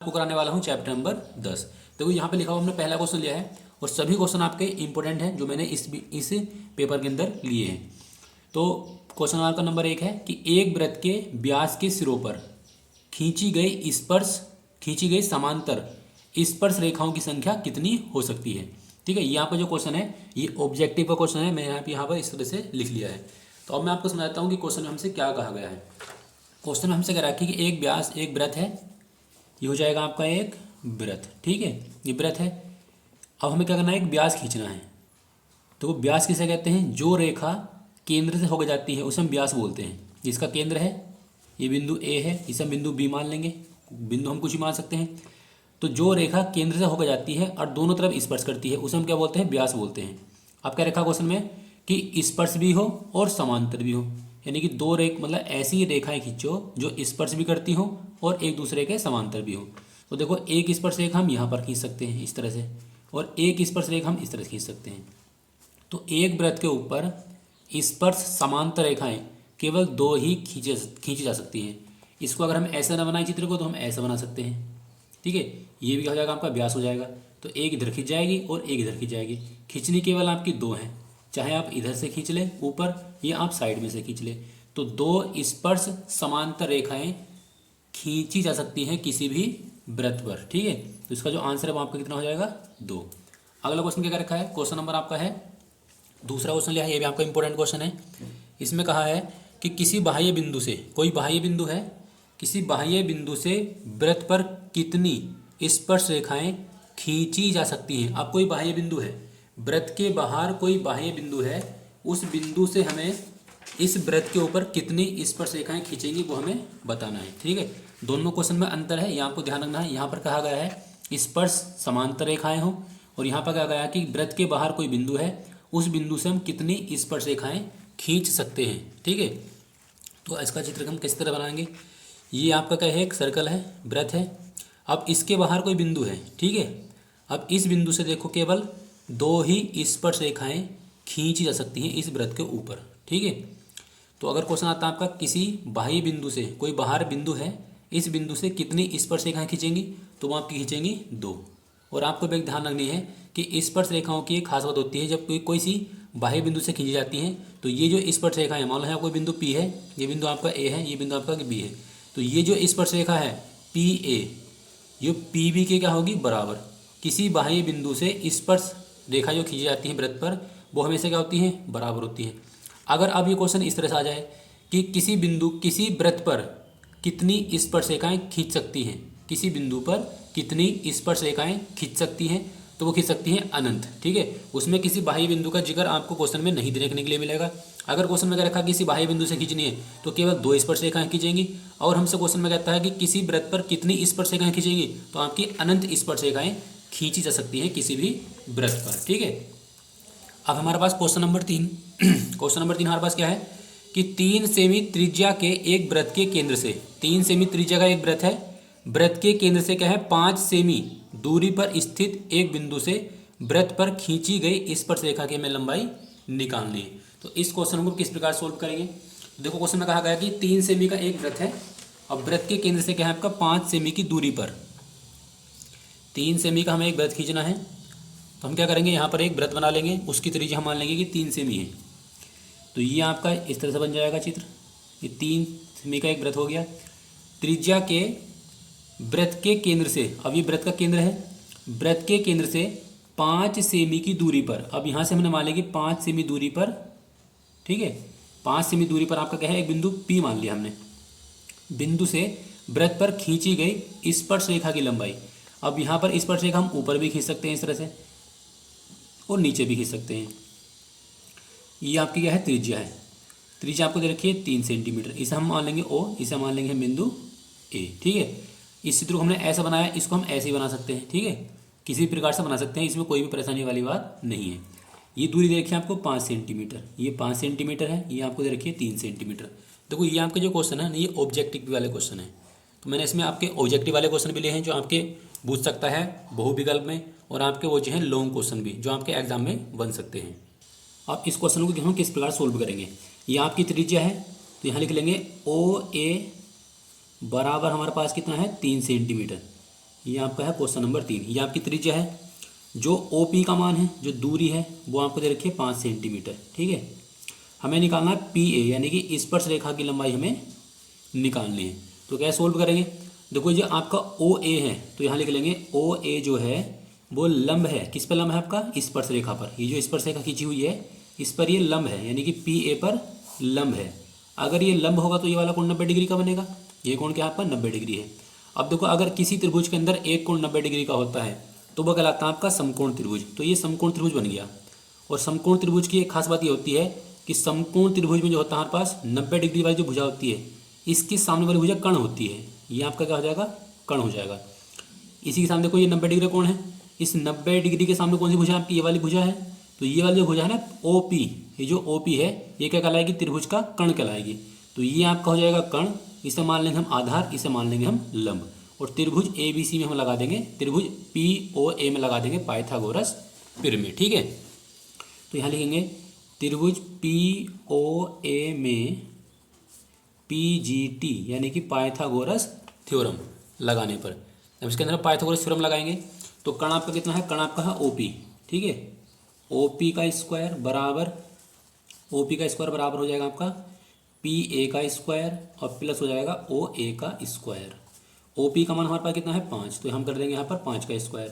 आपको कराने वाला हूँ चैप्टर नंबर 10। देखो यहाँ पे लिखा हुआ हमने पहला क्वेश्चन लिया है और सभी क्वेश्चन आपके इंपॉर्टेंट हैं जो मैंने इस पेपर के अंदर लिए हैं। तो क्वेश्चन आपका नंबर 1 है कि एक वृत्त के व्यास के सिरों पर खींची गई समांतर स्पर्श रेखाओं की संख्या कितनी हो सकती है। ठीक है, यहाँ पर जो क्वेश्चन है ये ऑब्जेक्टिव का क्वेश्चन है, मैंने यहाँ पर इस तरह से लिख लिया है। तो अब मैं आपको समझाता हूँ कि क्वेश्चन में हमसे क्या कहा गया है। क्वेश्चन में हमसे कह रहा है कि एक वृत्त है, ये हो जाएगा आपका एक वृत्त। ठीक है, ये वृत्त है। अब हमें क्या करना है, एक व्यास खींचना है। तो वो व्यास किसे कहते हैं, जो रेखा केंद्र से होकर जाती है उसे हम व्यास बोलते हैं। जिसका केंद्र है ये बिंदु ए है, इसे हम बिंदु बी मान लेंगे, बिंदु हम कुछ भी मान सकते हैं। तो जो रेखा केंद्र से होकर जाती है और दोनों तरफ स्पर्श करती है उसे हम क्या बोलते हैं, व्यास बोलते हैं। अब क्या रखा क्वेश्चन में कि स्पर्श भी हो और समांतर भी हो, यानी कि दो मतलब ऐसी रेखाएं खींचो जो स्पर्श भी करती हो और एक दूसरे के समांतर भी हो। तो देखो एक स्पर्श रेखा हम यहाँ पर खींच सकते हैं इस तरह से, और एक स्पर्श रेखा हम इस तरह से खींच सकते हैं। तो एक वृत्त के ऊपर स्पर्श समांतर रेखाएं केवल दो ही खींची जा सकती हैं। इसको अगर हम ऐसा ना बनाए चित्र को तो हम ऐसा बना सकते हैं। ठीक है, ये भी हो जाएगा आपका व्यास हो जाएगा। तो एक इधर खींच जाएगी और एक इधर खींच जाएगी। खींचनी केवल आपकी दो हैं, चाहे आप इधर से खींच लें ऊपर या आप साइड में से खींच लें। तो दो स्पर्श समांतर रेखाएं खींची जा सकती हैं किसी भी वृत्त पर। ठीक है, तो इसका जो आंसर है वो आपका कितना हो जाएगा, 2। अगला क्वेश्चन क्या रखा है, क्वेश्चन नंबर आपका है दूसरा क्वेश्चन लिया है, ये भी आपका इंपॉर्टेंट क्वेश्चन है। इसमें कहा है कि किसी बाह्य बिंदु से, कोई बाह्य बिंदु है, किसी बाह्य बिंदु से वृत्त पर कितनी स्पर्श रेखाएं खींची जा सकती हैं। अब कोई बाह्य बिंदु है, वृत्त के बाहर कोई बाह्य बिंदु है, उस बिंदु से हमें इस वृत्त के ऊपर कितनी स्पर्श रेखाएं खींचेंगी वो हमें बताना है। ठीक है, दोनों क्वेश्चन में अंतर है, यहाँ आपको ध्यान रखना है। यहाँ पर कहा गया है स्पर्श समांतर रेखाएं हो, और यहाँ पर कहा गया है कि वृत्त के बाहर कोई बिंदु है, उस बिंदु से हम कितनी स्पर्श रेखाएं खींच सकते हैं। ठीक है, तो इसका चित्र हम किस तरह बनाएंगे। ये आपका क्या है, एक सर्कल है, वृत्त है। अब इसके बाहर कोई बिंदु है। ठीक है, अब इस बिंदु से देखो केवल दो ही स्पर्श रेखाएं खींची जा सकती हैं इस वृत्त के ऊपर। ठीक है, तो अगर क्वेश्चन आता है आपका किसी बाह्य बिंदु से, कोई बाहर बिंदु है, इस बिंदु से कितनी स्पर्श रेखाएं खींचेंगी, तो वो आपकी खींचेंगी 2। और आपको भी एक ध्यान रखनी है कि स्पर्श रेखाओं की एक खास बात होती है, जब कोई सी बाह्य बिंदु से खींची जाती हैं तो ये जो स्पर्श रेखा है, मान लो है कोई बिंदु P है, ये बिंदु आपका A है, ये बिंदु आपका B है, तो ये जो स्पर्श रेखा है PA, ये PB के क्या होगी, बराबर। किसी बाह्य बिंदु से स्पर्श रेखा जो खींची जाती है वृत्त पर, वो हमेशा क्या होती है, बराबर होती है। अगर अब ये क्वेश्चन इस तरह से आ जाए कि किसी वृत्त पर कितनी स्पर्श रेखाएं खींच सकती हैं, किसी बिंदु पर कितनी स्पर्श रेखाएं खींच सकती हैं, तो वो खींच सकती हैं अनंत। ठीक है, उसमें किसी बाह्य बिंदु का जिक्र आपको क्वेश्चन में नहीं देखने के लिए मिलेगा। अगर क्वेश्चन में क्या रखा किसी बाह्य बिंदु से खींचनी है तो केवल 2 स्पर्श रेखाएं खींचेंगी, और हमसे क्वेश्चन में कहता है कि किसी वृत्त पर कितनी स्पर्श रेखाएं खींचेंगी, तो आपकी अनंत स्पर्श रेखाएं खींची जा सकती हैं किसी भी वृत्त पर। ठीक है, अब हमारे पास क्वेश्चन नंबर 3 क्वेश्चन नंबर 3 हमारे पास क्या है कि 3 सेमी त्रिज्या के एक वृत्त के केंद्र से, 3 सेमी त्रिज्या का एक वृत्त है, वृत्त के केंद्र से क्या है 5 सेमी दूरी पर स्थित एक बिंदु से वृत्त पर खींची गई स्पर्श रेखा की हमें लंबाई निकालनी है। तो इस क्वेश्चन को किस प्रकार सोल्व करेंगे। देखो क्वेश्चन में कहा गया कि 3 सेमी का एक वृत्त है और वृत्त के केंद्र से क्या है आपका 5 सेमी की दूरी पर 3 सेमी का हमें एक वृत्त खींचना है। तो हम क्या करेंगे, यहाँ पर एक वृत्त बना लेंगे, उसकी त्रिज्या हम मान लेंगे कि 3 सेमी है। तो ये आपका इस तरह से बन जाएगा चित्र, ये 3 सेमी का एक वृत्त हो गया। त्रिज्या के वृत्त के केंद्र से, अब ये वृत्त का केंद्र है, वृत्त के केंद्र से 5 सेमी की दूरी पर, अब यहाँ से हमने मान लिया कि 5 सेमी दूरी पर, ठीक है 5 सेमी दूरी पर आपका क्या है, एक बिंदु P मान लिया हमने। बिंदु से वृत्त पर खींची गई स्पर्श रेखा की लंबाई, अब यहाँ पर स्पर्श रेखा हम ऊपर भी खींच सकते हैं इस तरह से और नीचे भी खींच सकते हैं। ये आपकी क्या है, त्रिज्या है। त्रिज्या आपको दे रखी है 3 सेंटीमीटर, इसे हम मान लेंगे O, इसे मान लेंगे बिंदु A। ठीक है, इस चित्र को हमने ऐसा बनाया, इसको हम ऐसे ही बना सकते हैं। ठीक है, किसी भी प्रकार से बना सकते हैं, इसमें कोई भी परेशानी वाली बात नहीं है। ये दूरी दे रखी है आपको 5 सेंटीमीटर, ये 5 सेंटीमीटर है, ये आपको दे रखी है 3 सेंटीमीटर। देखो ये आपके जो क्वेश्चन है ना, ये ऑब्जेक्टिव वाले क्वेश्चन है। तो मैंने इसमें आपके ऑब्जेक्टिव वाले क्वेश्चन भी लिए हैं जो आपके पूछ सकता है बहुविकल्प में, और आपके वो जो है लॉन्ग क्वेश्चन भी जो आपके एग्जाम में बन सकते हैं। अब इस क्वेश्चन को हम किस प्रकार सोल्व करेंगे। ये आपकी त्रिज्या है, तो यहाँ लिख लेंगे OA बराबर हमारे पास कितना है 3 सेंटीमीटर। ये आपका है क्वेश्चन नंबर 3। ये आपकी त्रिज्या है। जो ओ पी का मान है, जो दूरी है, वो आपको दे रखी है 5 सेंटीमीटर। ठीक है, हमें निकालना है पी ए, यानी कि स्पर्श रेखा की लंबाई हमें निकालनी है। तो क्या सोल्व करेंगे? देखो ये आपका ओ ए है, तो यहाँ लिख लेंगे ओ ए जो है वो लंब है। किस पर लंब है? आपका स्पर्श रेखा पर। ये जो स्पर्श रेखा खींची हुई है इस पर ये लंब है, यानी कि पी ए पर लंब है। अगर ये लंब होगा तो ये वाला कोण 90 डिग्री का बनेगा। ये कोण क्या आपका 90 डिग्री है। अब देखो, अगर किसी त्रिभुज के अंदर एक कोण 90 डिग्री का होता है तो वह कहलाता है आपका समकोण त्रिभुज। तो ये समकोण त्रिभुज बन गया। और समकोण त्रिभुज की एक खास बात ये होती है कि समकोण त्रिभुज में जो होता है हमारे पास 90 डिग्री वाली जो भुजा होती है, इसके सामने वाली भुजा कर्ण होती है। ये आपका क्या हो जाएगा? कर्ण हो जाएगा। इसी के सामने देखो, ये 90 डिग्री कोण है। इस 90 डिग्री के सामने कौन सी भुजा? आपकी ये वाली भुजा है। तो ये वाली जो भुजा है ना ओ पी, ये जो ओ पी है ये क्या कहलाएगी? त्रिभुज का कर्ण कहलाएगी। तो ये आपका हो जाएगा कर्ण। इसे मान लेंगे हम आधार, इसे मान लेंगे हम लंब। और त्रिभुज ए बी सी में हम लगा देंगे, त्रिभुज पी ओ ए में लगा देंगे पाइथागोरस पिरामिड। ठीक है, तो यहाँ लिखेंगे त्रिभुज पी ओ ए में पी जी टी, यानी कि पाइथागोरस थ्योरम लगाने पर। अब इसके अंदर पाइथागोरस थ्योरम लगाएंगे तो कर्ण आपका कितना है? कर्ण आपका है ओ पी। ठीक है, ओ पी का स्क्वायर बराबर, ओ पी का स्क्वायर बराबर हो जाएगा आपका पी ए का स्क्वायर और प्लस हो जाएगा ओ ए का स्क्वायर। ओ पी का मान हमारे पास कितना है? 5, तो हम कर देंगे यहाँ पर 5 का स्क्वायर।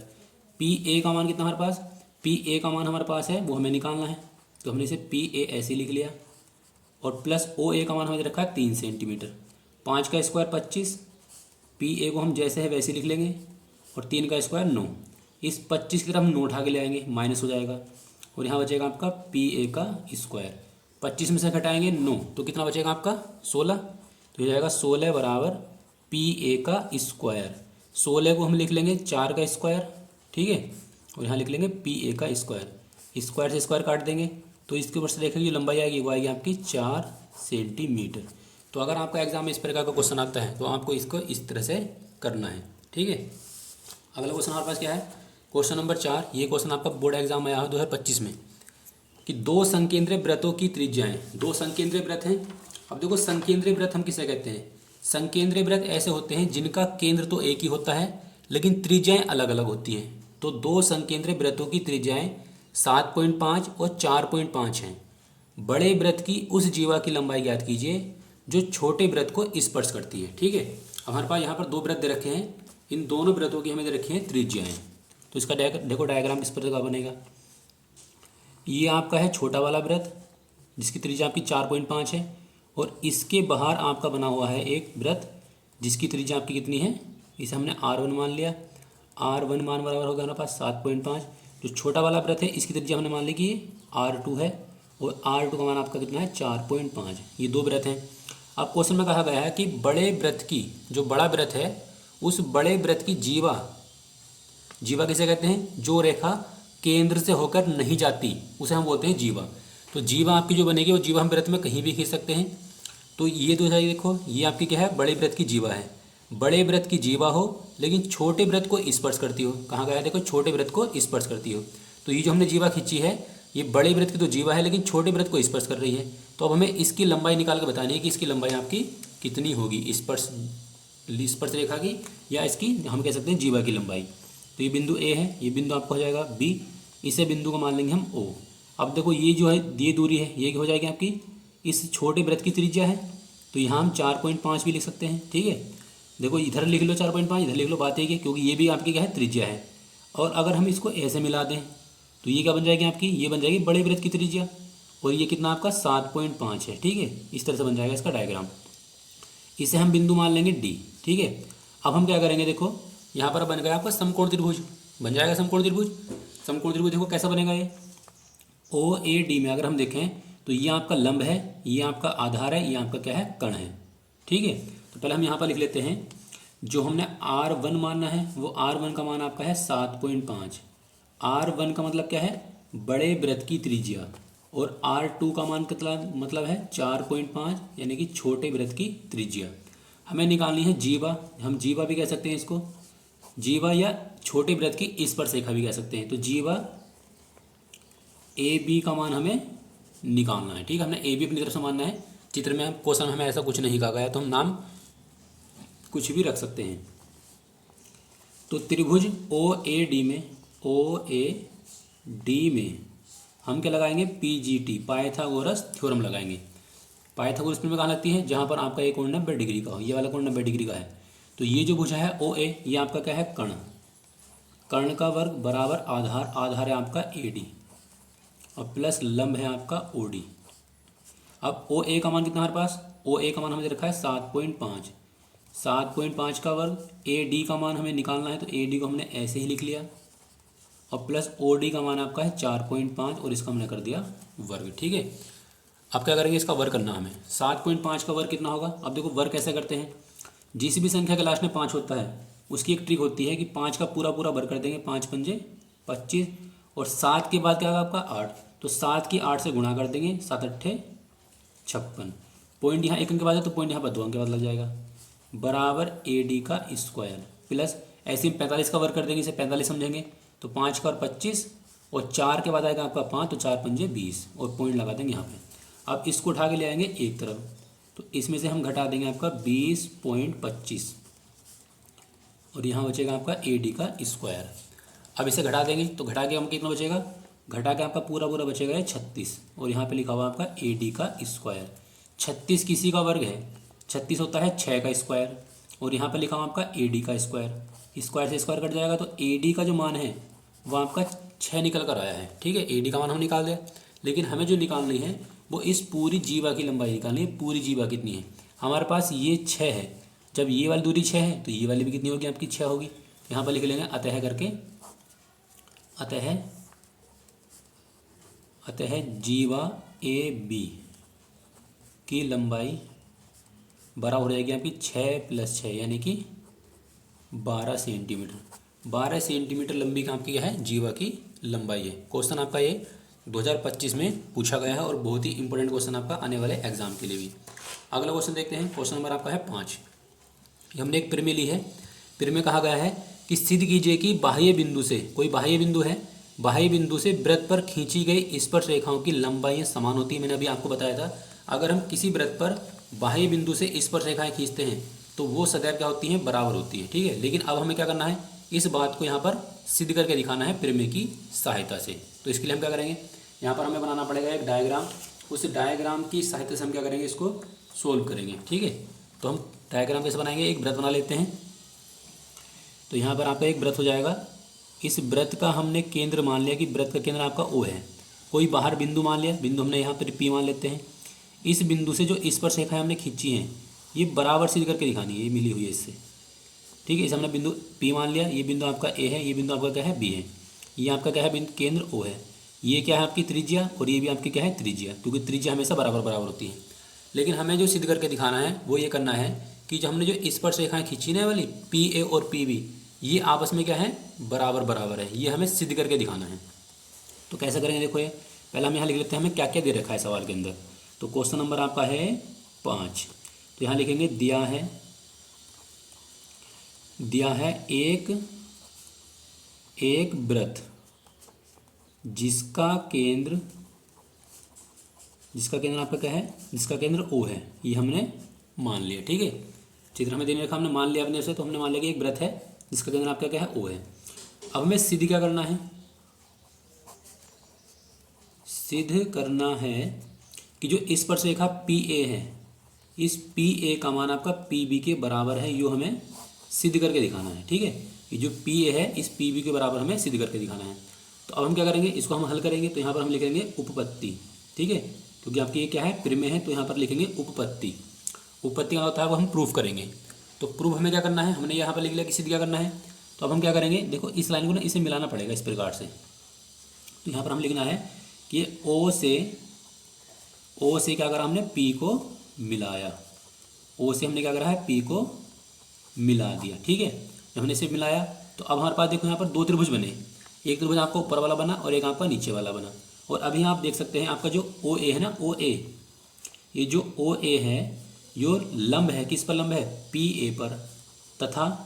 पी ए का मान कितना हमारे पास? पी ए का मान हमारे पास है, वो हमें निकालना है, तो हमने इसे पी ए ऐसे लिख लिया। और प्लस ओ ए का मान हमें रखा है 3 सेंटीमीटर। 5 का स्क्वायर 25, पी ए को हम जैसे है वैसे लिख लेंगे, और 3 का स्क्वायर 9। इस 25 की तरफ हम 9 उठा के ले आएंगे, माइनस हो जाएगा, और यहाँ बचेगा आपका पी ए का स्क्वायर। 25 में से घटाएंगे 9, तो कितना बचेगा आपका? 16। तो हो जाएगा 16 बराबर पी ए का स्क्वायर। 16 को हम लिख लेंगे 4 का स्क्वायर। ठीक है, और यहाँ लिख लेंगे पी ए का स्क्वायर। स्क्वायर से स्क्वायर काट देंगे तो इसके ऊपर से देखेंगे जो लंबाई आएगी वो आएगी आपकी 4 सेंटीमीटर। तो अगर आपका एग्जाम में इस प्रकार का क्वेश्चन आता है तो आपको इसको इस तरह से करना है। ठीक है, अगला क्वेश्चन हमारे पास क्या है? Question number 4। ये क्वेश्चन आपका बोर्ड एग्जाम में आया है 2025 में, कि दो संकेंद्रीय वृत्तों की त्रिज्याएं। दो संकेंद्रीय वृत्त हैं। अब देखो, संकेंद्रीय वृत्त हम किसे कहते हैं? संकेंद्रीय वृत्त ऐसे होते हैं जिनका केंद्र तो एक ही होता है लेकिन त्रिज्याएं अलग अलग होती हैं। तो दो संकेंद्रीय वृत्तों की त्रिज्याएं 7.5 और 4.5 हैं। बड़े वृत्त की उस जीवा की लंबाई ज्ञात कीजिए जो छोटे वृत्त को स्पर्श करती है। ठीक है, अब हमारे पास यहाँ पर दो वृत्त दे रखे हैं, इन दोनों वृत्तों की हमें दे रखी हैं त्रिज्याएं। तो इसका देखो डायग्राम इस प्रकार बनेगा। ये आपका है छोटा वाला वृत्त जिसकी त्रिज्या आपकी 4.5 है, और इसके बाहर आपका बना हुआ है एक वृत्त जिसकी त्रिज्या आपकी कितनी है? इसे हमने R1 मान लिया। R1 मान बराबर होगा हमारे पास 7.5। जो छोटा वाला वृत्त है इसकी त्रिज्या हमने मान ली कि R2 है, और R2 का मान आपका कितना है? 4.5। ये दो वृत्त हैं। अब क्वेश्चन में कहा गया है कि बड़े वृत्त की, जो बड़ा वृत्त है उस बड़े वृत्त की जीवा, जीवा किसे कहते हैं? जो रेखा केंद्र से होकर नहीं जाती उसे हम बोलते हैं जीवा। तो जीवा आपकी जो बनेगी वो जीवा हम वृत्त में कहीं भी खींच सकते हैं। तो ये दो देखो, ये आपकी क्या है? बड़े वृत्त की जीवा है। बड़े वृत्त की जीवा हो लेकिन छोटे वृत्त को स्पर्श करती हो। कहाँ गया? देखो, छोटे वृत्त को स्पर्श करती हो। तो ये जो हमने जीवा खींची है ये बड़े वृत्त की तो जीवा है लेकिन छोटे वृत्त को स्पर्श कर रही है। तो अब हमें इसकी लंबाई निकाल के बतानी है कि इसकी लंबाई आपकी कितनी होगी स्पर्श रेखा की, या इसकी हम कह सकते हैं जीवा की लंबाई। तो ये बिंदु ए है, ये बिंदु आपका हो जाएगा बी, इसे बिंदु को मान लेंगे हम ओ। अब देखो, ये जो है ये दूरी है ये हो जाएगी आपकी इस छोटे वृत्त की त्रिज्या है। तो यहाँ हम 4.5 भी लिख सकते हैं। ठीक है, देखो इधर लिख लो 4.5, इधर लिख लो, बात एक है क्योंकि ये भी आपकी क्या है? त्रिज्या है। और अगर हम इसको ऐसे मिला दें तो ये क्या बन जाएगी आपकी? ये बन जाएगी बड़े वृत्त की त्रिज्या, और ये कितना आपका 7.5 है। ठीक है, इस तरह से बन जाएगा इसका डायग्राम। इसे हम बिंदु मान लेंगे डी। ठीक है, अब हम क्या करेंगे? देखो यहाँ पर बन गया आपका समकोण त्रिभुज, बन जाएगा समकोण त्रिभुज। समकोण त्रिभुज देखो कैसा बनेगा? ये ओ ए डी में अगर हम देखें तो ये आपका लंब है, ये आपका आधार है, ये आपका क्या है? कर्ण है। ठीक है, तो पहले हम यहाँ पर लिख लेते हैं जो हमने R1 मानना है वो R1 का मान आपका है 7.5। R1 का मतलब क्या है? बड़े वृत्त की त्रिज्या। और R2 का मान कितना मतलब है? 4.5, यानी कि छोटे वृत्त की त्रिज्या। हमें निकालनी है जीवा। हम जीवा भी कह सकते हैं इसको, जीवा या छोटे वृत्त की स्पर्श रेखा भी कह सकते हैं। तो जीवा ए बी का मान हमें निकालना है। ठीक है, हमने ए बी अपनी तरफ से मानना है। चित्र में क्वेश्चन हमें ऐसा कुछ नहीं कहा गया तो हम नाम कुछ भी रख सकते हैं। तो त्रिभुज ओ ए डी में हम क्या लगाएंगे, PGT पाइथागोरस थ्योरम लगाएंगे। पाइथागोरस थ्योरम कहाँ लगती है, जहाँ पर आपका एक कोण 90 डिग्री का हो, ये वाला कोण 90 डिग्री का है। तो ये जो भुजा है OA, ये आपका क्या है, कर्ण। कर्ण का वर्ग बराबर आधार, आधार है आपका AD और प्लस लंब है आपका OD। अब OA का मान कितना हमारे पास, OA का मान हमें दे रखा है 7.5, 7.5 का वर्ग। AD का मान हमें निकालना है, तो AD को हमने ऐसे ही लिख लिया और प्लस OD का मान आपका है 4.5 और इसका हमने कर दिया वर्ग। ठीक है, अब क्या करेंगे, इसका वर्ग करना हमें। 7.5 का वर्ग कितना होगा, अब देखो वर्ग कैसे करते हैं, जिस भी संख्या के लास्ट में 5 होता है उसकी एक ट्रिक होती है कि 5 का पूरा पूरा वर्ग कर देंगे, 5 पंजे 25 और 7 के बाद क्या होगा आपका 8, तो 7 की 8 से गुणा कर देंगे, 7 अट्ठे 56। पॉइंट यहाँ 1 अंक के बाद है तो पॉइंट यहाँ पर 2 अंक के बाद लग जाएगा, बराबर AD का स्क्वायर प्लस ऐसे 45 का वर्ग कर देंगे, इसे 45 समझेंगे तो 5 का और 25 और 4 के बाद आएगा आपका 5, तो 4 पंजे 20 और पॉइंट लगा देंगे यहाँ पे। अब इसको उठा के ले आएंगे एक तरफ, तो इसमें से हम घटा देंगे आपका 20.25 और यहाँ बचेगा आपका AD का स्क्वायर। अब इसे घटा देंगे तो घटा के हम कितना बचेगा, घटा के आपका पूरा पूरा बचेगा है 36 और यहाँ पे लिखा हुआ आपका AD का स्क्वायर। 36 किसी का वर्ग है, 36 होता है 6 का स्क्वायर और यहाँ पे लिखा हुआ आपका AD का स्क्वायर। स्क्वायर से स्क्वायर कट जाएगा तो AD का जो मान है वो आपका 6 निकल कर आया है। ठीक है, AD का मान हम निकाल दें, लेकिन हमें जो निकालनी है वो इस पूरी जीवा की लंबाई निकालनी है। पूरी जीवा कितनी है, हमारे पास ये 6 है, जब ये वाली दूरी 6 है तो ये वाली भी कितनी होगी आपकी 6 होगी। यहाँ पर लिख लेंगे अतः करके, अतः जीवा AB की लंबाई बराबर हो जाएगी आपकी 6 + 6 यानी कि 12 सेंटीमीटर। 12 सेंटीमीटर लंबी का आपकी क्या है, जीवा की लंबाई है। क्वेश्चन आपका ये 2025 में पूछा गया है और बहुत ही इंपॉर्टेंट क्वेश्चन आपका आने वाले एग्जाम के लिए भी। अगला क्वेश्चन देखते हैं, क्वेश्चन नंबर आपका है 5। हमने एक प्रमेय ली है। प्रमेय कहा गया है कि सिद्ध कीजिए कि बाह्य बिंदु से, कोई बाह्य बिंदु है, बाह्य बिंदु से वृत्त पर खींची गई स्पर्श रेखाओं की लंबाई समान होती है। मैंने अभी आपको बताया था, अगर हम किसी वृत्त पर बाह्य बिंदु से स्पर्श रेखाएं खींचते हैं तो वो सदैव क्या होती हैं, बराबर होती है। ठीक है, लेकिन अब हमें क्या करना है, इस बात को यहाँ पर सिद्ध करके दिखाना है प्रमेय की सहायता से। तो इसके लिए हम क्या करेंगे, यहाँ पर हमें बनाना पड़ेगा एक डायग्राम। उस डायग्राम की सहायता से हम क्या करेंगे, इसको सोल्व करेंगे। ठीक है, तो हम डायग्राम कैसे बनाएंगे, एक वृत्त बना लेते हैं। तो यहाँ पर आपका एक वृत्त हो जाएगा। इस वृत्त का हमने केंद्र मान लिया कि वृत्त का केंद्र आपका O है। कोई बाहर बिंदु मान लिया, बिंदु हमने यहाँ पर P मान लेते हैं। इस बिंदु से जो स्पर्श रेखाएं हमने खींची हैं ये बराबर सिद्ध करके दिखानी है, ये मिली हुई है इससे। ठीक है, इसे हमने बिंदु P मान लिया, ये बिंदु आपका A है, ये बिंदु आपका क्या है B है, ये आपका क्या है बिंदु केंद्र O है, ये क्या है आपकी त्रिज्या और ये भी आपकी क्या है त्रिज्या, क्योंकि त्रिज्या हमेशा बराबर बराबर होती है। लेकिन हमें जो सिद्ध करके दिखाना है वो ये करना है कि जो हमने जो स्पर्श रेखाएं खींची ना वाली PA और PB, ये आपस में क्या है, बराबर बराबर है। ये हमें सिद्ध करके दिखाना है। तो कैसे करेंगे, देखो ये पहले हम यहाँ लिख लेते हैं हमें क्या क्या दे रखा है सवाल के अंदर। तो क्वेश्चन नंबर आपका है 5। तो यहाँ लिखेंगे दिया है एक वृत्त जिसका केंद्र आपका क्या है, जिसका केंद्र O है, ये हमने मान लिया। ठीक है, चित्र हमें देने रखा, हमने मान लिया अपने से, तो हमने मान लिया कि एक वृत्त है जिसका केंद्र आपका क्या है O है। अब हमें सिद्ध क्या करना है, सिद्ध करना है कि जो स्पर्श रेखा PA है, इस PA का मान आपका PB के बराबर है, यो हमें सिद्ध करके दिखाना है। ठीक है, ये जो PA है इस PB के बराबर हमें सिद्ध करके दिखाना है। तो अब हम क्या करेंगे, इसको हम हल करेंगे। तो यहाँ पर हम लिखेंगे उपपत्ति। ठीक है, क्योंकि आपकी ये क्या है, प्रमेय है, तो यहाँ पर लिखेंगे उपपत्ति। उपपत्ति का होता है वो हम प्रूफ करेंगे। तो प्रूफ हमें क्या करना है, हमने यहाँ पर लिख लिया कि सिद्ध क्या करना है। तो अब हम क्या करेंगे, देखो इस लाइन को ना इसे मिलाना पड़ेगा इस प्रकार से। तो यहाँ पर हम लिखना है कि O से क्या करा हमने, P को मिलाया। O से हमने क्या करा है, P को मिला दिया। ठीक है, जब हमने इसे मिलाया तो अब हमारे पास देखो यहाँ पर 2 त्रिभुज बने। एक त्रिभुज आपका ऊपर वाला बना और एक आपका नीचे वाला बना। और अभी आप देख सकते हैं आपका जो OA है ना, OA, ये जो OA है यो लंब है, किस पर लंब है, PA पर, तथा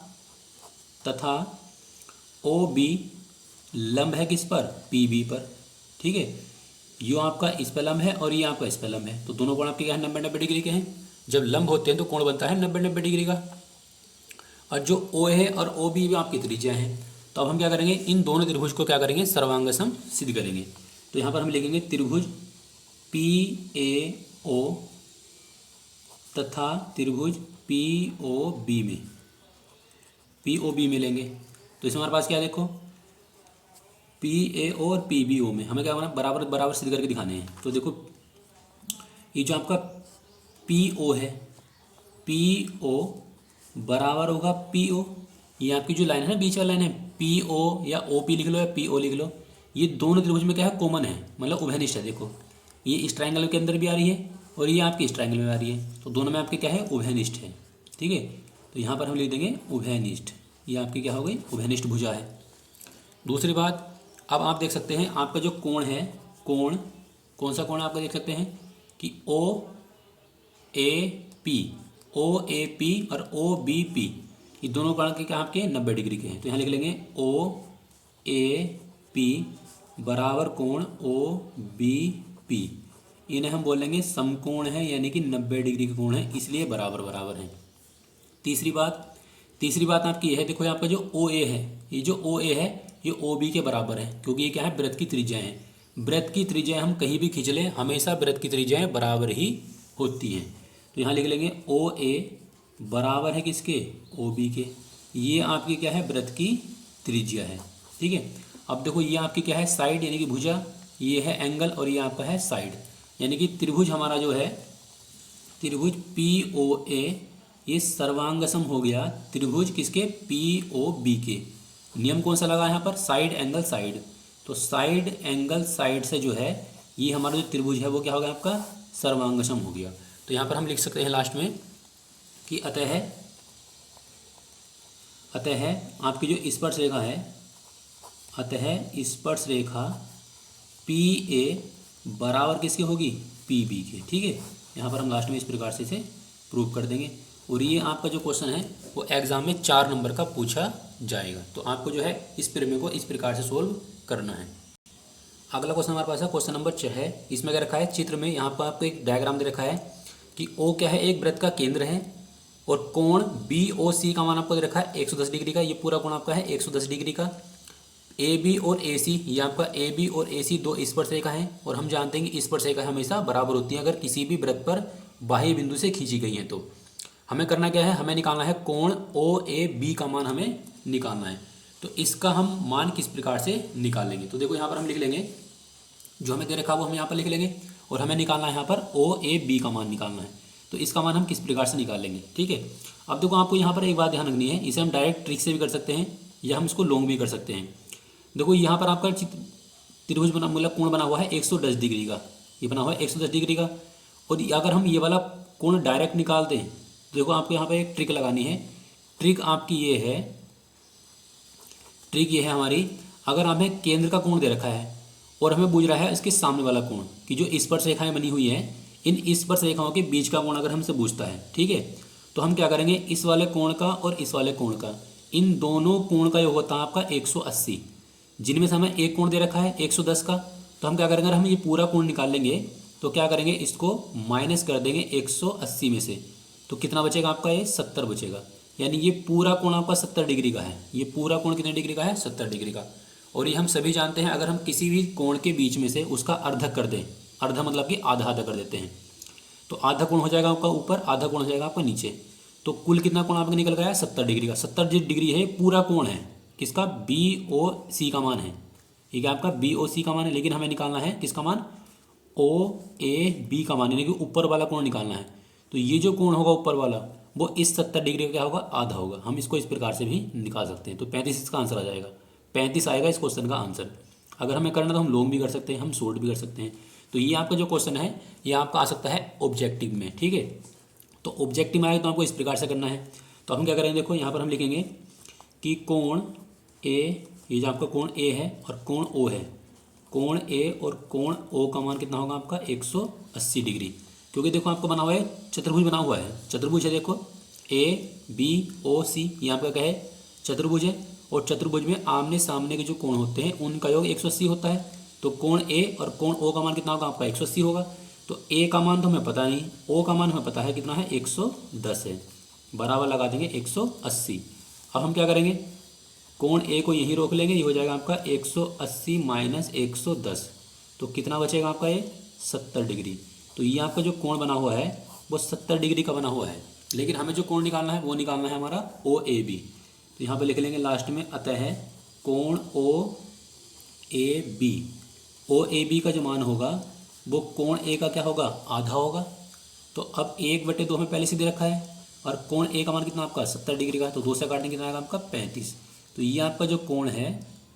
OB लंब है किस पर, PB पर। ठीक है, यो आपका इस पर लंब है और ये आपका इस पर लंब है। तो दोनों कोण आपके क्या है, 90-90 डिग्री के हैं। जब लंब होते हैं तो कोण बनता है 90-90 डिग्री का। और जो ओ है और ओ बी भी आपकी त्रिज्या है। तो अब हम क्या करेंगे, इन दोनों त्रिभुज को क्या करेंगे, सर्वांग सम सिद्ध करेंगे। तो यहाँ पर हम लिखेंगे त्रिभुज पी ए ओ तथा त्रिभुज पी ओ बी में, पी ओ बी में लेंगे। तो इसमें हमारे पास क्या है, देखो पी ए ओ और पी बी ओ में हमें क्या करना, बराबर बराबर सिद्ध करके दिखाने हैं। तो देखो ये जो आपका पी ओ है, पी ओ बराबर होगा पी ओ, ये आपकी जो लाइन है ना, बीच वाली लाइन है, पी ओ या ओ पी लिख लो या पी ओ लिख लो, ये दोनों त्रिभुज में क्या है, कॉमन है, मतलब उभयनिष्ठ है। देखो ये इस ट्रायंगल के अंदर भी आ रही है और ये आपकी इस ट्रायंगल में आ रही है, तो दोनों में आपके क्या है, उभयनिष्ठ है। ठीक है, तो यहाँ पर हम लिख देंगे उभयनिष्ठ, ये आपकी क्या हो गई, उभयनिष्ठ भुजा है। दूसरी बात, अब आप देख सकते हैं आपका जो कोण है, कोण कौन सा कोण आपका देख सकते हैं कि ओ A P, O A P और ओ बी पी, ये दोनों कोण के क्या आपके 90 डिग्री के हैं। तो यहाँ लिख लेंगे ओ ए पी बराबर कोण ओ बी पी, इन्हें हम बोलेंगे समकोण है, यानी कि 90 डिग्री के कोण है, इसलिए बराबर बराबर है। तीसरी बात आपकी यह है, देखो आपका जो ओ ए है, ये जो ओ ए है ये ओ बी के बराबर है, क्योंकि ये क्या है, वृत्त की त्रिज्याएं हैं। वृत्त की त्रिज्याएं हम कहीं भी खींच लें, हमेशा वृत्त की त्रिज्याएं बराबर ही होती हैं। तो यहाँ लिख लेंगे ओ ए बराबर है किसके, ओ बी के, ये आपकी क्या है, वृत्त की त्रिज्या है। ठीक है, अब देखो ये आपकी क्या है, साइड यानी कि भुजा, ये है एंगल और ये आपका है साइड, यानी कि त्रिभुज हमारा जो है त्रिभुज पी ओ ए, ये सर्वांगसम हो गया त्रिभुज किसके, पी ओ बी के। नियम कौन सा लगा यहाँ पर, साइड एंगल साइड, तो साइड एंगल साइड से जो है ये हमारा जो त्रिभुज है वो क्या हो गया आपका, सर्वांगसम हो गया। तो यहाँ पर हम लिख सकते हैं लास्ट में कि अतः आपकी जो स्पर्श रेखा है, अतः स्पर्श रेखा पी ए बराबर किसकी होगी, पी बी के। ठीक है, यहाँ पर हम लास्ट में इस प्रकार से इसे प्रूव कर देंगे। और ये आपका जो क्वेश्चन है वो एग्जाम में 4 नंबर का पूछा जाएगा, तो आपको जो है इस प्रमेय को इस प्रकार से सोल्व करना है। अगला क्वेश्चन हमारे पास है क्वेश्चन नंबर 6 है। इसमें क्या रखा है, चित्र में यहाँ पर आपको एक डायग्राम दे रखा है कि ओ क्या है, एक वृत्त का केंद्र है और कोण बी ओ सी का मान आपको दे रखा है 110 डिग्री का, ये पूरा कोण आपका है 110 डिग्री का। ए बी और ए सी, ये आपका ए बी और ए सी दो स्पर्श रेखा हैं, और हम जानते हैं कि स्पर्श रेखा हमेशा बराबर होती है अगर किसी भी वृत्त पर बाह्य बिंदु से खींची गई हैं। तो हमें करना क्या है, हमें निकालना है कोण ओ ए बी का मान हमें निकालना है। तो इसका हम मान किस प्रकार से निकालेंगे, तो देखो यहाँ पर हम लिख लेंगे, जो हमें दे रखा वो हम यहाँ पर लिख लेंगे, और हमें निकालना है यहाँ पर ओ ए बी का मान निकालना है। तो इसका मान हम किस प्रकार से निकालेंगे, ठीक है। अब देखो आपको यहाँ पर एक बात ध्यान रखनी है, इसे हम डायरेक्ट ट्रिक से भी कर सकते हैं या हम इसको लॉन्ग भी कर सकते हैं। देखो यहाँ पर आपका त्रिभुज बना, मतलब कोण बना हुआ है 110 डिग्री का, ये बना हुआ है 110 डिग्री का, और अगर हम ये वाला कोण डायरेक्ट निकालते हैं, देखो आपको यहाँ पर एक ट्रिक लगानी है। ट्रिक आपकी ये है, ट्रिक ये है हमारी, अगर हमें केंद्र का कोण दे रखा है और हमें पूछ रहा है इसके सामने वाला कोण कि जो स्पर्श रेखाएं बनी हुई है, इन स्पर्श रेखाओं के बीच का कोण अगर हमसे पूछता है, ठीक है, तो हम क्या करेंगे, इस वाले कोण का और इस वाले कोण का, इन दोनों कोण का योग होता है आपका 180, जिनमें से हमें एक कोण दे रखा है 110 का। तो हम क्या करेंगे, अगर हम ये पूरा कोण निकाल लेंगे तो क्या करेंगे, इसको माइनस कर देंगे 180 में से, तो कितना बचेगा आपका, ये 70 बचेगा। यानी ये पूरा कोण आपका 70 डिग्री का है, ये पूरा कोण कितने डिग्री का है, 70 डिग्री का। और ये हम सभी जानते हैं, अगर हम किसी भी कोण के बीच में से उसका अर्धक कर दें, अर्धा मतलब कि आधा आधा कर देते हैं, तो आधा कोण हो जाएगा आपका ऊपर, आधा कोण हो जाएगा आपका नीचे, तो कुल कितना कोण आपका निकल गया, 70 डिग्री का। 70 डिग्री है पूरा कोण है, किसका, बी ओ सी का मान है, ठीक है, आपका बी ओ सी का मान है, लेकिन हमें निकालना है किसका मान, ओ ए बी का मान, यानी कि ऊपर वाला कोण निकालना है। तो ये जो कोण होगा ऊपर वाला, वो इस 70 डिग्री का क्या होगा, आधा होगा। हम इसको इस प्रकार से भी निकाल सकते हैं। तो 35 इसका आंसर आ जाएगा, 35 आएगा इस क्वेश्चन का आंसर। अगर हमें करना तो हम लॉन्ग भी कर सकते हैं, हम शॉर्ट भी कर सकते हैं। तो ये आपका जो क्वेश्चन है ये आपका आ सकता है ऑब्जेक्टिव में, ठीक है। तो ऑब्जेक्टिव में आए तो आपको इस प्रकार से करना है। तो हम क्या करेंगे, देखो यहाँ पर हम लिखेंगे कि कोण ए, ये जो आपका कोण ए है और कोण ओ है, कोण ए और कोण ओ का मान कितना होगा आपका 180 डिग्री, क्योंकि देखो आपको बना हुआ है चतुर्भुज, बना हुआ है चतुर्भुज है, देखो ए बी ओ सी, यहाँ पर क्या है, चतुर्भुज है, और चतुर्भुज में आमने सामने के जो कोण होते हैं उनका योग 180 होता है। तो कोण ए और कोण ओ का मान कितना होगा आपका 180 होगा। तो ए का मान तो हमें पता नहीं, ओ का मान हमें पता है कितना है 110 है, बराबर लगा देंगे 180। अब हम क्या करेंगे, कोण ए को यहीं रोक लेंगे, ये हो जाएगा आपका 180 माइनस 110, तो कितना बचेगा आपका ये 70 डिग्री। तो ये आपका जो कोण बना हुआ है वो 70 डिग्री का बना हुआ है, लेकिन हमें जो कोण निकालना है वो निकालना है हमारा ओ ए बी। तो यहाँ पे लिख लेंगे लास्ट में, अतः कोण ओ A B, O A B का जो मान होगा वो कोण ए का क्या होगा, आधा होगा। तो अब 1/2 हमें पहले से दे रखा है, और कोण ए का मान कितना आपका 70 डिग्री का है, तो 2 से काटने कितना आएगा आपका 35। तो ये आपका जो कोण है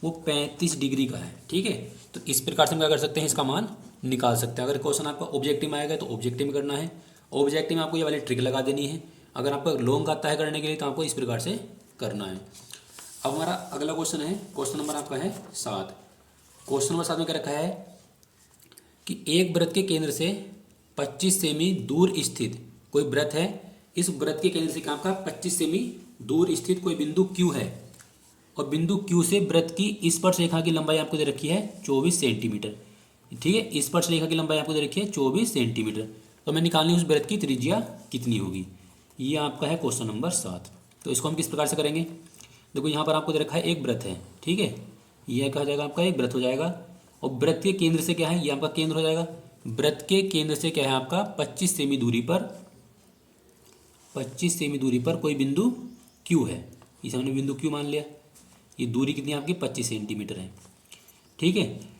वो 35 डिग्री का है, ठीक है। तो इस प्रकार से हम क्या कर सकते हैं, इसका मान निकाल सकते हैं। अगर क्वेश्चन आपका ऑब्जेक्टिव में आएगा तो ऑब्जेक्टिव में करना है, ऑब्जेक्टिव में आपको ये वाली ट्रिक लगा देनी है। अगर आपको लॉन्ग आता है करने के लिए तो आपको इस प्रकार से करना है। अब हमारा अगला क्वेश्चन है, क्वेश्चन नंबर आपका है 7। क्वेश्चन नंबर 7 में क्या रखा है कि एक वृत्त के केंद्र से 25 सेमी दूर स्थित कोई वृत्त है, इस वृत्त के केंद्र से क्या आपका 25 सेमी दूर स्थित कोई बिंदु Q है, और बिंदु Q से वृत्त की स्पर्श रेखा की लंबाई आपको दे रखी है 24 सेंटीमीटर, ठीक है। स्पर्श रेखा की लंबाई आपको दे रखी है 24 सेंटीमीटर। तो हमें निकालनी है उस वृत्त की त्रिज्या कितनी होगी, ये आपका है क्वेश्चन नंबर 7। तो इसको हम किस प्रकार से करेंगे, देखो यहाँ पर आपको दे रखा है एक वृत्त है, ठीक है, यह क्या हो जाएगा आपका एक वृत्त हो जाएगा, और वृत्त के केंद्र से क्या है, ये आपका केंद्र हो जाएगा। वृत्त के केंद्र से क्या है आपका 25 सेमी दूरी पर, 25 सेमी दूरी पर कोई बिंदु Q है, इसे हमने बिंदु Q मान लिया। ये दूरी कितनी है आपकी 25 सेंटीमीटर है, ठीक है।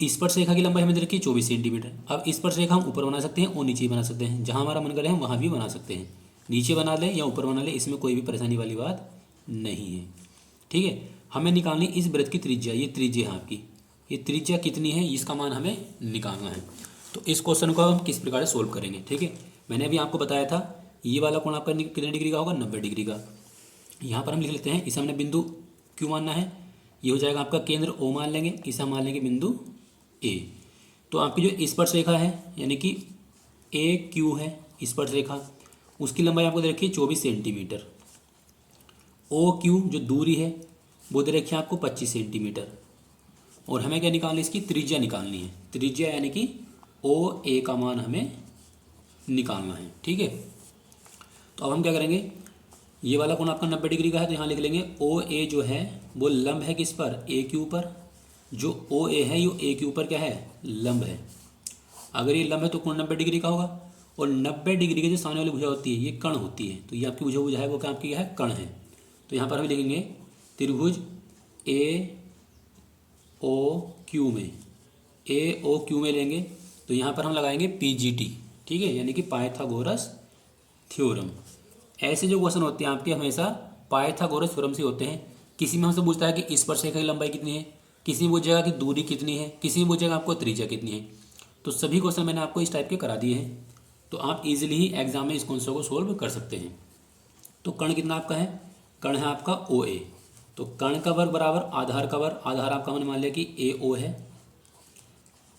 स्पर्श रेखा की लंबाई हमें दे रखी है 24 सेंटीमीटर। अब स्पर्श रेखा हम ऊपर बना सकते हैं और नीचे बना सकते हैं, जहाँ हमारा मन करे हम वहाँ भी बना सकते हैं, नीचे बना लें या ऊपर बना लें, इसमें कोई भी परेशानी वाली बात नहीं है, ठीक है। हमें निकालनी इस वृत्त की त्रिज्या, ये त्रिज्या है आपकी, ये त्रिज्या कितनी है इसका मान हमें निकालना है। तो इस क्वेश्चन को हम किस प्रकार से सोल्व करेंगे, ठीक है। मैंने अभी आपको बताया था ये वाला कोण आपका कितने डिग्री का होगा, 90 डिग्री का। यहाँ पर हम लिख लेते हैं, इसे हमने बिंदु Q मानना है, ये हो जाएगा आपका केंद्र O मान लेंगे, इसे हम मान लेंगे बिंदु A। तो आपकी जो स्पर्श रेखा है यानी कि AQ है स्पर्श रेखा, उसकी लंबाई आपको दे रखी है 24 सेंटीमीटर। OQ जो दूरी है वो दे रखी है आपको 25 सेंटीमीटर, और हमें क्या निकालनी है, इसकी त्रिज्या निकालनी है। त्रिज्या यानी कि OA का मान हमें निकालना है, ठीक है। तो अब हम क्या करेंगे, ये वाला कोण आपका 90 डिग्री का है, तो यहाँ लिख लेंगे OA जो है वो लंब है किस पर, AQ पर। जो OA है ये AQ पर क्या है, लंब है। अगर ये लंब है तो कोण 90 डिग्री का होगा, और 90 डिग्री के जो सामने वाली भुजा होती है ये कर्ण होती है, तो ये आपकी भुजा है वो क्या आपकी है, कर्ण है। तो यहाँ पर हम लिखेंगे त्रिभुज AOQ में, AOQ में लेंगे तो यहाँ पर हम लगाएंगे PGT, ठीक है, यानी कि पाइथागोरस थ्योरम। ऐसे जो क्वेश्चन होते हैं आपके हमेशा पाइथागोरस थ्योरम से होते हैं। किसी में हमसे पूछता है कि स्पर्श रेखा की लंबाई कितनी है, किसी में पूछेगा कि दूरी कितनी है, किसी में पूछेगा आपको त्रिज्या कितनी है। तो सभी क्वेश्चन मैंने आपको इस टाइप के करा दिए हैं, तो आप इजीली ही एग्जाम में इस क्वेश्चन को सोल्व कर सकते हैं। तो कर्ण कितना आपका है, कर्ण है आपका OA, तो कर्ण का वर्ग बराबर आधार का वर्ग, आधार आपका हमने मान लिया कि AO है,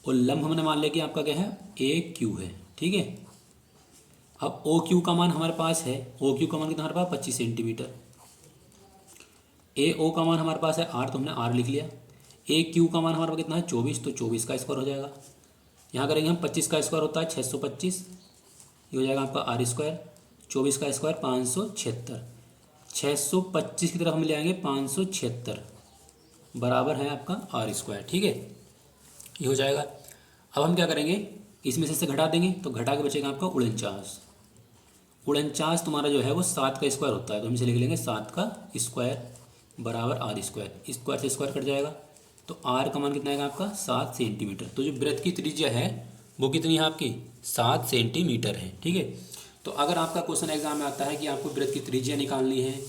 और लंब हमने मान लिया कि आपका क्या है AQ है, ठीक है। अब OQ का मान हमारे पास है, OQ का मान कितना हमारे पास 25 सेंटीमीटर। AO का मान हमारे पास है R, तो हमने R लिख लिया। AQ का मान हमारे पास कितना है 24, तो 24 का स्क्वायर हो जाएगा। यहाँ करेंगे हम 25 का स्क्वायर होता है 625, ये हो जाएगा आपका R स्क्वायर, 24 का स्क्वायर 576, 625 की तरफ हम ले आएंगे 576 बराबर है आपका R स्क्वायर, ठीक है, ये हो जाएगा। अब हम क्या करेंगे, इसमें से घटा देंगे तो घटा के बचेगा आपका 49। 49 तुम्हारा जो है वो 7 का स्क्वायर होता है, तो हम इसे लिख लेंगे 7 का स्क्वायर बराबर R स्क्वायर, स्क्वायर से स्क्वायर कट जाएगा, तो R का मान कितना आएगा आपका 7 सेंटीमीटर। तो जो वृत्त की त्रिज्या है वो कितनी है आपकी 7 सेंटीमीटर है, ठीक है। तो अगर आपका क्वेश्चन एग्जाम में आता है कि आपको वृत्त की त्रिज्या निकालनी है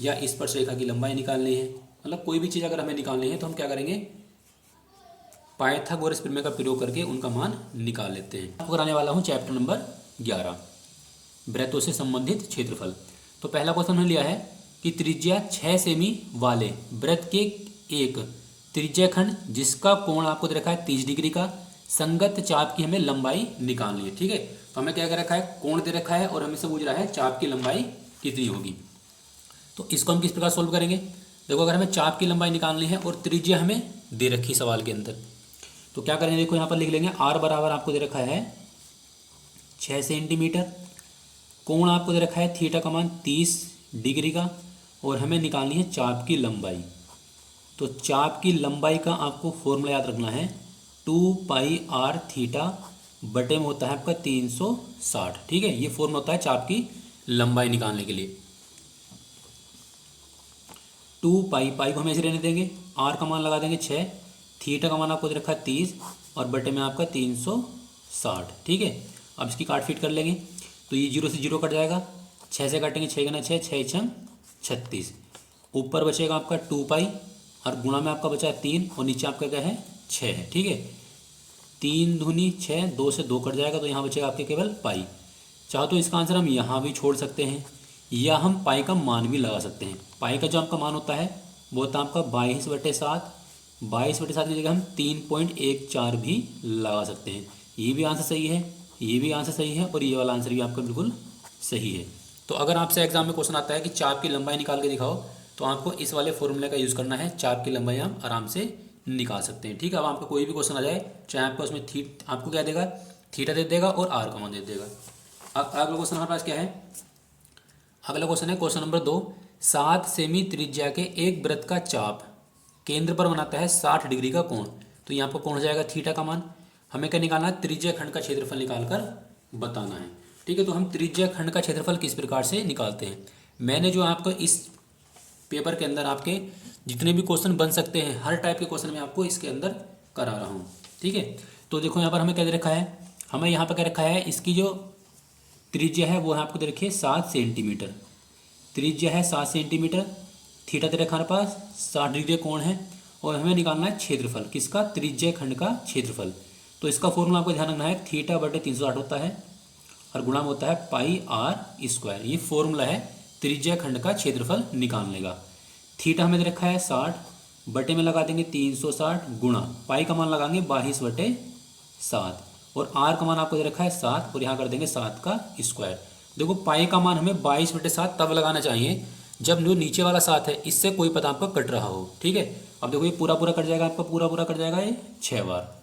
या स्पर्श रेखा की लंबाई निकालनी है, मतलब कोई भी चीज़ अगर हमें निकालनी है तो हम क्या करेंगे, पाइथागोरस प्रमेय का प्रयोग करके उनका मान निकाल लेते हैं। आपको कराने वाला हूँ चैप्टर नंबर 11, वृत्तों से संबंधित क्षेत्रफल। तो पहला क्वेश्चन हमने लिया है कि त्रिज्या 6 सेमी वाले वृत्त के एक त्रिज्या खंड जिसका कोण आपको दे रखा है 30 डिग्री का, संगत चाप की हमें लंबाई निकालनी है, ठीक है। तो हमें क्या कर रखा है, कोण दे रखा है और हमें से पूछ रहा है चाप की लंबाई कितनी होगी। तो इसको हम किस प्रकार सोल्व करेंगे, देखो अगर हमें चाप की लंबाई निकालनी है और त्रिज्या हमें दे रखी सवाल के अंदर, तो क्या करेंगे, देखो यहाँ पर लिख लेंगे R बराबर आपको दे रखा है 6 सेंटीमीटर, कोण आपको दे रखा है थीटा का मान 30 डिग्री का, और हमें निकालनी है चाप की लंबाई। तो चाप की लंबाई का आपको फॉर्मूला याद रखना है, 2 पाई r थीटा बटे में होता है आपका 360। ठीक है, ये फॉर्मूला होता है चाप की लंबाई निकालने के लिए। 2 पाई, पाई को हम ऐसे रहने देंगे, r का मान लगा देंगे 6, थीटा का मान आपको दे रखा है 30 और बटे में आपका 360। ठीक है, अब इसकी काट फीट कर लेंगे तो ये 0 से 0 कट जाएगा, 6 से काटेंगे, 6 गुना 6, 6 छंग 36। ऊपर बचेगा आपका 2 पाई और गुणा में आपका बचा 3 और नीचे आपका क्या है 6 है। ठीक है, 3 दूनी 6, 2 से 2 कट जाएगा तो यहाँ बचेगा आपके केवल पाई। चाहो तो इसका आंसर हम यहाँ भी छोड़ सकते हैं या हम पाई का मान भी लगा सकते हैं। पाई का जो आपका मान होता है वो होता है आपका 22/7। 22/7 की जगह हम 3.14 भी लगा सकते हैं। ये भी आंसर सही है, ये भी आंसर सही है और ये वाला आंसर भी आपका बिल्कुल सही है। तो अगर आपसे एग्जाम में क्वेश्चन आता है कि चाप की लंबाई निकाल के दिखाओ, तो आपको इस वाले फॉर्मूले का यूज़ करना है, चाप की लंबाई हम आराम से निकाल सकते हैं। ठीक है, अब आपका कोई भी क्वेश्चन आ जाए, चाहे आपको उसमें आपको क्या देगा, थीटा दे देगा और आर का मान दे देगा। अब अगला क्वेश्चन हमारे पास क्या है, अगला क्वेश्चन है क्वेश्चन नंबर 2। 7 सेमी त्रिज्या के एक वृत्त का चाप केंद्र पर बनाता है 60 डिग्री का कोण। तो यहाँ पर कौन हो जाएगा थीटा का मान। हमें क्या निकालना है, त्रिज्या खंड का क्षेत्रफल निकालकर बताना है। ठीक है, तो हम त्रिज्या खंड का क्षेत्रफल किस प्रकार से निकालते हैं। मैंने जो आपको इस पेपर के अंदर आपके जितने भी क्वेश्चन बन सकते हैं, हर टाइप के क्वेश्चन मैं आपको इसके अंदर करा रहा हूँ। ठीक है, तो देखो यहाँ पर हमें क्या दे रखा है, हमें यहाँ पर क्या रखा है, इसकी जो त्रिज्या है वो है आपको दे रखी है 7 सेंटीमीटर। त्रिज्या है 7 सेंटीमीटर, थीटा दे रखा हमारे पास, 60 डिग्री कोण है और हमें निकालना है क्षेत्रफल किसका, त्रिज्या खंड का क्षेत्रफल। तो इसका फॉर्मूला आपको ध्यान रखना है, थीटा बटे 360 होता है और गुणा में होता है पाई r स्क्वायर। ये फॉर्मूला है त्रिज्या खंड का क्षेत्रफल निकालने का। थीटा हमें दे रखा है 60, बटे में लगा देंगे 360 गुणा पाई का मान लगाएंगे 22/7 और r का मान आपको दे रखा है 7 और यहाँ कर देंगे 7 का स्क्वायर। देखो पाई का मान हमें 22/7 तब लगाना चाहिए जब जो नीचे वाला 7 है इससे कोई पता आपका कट रहा हो। ठीक है, अब देखो ये पूरा पूरा कट जाएगा, आपका पूरा पूरा कट जाएगा ये 6 बार।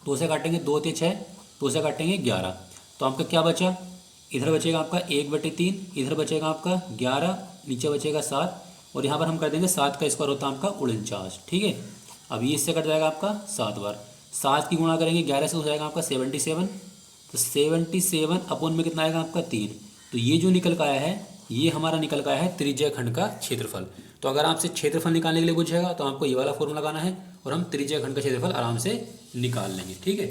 2 से काटेंगे 2 × 6, 2 से काटेंगे 11। तो आपका क्या बचा, इधर बचेगा आपका 1/3, इधर बचेगा आपका 11, नीचे बचेगा 7 और यहाँ पर हम कर देंगे 7 का स्क्वायर होता है आपका 49। ठीक है, अब ये इससे कट जाएगा आपका 7 बार, 7 की गुणा करेंगे 11 से हो जाएगा आपका 77। तो 77 अपॉन में कितना आएगा आपका 3। तो ये जो निकल का आया है ये हमारा निकल का आया है त्रिज्या खंड का क्षेत्रफल। तो अगर आपसे क्षेत्रफल निकालने के लिए पूछेगा तो आपको ये वाला फॉर्मूला लगाना है और हम त्रिज्या खंड का क्षेत्रफल आराम से निकाल लेंगे। ठीक है,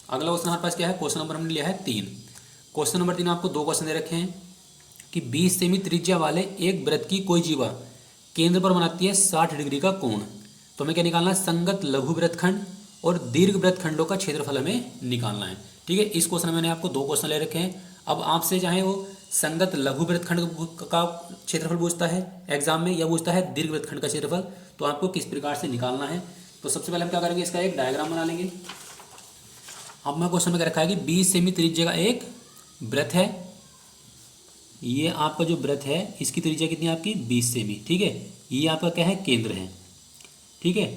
अगला क्वेश्चन हमारे पास क्या है, क्वेश्चन नंबर हमने लिया है 3। क्वेश्चन नंबर 3 आपको 2 क्वेश्चन दे रखे हैं कि 20 सेमी त्रिज्या वाले एक वृत्त की कोई जीवा केंद्र पर बनाती है 60 डिग्री का कोण। तो हमें क्या निकालना है, संगत लघु वृत्तखंड और दीर्घ वृत्तखंडों का क्षेत्रफल हमें निकालना है। ठीक है, इस क्वेश्चन में मैंने आपको 2 क्वेश्चन ले रखे हैं। अब आपसे चाहे वो संगत लघु वृत्तखंड का क्षेत्रफल पूछता है एग्जाम में या पूछता है दीर्घ वृत्तखंड का क्षेत्रफल, तो आपको किस प्रकार से निकालना है। तो सबसे पहले हम क्या करेंगे, इसका एक डायग्राम बना लेंगे। अब मैं क्वेश्चन में क्या रखा है कि 20 सेमी त्रिज्या का एक वृत्त है, ये आपका जो वृत्त है इसकी त्रिज्या कितनी है आपकी 20 सेमी। ठीक है, ये आपका क्या है केंद्र है। ठीक है,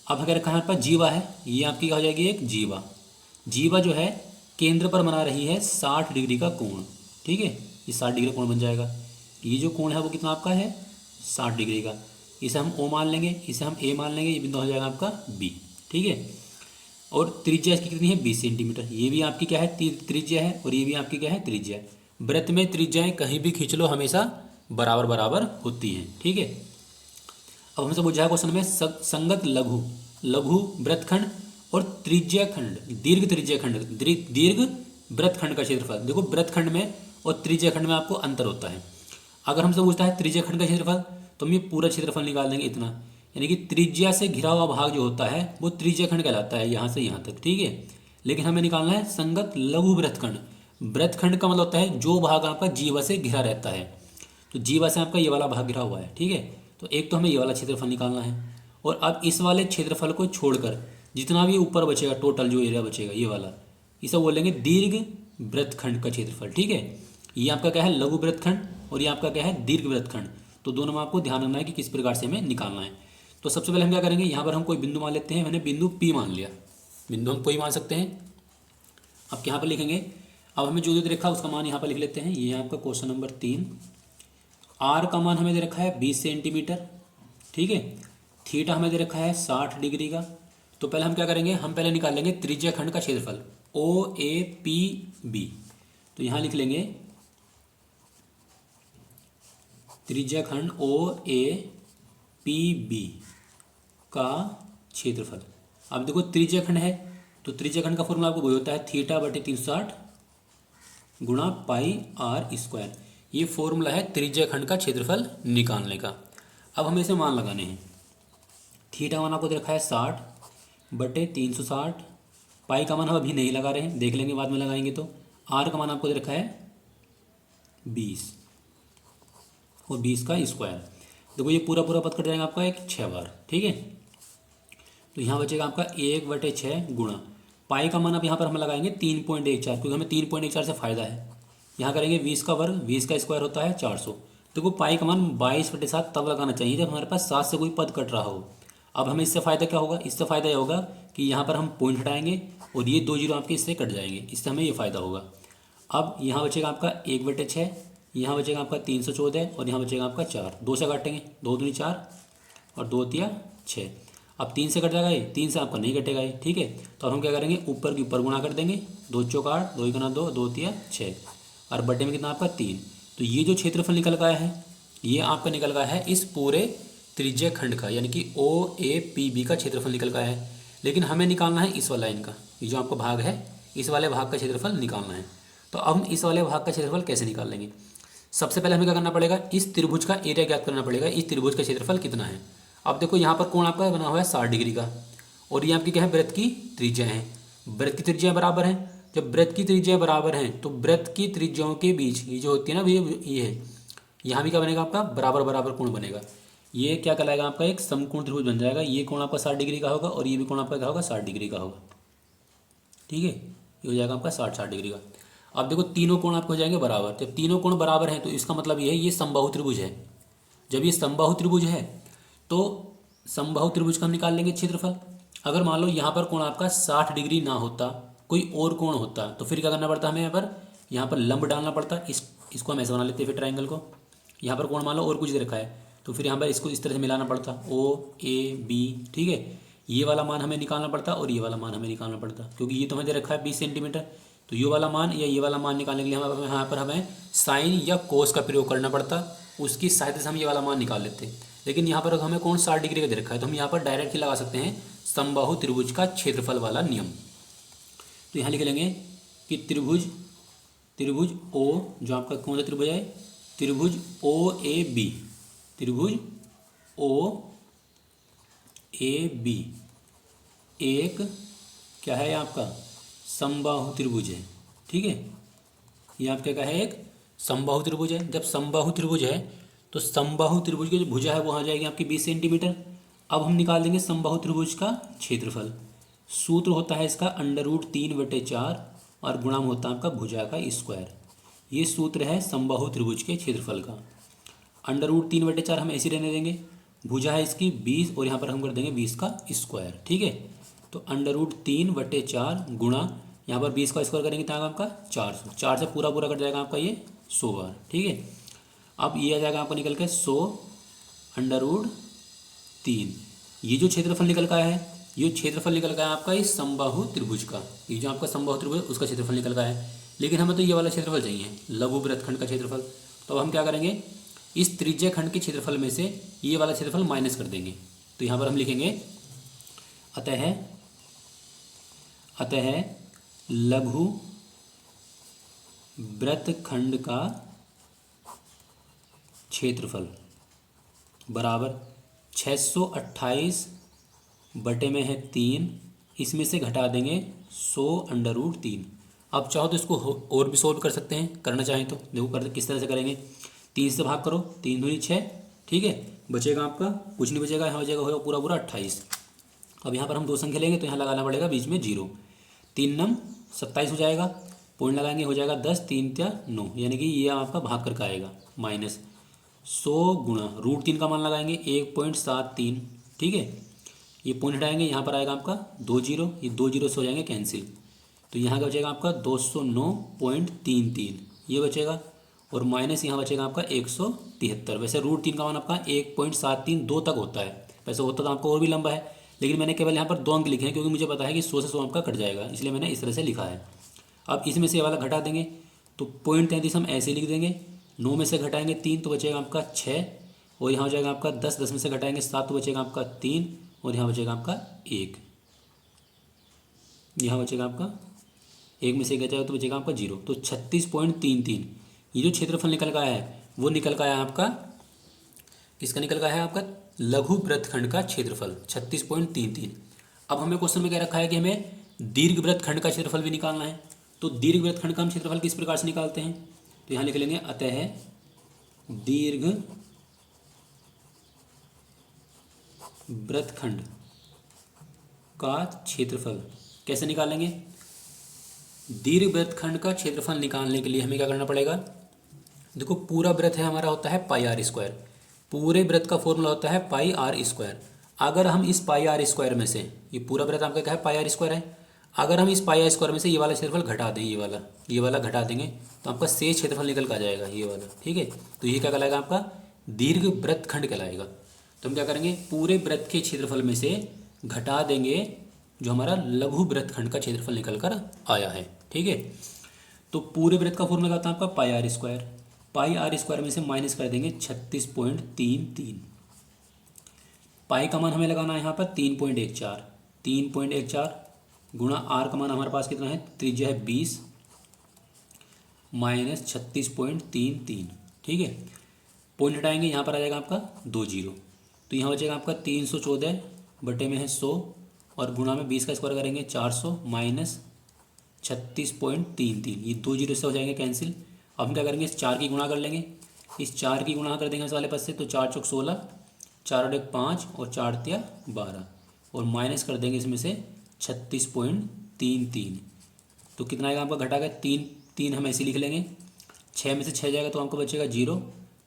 अब अगर कहाँ पर जीवा है, ये आपकी क्या हो जाएगी एक जीवा। जीवा जो है केंद्र पर बना रही है 60 डिग्री का कोण। ठीक है, ये 60 डिग्री कोण बन जाएगा। ये जो कोण है वो कितना आपका है 60 डिग्री का। इसे हम O मान लेंगे, इसे हम A मान लेंगे, ये बिंदु हो जाएगा आपका B। ठीक है, और त्रिज्या इसकी कितनी है 20 सेंटीमीटर। ये भी आपकी क्या है त्रिज्या है और ये भी आपकी क्या है त्रिज्या है। वृत्त में त्रिज्याएं कहीं भी खींच लो हमेशा बराबर बराबर होती हैं। ठीक है, अब हमसे पूछा है क्वेश्चन में संगत लघु वृत्तखंड और त्रिज्या खंड दीर्घ त्रिज्या खंड दीर्घ वृत्तखंड का क्षेत्रफल। देखो वृत्तखंड में और त्रिज्या खंड में आपको अंतर होता है। अगर हमसे पूछता है त्रिज्या खंड का क्षेत्रफल तो हम ये पूरा क्षेत्रफल निकाल देंगे इतना, यानी कि त्रिज्या से घिरा हुआ भाग जो होता है वो त्रिज्या खंड कहलाता है यहाँ से यहाँ तक। ठीक है, लेकिन हमें निकालना है संगत लघु वृत्तखंड। वृत्तखंड का मतलब होता है जो भाग आपका जीवा से घिरा रहता है। तो जीवा से आपका ये वाला भाग घिरा हुआ है। ठीक है, तो एक तो हमें ये वाला क्षेत्रफल निकालना है और अब इस वाले क्षेत्रफल को छोड़कर जितना भी ऊपर बचेगा टोटल जो एरिया बचेगा ये वाला, इसे बोलेंगे दीर्घ वृत्तखंड का क्षेत्रफल। ठीक है, ये आपका क्या है लघु वृत्तखंड और ये आपका क्या है दीर्घ वृत्तखंड। तो दोनों में आपको ध्यान रखना है कि किस प्रकार से हमें निकालना है। तो सबसे पहले हम क्या करेंगे, यहाँ पर हम कोई बिंदु मान लेते हैं। मैंने बिंदु P मान लिया, बिंदु हम कोई मान सकते हैं। अब यहाँ पर लिखेंगे, अब हमें जो जो देखा उसका मान यहाँ पर लिख लेते हैं। ये है आपका क्वेश्चन नंबर 3। आर का मान हमें दे रखा है 20 सेंटीमीटर, ठीक है। थीटा हमें दे रखा है 60 डिग्री का। तो पहले हम क्या करेंगे, हम पहले निकाल लेंगे त्रिज्या खंड का क्षेत्रफल ओ ए पी बी। तो यहाँ लिख लेंगे त्रिज्या खंड ओ ए पी बी का क्षेत्रफल। अब देखो त्रिज्या खंड है तो त्रिज्या खंड का फॉर्मूला आपको वही होता है थीटा बटे 360 गुणा पाई आर स्क्वायर। ये फॉर्मूला है त्रिज्या खंड का क्षेत्रफल निकालने का। अब हमें इसे मान लगाने हैं। थीटा मान आपको दे रखा है 60 बटे 360, पाई का मान हम अभी नहीं लगा रहे हैं, देख लेंगे बाद में लगाएंगे। तो आर का मान आपको दे रखा है 20 और 20 का स्क्वायर। देखो ये पूरा पूरा पद कट जाएगा आपका एक 6 बार, ठीक है। तो यहाँ बचेगा आपका 1/6 गुणा पाई का मान अब यहाँ पर हम लगाएंगे 3.14, क्योंकि हमें 3.14 से फ़ायदा है। यहाँ करेंगे 20 का वर्ग, 20 का स्क्वायर होता है 400। देखो पाई का मान 22/7 तब लगाना चाहिए जब हमारे पास 7 से कोई पद कट रहा हो। अब हमें इससे फ़ायदा क्या होगा, इससे फ़ायदा यह होगा कि यहाँ पर हम पॉइंट हटाएंगे और ये 2 जीरो आपके इससे कट जाएंगे, इससे हमें ये फ़ायदा होगा। अब यहाँ बचेगा आपका 1/6, यहाँ बचेगा आपका 314 और यहाँ बचेगा आपका 4। 2 से काटेंगे, 2 दूनी 4 और 2 तिया 6। अब 3 से कट जाएगा, ये 3 से आपका नहीं कटेगा ये, ठीक है। तो अब हम क्या करेंगे, ऊपर के ऊपर गुणा कर देंगे, 2 चौक 8, 2 गुना 2, 2 तिया 6 और बटे में कितना आपका 3। तो ये जो क्षेत्रफल निकल गया है ये आपका निकल गया है इस पूरे त्रिज्या खंड का, यानी कि ओ ए पी बी का क्षेत्रफल निकल गया है। लेकिन हमें निकालना है इस वाला लाइन का, ये जो आपका भाग है इस वाले भाग का क्षेत्रफल निकालना है। तो अब हम इस वाले भाग का क्षेत्रफल कैसे निकाल लेंगे, सबसे पहले हमें क्या करना पड़ेगा, इस त्रिभुज का एरिया ज्ञात करना पड़ेगा, इस त्रिभुज का क्षेत्रफल कितना है। अब देखो यहाँ पर कोण आपका बना हुआ है 60 डिग्री का और ये आपकी क्या है, वृत्त की त्रिज्या है। वृत्त की त्रिज्या बराबर है, जब वृत्त की त्रिज्या बराबर है तो वृत्त की त्रिज्याओं के बीच ये जो होती है ना ये है, यहाँ भी क्या बनेगा आपका बराबर बराबर कोण बनेगा। ये क्या कहलाएगा आपका एक समकोण त्रिभुज बन जाएगा। ये कोण आपका 60 डिग्री का होगा और ये भी कोण आपका क्या होगा 60 डिग्री का होगा, ठीक है। ये हो जाएगा आपका 60 डिग्री का। अब देखो तीनों कोण आपको हो जाएंगे बराबर। जब तीनों कोण बराबर हैं तो इसका मतलब ये है ये समबाहु त्रिभुज है। जब ये समबाहु त्रिभुज है तो समबाहु त्रिभुज का हम निकाल लेंगे क्षेत्रफल। अगर मान लो यहाँ पर कोण आपका 60 डिग्री ना होता, कोई और कोण होता, तो फिर क्या करना पड़ता हमें, यहाँ पर लंब डालना पड़ता। इसको हम ऐसे बना लेते हैं फिर ट्राइंगल को। यहाँ पर कोण मान लो और कुछ दे रखा है तो फिर यहाँ पर इसको इस तरह से मिलाना पड़ता, ओ ए बी, ठीक है। ये वाला मान हमें निकालना पड़ता और ये वाला मान हमें निकालना पड़ता, क्योंकि ये तो हमें दे रखा है 20 सेंटीमीटर। तो ये वाला मान या ये वाला मान निकालने के लिए हमें यहाँ पर हमें साइन या कोस का प्रयोग करना पड़ता, उसकी सहायता से हम ये वाला मान निकाल लेते हैं। लेकिन यहाँ पर हमें कोण 60 डिग्री का दे रखा है तो हम यहाँ पर डायरेक्ट ही लगा सकते हैं समबाहु त्रिभुज का क्षेत्रफल वाला नियम। तो यहाँ लिख लेंगे कि त्रिभुज ओ, जो आपका कौन सा त्रिभुज है, त्रिभुज ओ ए बी, त्रिभुज ओ ए बी एक क्या है आपका समबाहु त्रिभुज है, ठीक है। ये आपका क्या है, एक समबाहु त्रिभुज है। जब समबाहु त्रिभुज है तो समबाहु त्रिभुज की जो भुजा है वो आ जाएगी आपकी 20 सेंटीमीटर। अब हम निकाल देंगे समबाहु त्रिभुज का क्षेत्रफल। सूत्र होता है इसका √3/4 और गुणा में होता है आपका भुजा का स्क्वायर। ये सूत्र है समबाहु त्रिभुज के क्षेत्रफल का। √3/4 हम ऐसे रहने देंगे, भुजा है इसकी 20 और यहाँ पर हम कर देंगे 20 का स्क्वायर, ठीक है। तो √3/4 गुणा यहाँ पर 20 का स्क्वायर करेंगे तो आपका 400, 4 से पूरा पूरा कट जाएगा आपका ये 100 बार, ठीक है। अब ये आ जाएगा आपका निकल के 100 √3। ये जो क्षेत्रफल निकल का है, ये क्षेत्रफल निकल का है आपका इस समबाहु त्रिभुज का। ये जो आपका समबाहु त्रिभुज है उसका क्षेत्रफल निकल का है, लेकिन हमें तो ये वाला क्षेत्रफल चाहिए, लघु वृत्तखंड का क्षेत्रफल। तो अब हम क्या करेंगे, इस त्रिज्या खंड के क्षेत्रफल में से ये वाला क्षेत्रफल माइनस कर देंगे। तो यहाँ पर हम लिखेंगे अतः लघु वृत्तखंड का क्षेत्रफल बराबर 628 बटे में है 3, इसमें से घटा देंगे 100 √3। अब चाहो तो इसको और भी सोल्व कर सकते हैं, करना चाहें तो देखो कर किस तरह से करेंगे। 3 से भाग करो, 3 दूनी 6, ठीक है। बचेगा आपका कुछ नहीं बचेगा, यहाँ हो जाएगा पूरा पूरा 28। अब यहाँ पर हम 2 संख्या लेंगे तो यहाँ लगाना पड़ेगा बीच में 0। 3 नम 27 हो जाएगा, पॉइंट लगाएंगे हो जाएगा 10, 3 त्या 9, यानी कि ये आपका भाग करके आएगा माइनस 100 गुणा √3 का मान लगाएंगे 1.73, ठीक है। ये पॉइंट हटाएंगे, यहाँ पर आएगा आपका 2 जीरो, ये 2 जीरो से हो जाएंगे कैंसिल। तो यहाँ का बचेगा आपका 209.33 ये बचेगा। और माइनस यहाँ बचेगा आपका 173। वैसे √3 का मान आपका 1.732 तक होता है। वैसे होता तो आपको और भी लंबा है, लेकिन मैंने केवल यहाँ पर 2 अंक लिखे हैं क्योंकि मुझे पता है कि 100 से 100 आपका कट जाएगा, इसलिए मैंने इस तरह से लिखा है। अब इसमें से ये वाला घटा देंगे तो 0.33 हम ऐसे लिख देंगे। 9 में से घटाएंगे 3 तो बचेगा आपका 6, और यहाँ हो जाएगा आपका 10, 10 में से घटाएंगे 7 तो बचेगा आपका 3, और यहाँ बचेगा आपका 1, यहाँ बचेगा आपका 1 में से गया जाएगा तो बचेगा आपका 0। तो 36.33 ये जो क्षेत्रफल निकल का है वो निकल का है आपका, किसका निकल का है आपका, लघु वृत्तखंड का क्षेत्रफल 36.33। अब हमें क्वेश्चन में क्या रखा है कि हमें दीर्घ वृत्तखंड का क्षेत्रफल भी निकालना है। तो दीर्घ वृत्तखंड का हम क्षेत्रफल किस प्रकार से निकालते हैं, तो यहाँ लिख लेंगे अतः दीर्घ वृत्तखंड का क्षेत्रफल कैसे निकालेंगे। दीर्घ वृत्तखंड का क्षेत्रफल निकालने के लिए हमें क्या करना पड़ेगा, देखो पूरा वृत्त है हमारा होता है πr², पूरे वृत्त का फॉर्मूला होता है πr²। अगर हम इस πr² में से, ये पूरा वृत्त आपका क्या है πr² है, अगर हम इस πr² में से ये वाला क्षेत्रफल घटा दें, ये वाला घटा देंगे तो आपका शेष क्षेत्रफल निकल कर आ जाएगा ये वाला, ठीक है। तो ये क्या कहलाएगा आपका दीर्घ वृत्तखंड कहलाएगा। तो हम क्या करेंगे, पूरे वृत्त के क्षेत्रफल में से घटा देंगे जो हमारा लघु वृत्तखंड का क्षेत्रफल निकल कर आया है, ठीक है। तो पूरे वृत्त का फॉर्मूला आता है आपका πr², πr² में से माइनस कर देंगे 36.33। पाई का मान हमें लगाना है यहाँ पर 3.14, 3.14 गुणा आर का मान हमारे पास कितना है, त्रिज्या है 20 माइनस 36.33, ठीक है। पॉइंट हटाएंगे, यहाँ पर आ जाएगा आपका 2 0, तो यहाँ बचेगा आपका 314 बटे में है 100, और गुणा में 20 का स्क्वायर करेंगे 400 माइनस 36.33, ये 2 0 से हो जाएंगे कैंसिल। अब हम क्या करेंगे, इस 4 की गुणा कर लेंगे, इस 4 की गुणा कर देंगे इस वाले पद से, तो 4 चौक 16, 4 और 1 5 और 4 तिया 12, और माइनस कर देंगे इसमें से 36.33। तो कितना आएगा आपका, घटा कर 3 हम ऐसे लिख लेंगे, 6 में से 6 जाएगा तो हमको बचेगा 0,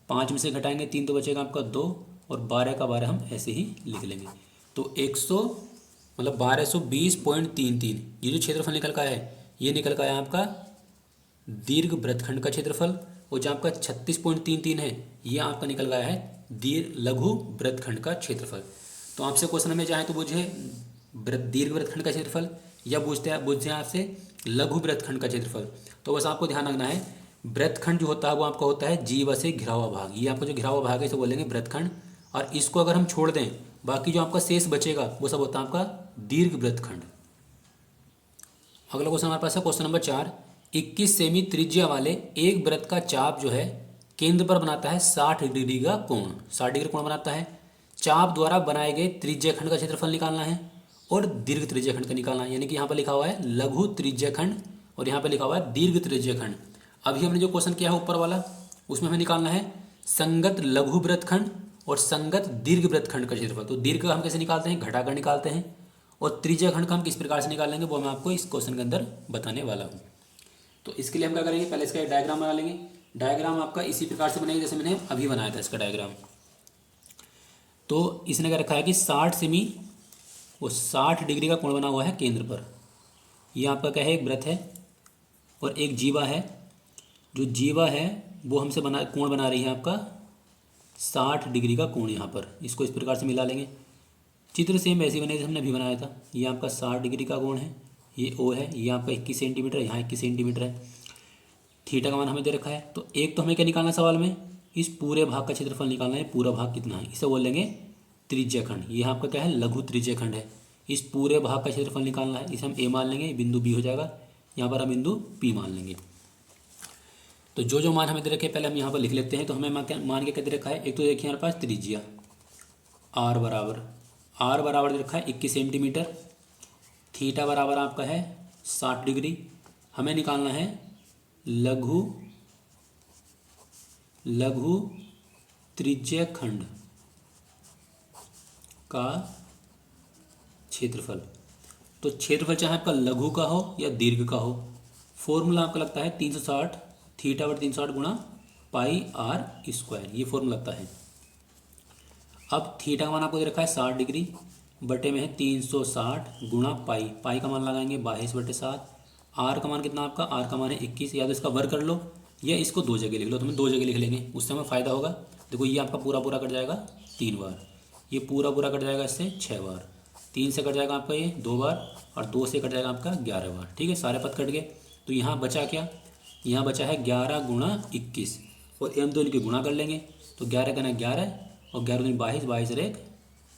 5 में से घटाएंगे 3 तो बचेगा आपका 2, और 12 का 12 हम ऐसे ही लिख लेंगे। तो 1220.33 ये जो क्षेत्रफल निकल का है, ये निकल का है आपका दीर्घ वृत्तखंड का क्षेत्रफल, और जो आपका 36.33 है ये आपका निकल गया है लघु वृत्तखंड का क्षेत्रफल। तो आपसे क्वेश्चन में चाहे तो पूछे दीर्घ वृत्तखंड का क्षेत्रफल, या पूछते हैं आपसे लघु वृत्तखंड का क्षेत्रफल। तो बस आपको ध्यान रखना है, वृत्तखंड जो होता है वो आपका होता है जीवा से घिरा हुआ भाग, ये आपका जो घिरा हुआ भाग है इसे बोलेंगे वृत्तखंड, और इसको अगर हम छोड़ दें बाकी जो आपका शेष बचेगा वो सब होता है आपका दीर्घ वृत्तखंड। अगला क्वेश्चन हमारे पास है क्वेश्चन नंबर 4। 21 सेमी त्रिज्या वाले एक वृत्त का चाप जो है केंद्र पर बनाता है 60 डिग्री का कोण, 60 डिग्री कोण बनाता है। चाप द्वारा बनाए गए त्रिज्याखंड का क्षेत्रफल निकालना है और दीर्घ त्रिज्याखंड का निकालना है, यानी कि यहाँ पर लिखा हुआ है लघु त्रिज्याखंड और यहाँ पर लिखा हुआ है दीर्घ त्रिज्याखंड। अभी हमने जो क्वेश्चन किया है ऊपर वाला, उसमें हमें निकालना है संगत लघु वृत्तखंड और संगत दीर्घ वृत्तखंड का क्षेत्रफल। तो दीर्घ का हम कैसे निकालते हैं, घटाकर निकालते हैं, और त्रिज्याखंड का हम किस प्रकार से निकालेंगे वो मैं आपको इस क्वेश्चन के अंदर बताने वाला हूँ। तो इसके लिए हम क्या करेंगे, पहले इसका एक डायग्राम बना लेंगे। डायग्राम आपका इसी प्रकार से बनेगा जैसे मैंने अभी बनाया था इसका डायग्राम। तो इसने क्या रखा है कि 60 सेमी वो 60 डिग्री का कोण बना हुआ है केंद्र पर। ये आपका क्या है, एक वृत्त है और एक जीवा है। जो जीवा है वो हमसे कोण बना रही है आपका 60 डिग्री का कोण यहाँ पर। इसको इस प्रकार से मिला लेंगे। चित्र सेम वैसे बने जैसे हमने अभी बनाया था। ये आपका 60 डिग्री का कोण है, ये ओ है, ये आपका 21 सेंटीमीटर, यहाँ 21 सेंटीमीटर है। थीटा का मान हमें दे रखा है। तो एक तो हमें क्या निकालना है सवाल में, इस पूरे भाग का क्षेत्रफल निकालना है। पूरा भाग कितना है इसे बोल लेंगे त्रिज्याखंड। ये आपका क्या है, लघु त्रिज्याखंड है। इस पूरे भाग का क्षेत्रफल निकालना है, इसे हम ए मान लेंगे, बिंदु बी हो जाएगा। यहाँ पर हम बिंदु पी मान लेंगे। तो जो जो मान हमें दे रखे पहले हम यहाँ पर लिख लेते हैं। तो हमें मान के क्या दे रखा है, एक तो देखिए हमारे पास त्रिज्या आर बराबर दे रखा है 21 सेंटीमीटर। थीटा बराबर आपका है 60 डिग्री। हमें निकालना है लघु त्रिज्याखंड का क्षेत्रफल। तो क्षेत्रफल चाहे आपका लघु का हो या दीर्घ का हो, फॉर्मूला आपका लगता है 360 थीटा बटे 360 गुणा पाई आर स्क्वायर, ये फॉर्मूला लगता है। अब थीटा का मान आपको दे रखा है 60 डिग्री, बटे में है 360 गुणा पाई का मान लगाएंगे 22 बटे 7। आर का मान कितना आपका, आर का मान है 21, या तो इसका वर्ग कर लो या इसको दो जगह लिख लो, तो हम दो जगह लिख लेंगे, उससे हमें फ़ायदा होगा। देखो ये आपका पूरा पूरा कट जाएगा 3 बार, ये पूरा पूरा कट जाएगा इससे 6 बार, 3 से कट जाएगा आपका ये 2 बार, और 2 से कट जाएगा आपका 11 बार। ठीक है, सारे पद कट गए। तो यहाँ बचा क्या, यहाँ बचा है 11 गुणा 21, और हम दोनों की गुणा कर लेंगे। तो 11 का ना 11 और 11 दूनी 22, 22 और 1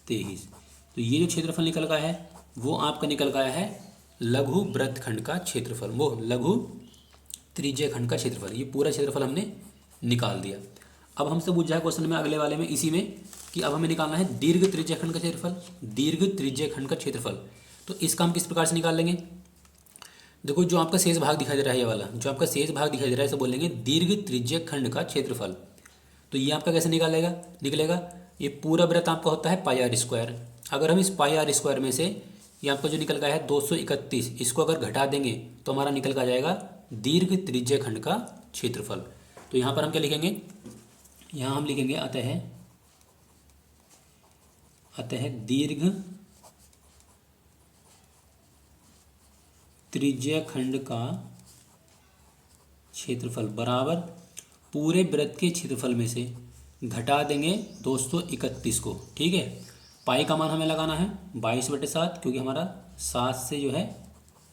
23। तो ये जो क्षेत्रफल निकल का है वो आपका निकल का है लघु वृत्तखंड का क्षेत्रफल, वो लघु त्रिज्य खंड का क्षेत्रफल। ये पूरा क्षेत्रफल हमने निकाल दिया। अब हमसे पूछा है क्वेश्चन में अगले वाले में इसी में कि अब हमें निकालना है दीर्घ त्रिज्य खंड का क्षेत्रफल, दीर्घ त्रिज्य खंड का क्षेत्रफल। तो इसका हम किस प्रकार से निकाल लेंगे। देखो जो आपका शेष भाग दिखाई दे रहा है, ये वाला जो आपका शेष भाग दिखाई दे रहा है, इसे बोलेंगे दीर्घ त्रिज्य खंड का क्षेत्रफल। तो ये आपका कैसे निकलेगा, ये पूरा वृत्त आपका होता है पाई आर स्क्वायर। अगर हम इस पाई आर स्क्वायर में से ये आपका जो निकल का है 231, इसको अगर घटा देंगे तो हमारा निकल का जाएगा दीर्घ त्रिज्य खंड का क्षेत्रफल। तो यहाँ पर हम क्या लिखेंगे, यहाँ हम लिखेंगे अतः दीर्घ त्रिज्य खंड का क्षेत्रफल बराबर पूरे वृत्त के क्षेत्रफल में से घटा देंगे 231 को। ठीक है, पाई का मान हमें लगाना है 22/7, क्योंकि हमारा 7 से जो है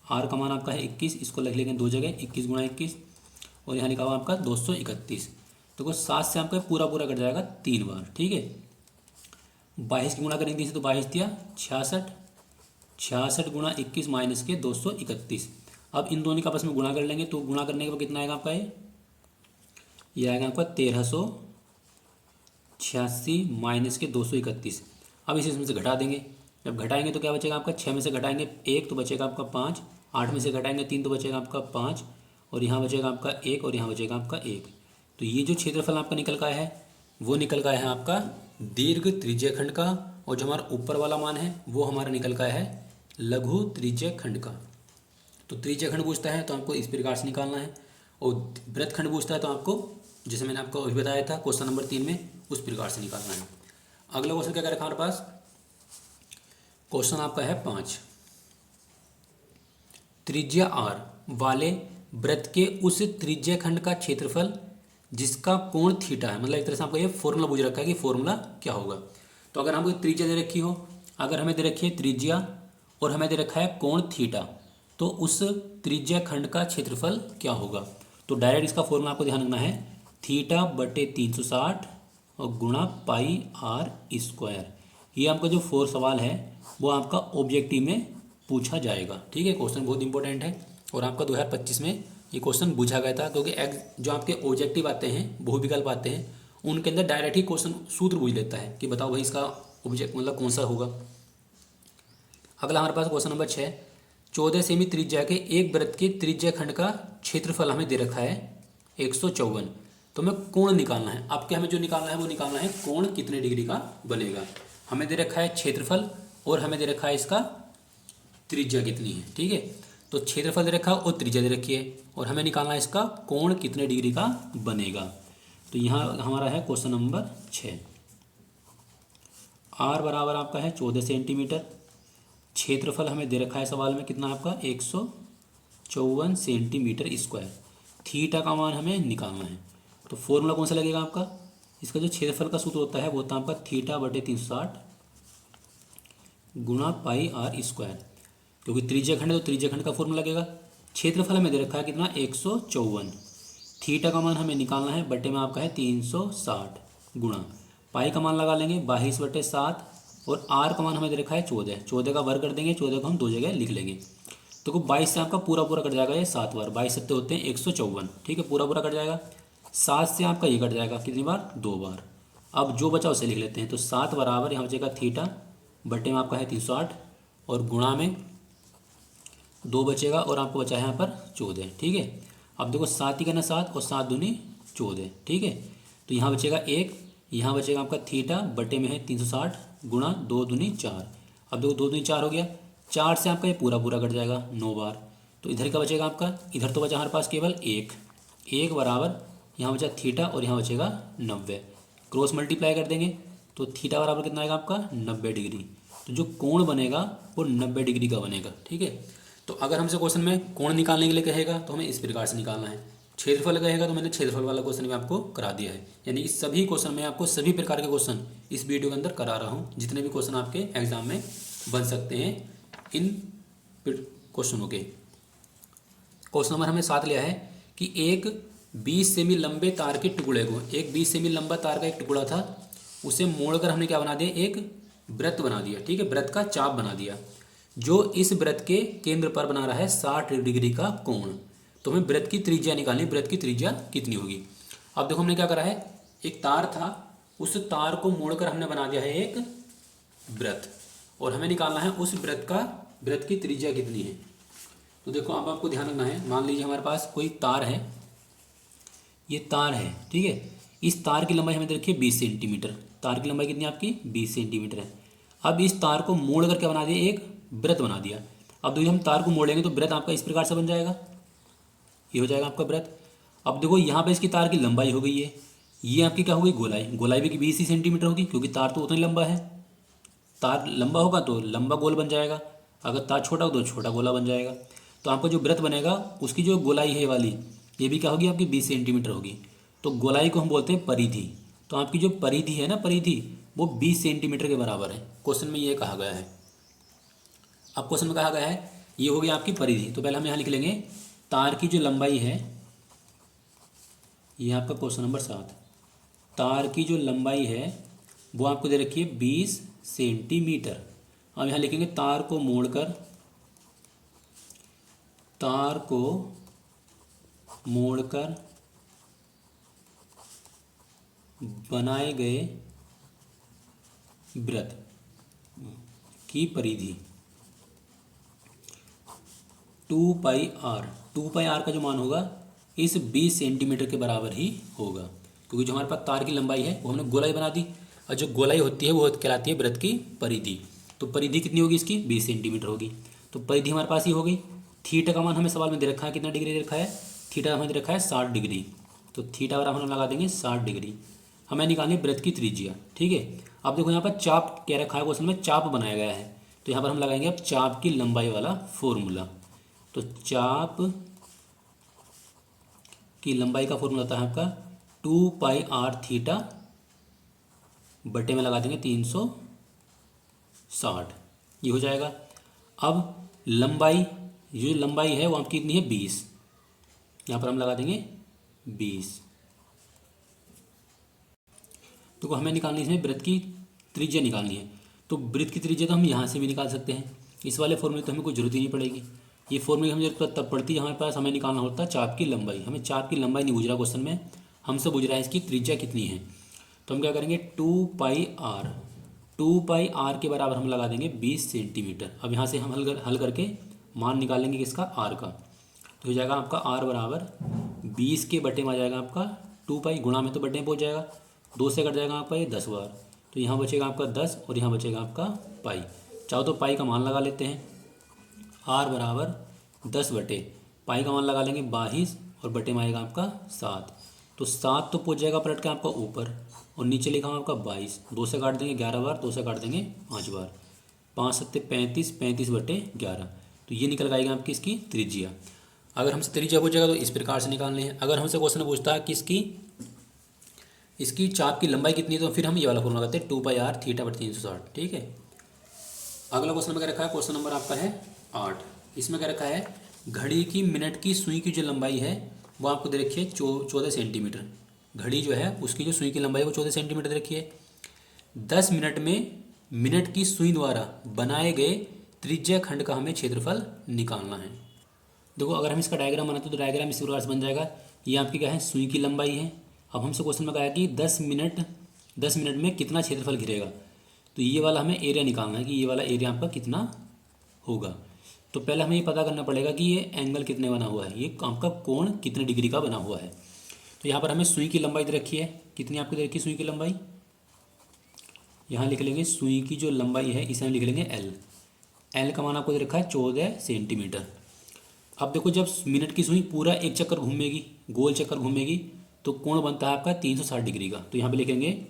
आर का मान आपका है 21, इसको लिख लेंगे दो जगह 21 गुणा 21, और यहाँ लिखा हुआ आपका 231। तो 7 से आपका पूरा पूरा कट जाएगा 3 बार। ठीक है, 22 की गुणा करेंगे 3 से तो 22 दिया 66, 66 गुणा 21 माइनस के 231। अब इन दोनों का आपस में गुणा कर लेंगे, तो गुणा करने के बाद कितना आएगा आपका ये आएगा आपका 1386 माइनस के 231। अब इसे इसमें से घटा देंगे, जब घटाएंगे तो क्या बचेगा आपका 6 में से घटाएंगे 1 तो बचेगा आपका 5, 8 में से घटाएंगे 3 तो बचेगा आपका 5, और यहाँ बचेगा आपका 1 और यहाँ बचेगा आपका 1। तो ये जो क्षेत्रफल आपका निकल का है वो निकल का है आपका दीर्घ त्रिज्य खंड का, और जो हमारा ऊपर वाला मान है वो हमारा निकल का है लघु त्रिज्य खंड का। तो त्रिज्य खंड पूछता है तो आपको इस प्रकार से निकालना है, और वृत्त खंड पूछता है तो आपको जैसे मैंने आपको अभी बताया था क्वेश्चन नंबर 3 में उस प्रकार से निकालना है। अगला क्वेश्चन क्या कर रखा हमारे पास, क्वेश्चन आपका है 5। त्रिज्या आर वाले वृत्त के उस त्रिज्य खंड का क्षेत्रफल जिसका कोण थीटा है, मतलब एक तरह से आपको ये फॉर्मूला पूछ रखा है कि फॉर्मूला क्या होगा। तो अगर हमको त्रिज्या दे रखी हो, अगर हमें दे रखी है त्रिज्या और हमें दे रखा है कोण थीटा, तो उस त्रिज्या खंड का क्षेत्रफल क्या होगा। तो डायरेक्ट इसका फॉर्मूला आपको ध्यान रखना है θ/360 और गुणा पाई आर स्क्वायर। ये आपका जो 4 सवाल है वो आपका ऑब्जेक्टिव में पूछा जाएगा। ठीक है, क्वेश्चन बहुत इंपॉर्टेंट है और आपका 2025 में ये क्वेश्चन पूछा गया था, क्योंकि जो आपके ऑब्जेक्टिव आते हैं, बहुविकल्प आते हैं, उनके अंदर डायरेक्ट ही क्वेश्चन सूत्र पूछ लेता है कि बताओ भाई इसका ऑब्जेक्ट मतलब कौन सा होगा। अगला हमारे पास क्वेश्चन नंबर 6। 14 सेमी त्रिज्या के एक वृत्त के त्रिज्या खंड का क्षेत्रफल हमें दे रखा है 154। तो हमें कोण निकालना है। अब क्या हमें जो निकालना है वो निकालना है कोण कितने डिग्री का बनेगा। हमें दे रखा है क्षेत्रफल और हमें दे रखा है इसका त्रिज्या कितनी है। ठीक है, तो क्षेत्रफल दे रखा है और त्रिज्या दे रखी है, और हमें निकालना है इसका कोण कितने डिग्री का बनेगा। तो यहाँ हमारा है क्वेश्चन नंबर 6। आर बराबर आपका है 14 सेंटीमीटर, क्षेत्रफल हमें दे रखा है सवाल में कितना आपका 154 सेंटीमीटर स्क्वायर। थीटा का मान हमें निकालना है, तो फॉर्मूला कौन सा लगेगा आपका, इसका जो क्षेत्रफल का सूत्र होता है वो होता है आपका θ/360 गुणा पाई आर स्क्वायर, क्योंकि त्रिज्या खंड है तो त्रिज्या खंड का फॉर्मूला लगेगा। क्षेत्रफल हमें दे रखा है कितना 154, थीटा का मान हमें निकालना है, बटे में आपका है 360 गुणा पाई का मान लगा लेंगे 22/7, और आर का मान हमें दे रखा है 14, 14 का वर्ग कर देंगे, 14 को हम दो जगह लिख लेंगे। तो 22 से आपका पूरा पूरा कट जाएगा, ये 7 बार, 22 सत्ते होते हैं 154। ठीक है, पूरा पूरा कट जाएगा। 7 से आपका ये कट जाएगा कितनी बार, 2 बार। अब जो बचा उसे लिख लेते हैं, तो 7 बराबर यहाँ बचेगा थीटा, बटे में आपका है 360 और गुणा में 2 बचेगा, और आपको बचा है यहाँ पर 14। ठीक है, अब देखो 7 ही करना 7 और 7 दूनी 14। ठीक है, तो यहाँ बचेगा 1, यहाँ बचेगा आपका थीटा, बटे में है 360 गुणा 2 दूनी 4। अब देखो 2 दूनी 4 हो गया, 4 से आपका ये पूरा पूरा कट जाएगा 9 बार। तो इधर का बचेगा आपका, इधर तो बचा हमारे पास केवल 1 बराबर यहाँ बचा थीटा और यहाँ बचेगा 90। क्रॉस मल्टीप्लाई कर देंगे तो थीटा बराबर कितना आएगा आपका 90 डिग्री। तो जो कोण बनेगा वो 90 डिग्री का बनेगा। ठीक है, तो अगर हमसे क्वेश्चन में कोण निकालने के लिए कहेगा तो हमें इस प्रकार से निकालना है। क्षेत्रफल कहेगा तो मैंने क्षेत्रफल वाला क्वेश्चन भी आपको करा दिया है। यानी इस सभी क्वेश्चन में आपको सभी प्रकार के क्वेश्चन इस वीडियो के अंदर करा रहा हूँ, जितने भी क्वेश्चन आपके एग्जाम में बन सकते हैं इन क्वेश्चनों के। क्वेश्चन नंबर हमें 7 लिया है कि एक 20 सेमी लंबे तार के टुकड़े को, एक 20 सेमी लंबा तार का एक टुकड़ा था, उसे मोड़कर हमने क्या बना दिया, एक वृत्त बना दिया। ठीक है, वृत्त का चाप बना दिया जो इस वृत्त के केंद्र पर बना रहा है 60 डिग्री का कोण। तो हमें वृत्त की त्रिज्या निकालनी, वृत्त की त्रिज्या कितनी होगी। अब देखो हमने क्या करा है, एक तार था, उस तार को मोड़कर हमने बना दिया है एक वृत्त, और हमें निकालना है उस वृत्त की त्रिज्या कितनी है। तो देखो अब आपको ध्यान रखना है, मान लीजिए हमारे पास कोई तार है, ये तार है, ठीक है, इस तार की लंबाई हमें दे रखी है 20 सेंटीमीटर। तार की लंबाई कितनी है आपकी, 20 सेंटीमीटर है। अब इस तार को मोड़ कर क्या बना दिया, एक वृत्त बना दिया। अब देखिए हम तार को मोड़ेंगे तो वृत्त आपका इस प्रकार से बन जाएगा, ये हो जाएगा आपका वृत्त। अब देखो यहाँ पे इसकी तार की लंबाई हो गई है, ये आपकी क्या हो गई, गोलाई। गोलाई भी 20 ही सेंटीमीटर होगी क्योंकि तार तो उतना ही लंबा है। तार लंबा होगा तो लंबा गोल बन जाएगा, अगर तार छोटा हो तो छोटा गोला बन जाएगा। तो आपका जो वृत्त बनेगा उसकी जो गोलाई है वाली, ये भी क्या होगी आपकी 20 सेंटीमीटर होगी। तो गोलाई को हम बोलते हैं परिधि। तो आपकी जो परिधि है ना, परिधि, वो 20 सेंटीमीटर के बराबर है। क्वेश्चन में ये कहा गया है। अब क्वेश्चन में कहा गया है ये होगी आपकी परिधि। तो पहले हम यहाँ लिख लेंगे तार की जो लंबाई है, ये आपका क्वेश्चन नंबर 7, तार की जो लंबाई है वो आपको दे रखी है 20 सेंटीमीटर। अब यहाँ लिखेंगे तार को मोड़कर, तार को मोड़कर बनाए गए वृत्त की परिधि 2 पाई आर। 2 पाई आर का जो मान होगा इस 20 सेंटीमीटर के बराबर ही होगा, क्योंकि जो हमारे पास तार की लंबाई है वो हमने गोलाई बना दी, और जो गोलाई होती है वो कहलाती है वृत्त की परिधि। तो परिधि कितनी होगी इसकी, 20 सेंटीमीटर होगी। तो परिधि हमारे पास ही हो गई। थीटा का मान हमें सवाल में दे रखा है, कितना डिग्री दे रखा है, थीटा हमें दे रखा है 60 डिग्री। तो थीटा बराबर हम लगा देंगे 60 डिग्री। हमें निकालनी वृत्त की त्रिज्या। ठीक है, अब देखो यहाँ पर चाप क्या रखा है, क्वेश्चन में चाप बनाया गया है। तो यहाँ पर हम लगाएंगे अब चाप की लंबाई वाला फॉर्मूला। तो चाप की लंबाई का फॉर्मूला होता है आपका 2 पाई आर थीटा बटे में लगा देंगे 360, ये हो जाएगा। अब लंबाई, जो लंबाई है वो आपकी कितनी है 20, यहाँ पर हम लगा देंगे 20। तो हमें निकालनी है, इसमें वृत्त की त्रिज्या निकालनी है। तो वृत्त की त्रिज्या तो हम यहाँ से भी निकाल सकते हैं, इस वाले फॉर्मूले तो हमें कोई जरूरत ही नहीं पड़ेगी। ये फॉर्मूले हमें जरूरत तब पड़ती है हमारे पास, हमें निकालना होता है चाप की लंबाई। हमें चाप की लंबाई नहीं पूछ रहा क्वेश्चन में, हमसे पूछ रहा है इसकी त्रिज्या कितनी है। तो हम क्या करेंगे 2 पाई आर, 2 पाई आर के बराबर हम लगा देंगे 20 सेंटीमीटर। अब यहाँ से हम हल करके मान निकालेंगे किसका, आर का। तो हो जाएगा आपका आर बराबर 20 के बटे में आ जाएगा आपका 2 पाई, गुणा में तो बटे में पहुँच जाएगा, 2 से कट जाएगा आपका ये 10 बार। तो यहाँ बचेगा आपका 10 और यहाँ बचेगा आपका पाई। चाहो तो पाई का मान लगा लेते हैं, आर बराबर 10 बटे पाई का मान लगा लेंगे 22 और बटे में आएगा आपका 7। तो 7 तो पहुँच जाएगा पलट के आपका ऊपर, और नीचे लिखा हूँ आपका 22, 2 से काट देंगे 11 बार, 2 से काट देंगे 5 बार, 5 सत्ते 35, 35 बटे 11। तो ये निकल आएगा आपकी इसकी त्रिज्या। अगर हमसे त्रिज्या पूछेगा तो इस प्रकार से निकालनी है। अगर हमसे क्वेश्चन पूछता है कि इसकी चाप की लंबाई कितनी है, तो फिर हम ये वाला फॉर्मूला लगाते हैं 2 पाई आर थीटा बटे 360। ठीक है, अगला क्वेश्चन में क्या रखा है, क्वेश्चन नंबर आपका है 8। इसमें क्या रखा है, घड़ी की मिनट की सुई की जो लंबाई है वो आपको दे रखी है 14 सेंटीमीटर। घड़ी जो है उसकी जो सुई की लंबाई है वो 14 सेंटीमीटर दे रखी है। 10 मिनट में मिनट की सुई द्वारा बनाए गए त्रिज्या खंड का हमें क्षेत्रफल निकालना है। देखो अगर हम इसका डायग्राम बनाते तो डायग्राम इस प्रकार से बन जाएगा। ये आपकी क्या है, सुई की लंबाई है। अब हमसे क्वेश्चन में कहा है कि 10 मिनट में कितना क्षेत्रफल घिरेगा। तो ये वाला हमें एरिया निकालना है कि ये वाला एरिया आपका कितना होगा। तो पहले हमें ये पता करना पड़ेगा कि ये एंगल कितने बना हुआ है, ये आपका कोण कितने डिग्री का बना हुआ है। तो यहाँ पर हमें सुई की लंबाई दे रखी है, कितनी आपको दे रखी है सुई की लंबाई, यहाँ लिख लेंगे सुई की जो लंबाई है इसे हम लिख लेंगे एल। एल का मान आपको दे रखा है 14 सेंटीमीटर। अब देखो जब मिनट की सुई पूरा एक चक्कर घूमेगी, गोल चक्कर घूमेगी, तो कोण बनता है आपका 360 डिग्री का। तो यहाँ पे लिखेंगे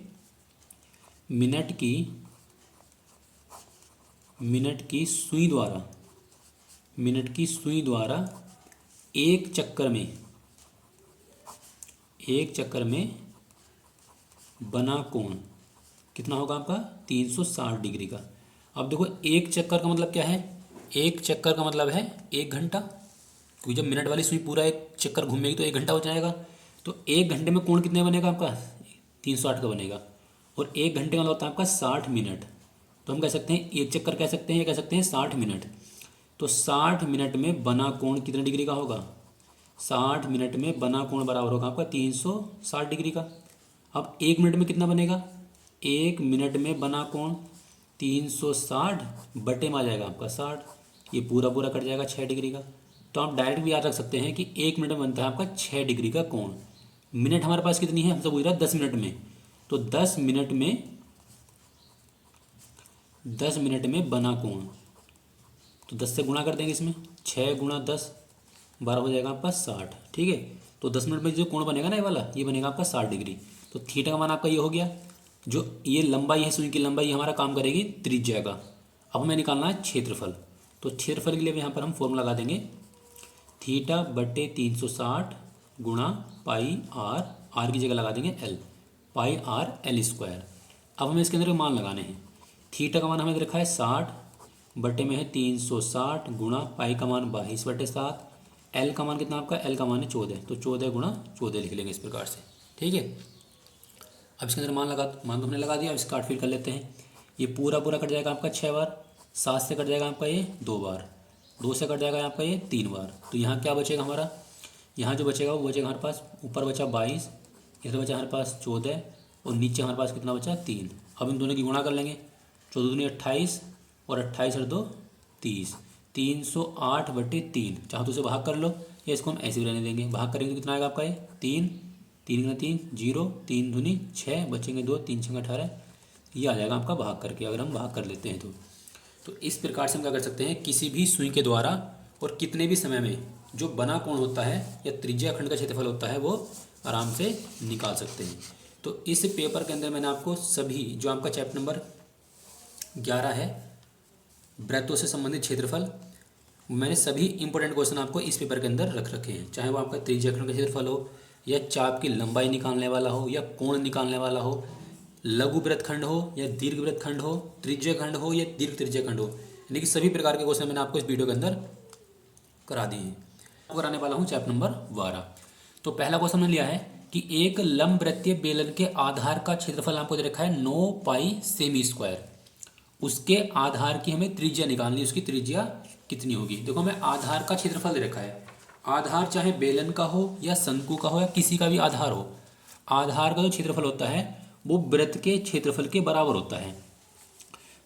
मिनट की सुई द्वारा एक चक्कर में एक चक्कर में बना कोण कितना होगा आपका 360 डिग्री का। अब देखो एक चक्कर का मतलब क्या है, एक चक्कर का मतलब है 1 घंटा, क्योंकि जब मिनट वाली सुई पूरा एक चक्कर घूमेगी तो 1 घंटा हो जाएगा। तो 1 घंटे में कोण कितने बनेगा आपका 360 का बनेगा, और 1 घंटे का मतलब होता है आपका 60 मिनट। तो हम कह सकते हैं एक चक्कर कह सकते हैं, या कह सकते हैं 60 मिनट। तो 60 मिनट में बना कोण कितने डिग्री का होगा, 60 मिनट में बना कोण बराबर होगा आपका 360 डिग्री का। अब 1 मिनट में कितना बनेगा, 1 मिनट में बना कोण 360 बटे में आ जाएगा आपका 60, ये पूरा पूरा कट जाएगा 6 डिग्री का। तो आप डायरेक्ट भी याद रख सकते हैं कि 1 मिनट में बनता है आपका 6 डिग्री का कोण। मिनट हमारे पास कितनी है, हमसे पूछ रहा है 10 मिनट में, तो 10 मिनट में बना कोण, तो 10 से गुणा कर देंगे इसमें, 6 गुणा 10 12 हो जाएगा आपका 60, ठीक है। तो 10 मिनट में जो कोण बनेगा ना ये वाला, ये बनेगा आपका 60 डिग्री। तो थीटा का मान आपका ये हो गया। जो ये लंबाई है सुई की लंबाई, हमारा काम करेगी त्रिज्या का। अब हमें निकालना है क्षेत्रफल। तो क्षेत्रफल के लिए यहाँ पर हम फॉर्मूला लगा देंगे, थीटा बटे 360 गुणा पाई आर की जगह लगा देंगे एल, पाई आर एल स्क्वायर। अब हमें इसके अंदर मान लगाने हैं। थीटा का मान हमें रखा है 60 बटे में है 360 गुणा पाई का मान 22/7, एल का मान कितना आपका, एल का मान है 14, तो 14 गुणा 14 लिख लेंगे इस प्रकार से, ठीक है। अब इसके अंदर मान तो हमने लगा दिया। अब इसका काट फिर कर लेते हैं। ये पूरा पूरा कट जाएगा आपका 6 बार, 7 से कट जाएगा आपका ये 2 बार, 2 से कट जाएगा आपका ये 3 बार। तो यहाँ क्या बचेगा हमारा, यहाँ जो बचेगा वो बचेगा हमारे पास, ऊपर बचा 22, इधर बचा हमारे पास 14, और नीचे हमारे पास कितना बचा 3। अब इन दोनों की गुणा कर लेंगे, 14 दूनी 28 और 28 और 2 30, 308 बटे 3। चाहो तो उसे भाग कर लो, या इसको हम ऐसे भी रहने देंगे। भाग करेंगे तो कितना आएगा आपका ये 3, 3 गुना 3 0, 3 दूनी 6, बचेंगे 2, 3 6 18, ये आ जाएगा आपका भाग करके, अगर हम भाग कर लेते हैं तो इस प्रकार से हम क्या कर सकते हैं, किसी भी सुई के द्वारा और कितने भी समय में जो बना कोण होता है या त्रिज्या खंड का क्षेत्रफल होता है वो आराम से निकाल सकते हैं। तो इस पेपर के अंदर मैंने आपको सभी जो आपका चैप्टर नंबर 11 है वृत्तों से संबंधित क्षेत्रफल, मैंने सभी इंपॉर्टेंट क्वेश्चन आपको इस पेपर के अंदर रख रखे हैं। चाहे वो आपका त्रिज्या खंड का क्षेत्रफल हो, या चाप की लंबाई निकालने वाला हो, या कोण निकालने वाला हो, लघु वृत्तखंड हो या दीर्घ वृत्तखंड हो, त्रिज्या खंड हो या दीर्घ त्रिज्या खंड हो, यानी कि सभी प्रकार के क्वेश्चन मैंने आपको इस वीडियो के अंदर करा दिए हैं। आपको कराने वाला हूँ चैप्टर नंबर 12। तो पहला क्वेश्चन मैंने लिया है कि एक लंबवृत्तीय बेलन के आधार का क्षेत्रफल आपको दे रखा है 9 पाई सेमी स्क्वायर। उसके आधार की हमें त्रिज्या निकालनी है, उसकी त्रिज्या कितनी होगी। देखो हमें आधार का क्षेत्रफल दे रखा है। आधार चाहे बेलन का हो या शंकु का हो या किसी का भी आधार हो, आधार का जो क्षेत्रफल होता है वो वृत्त के क्षेत्रफल के बराबर होता है।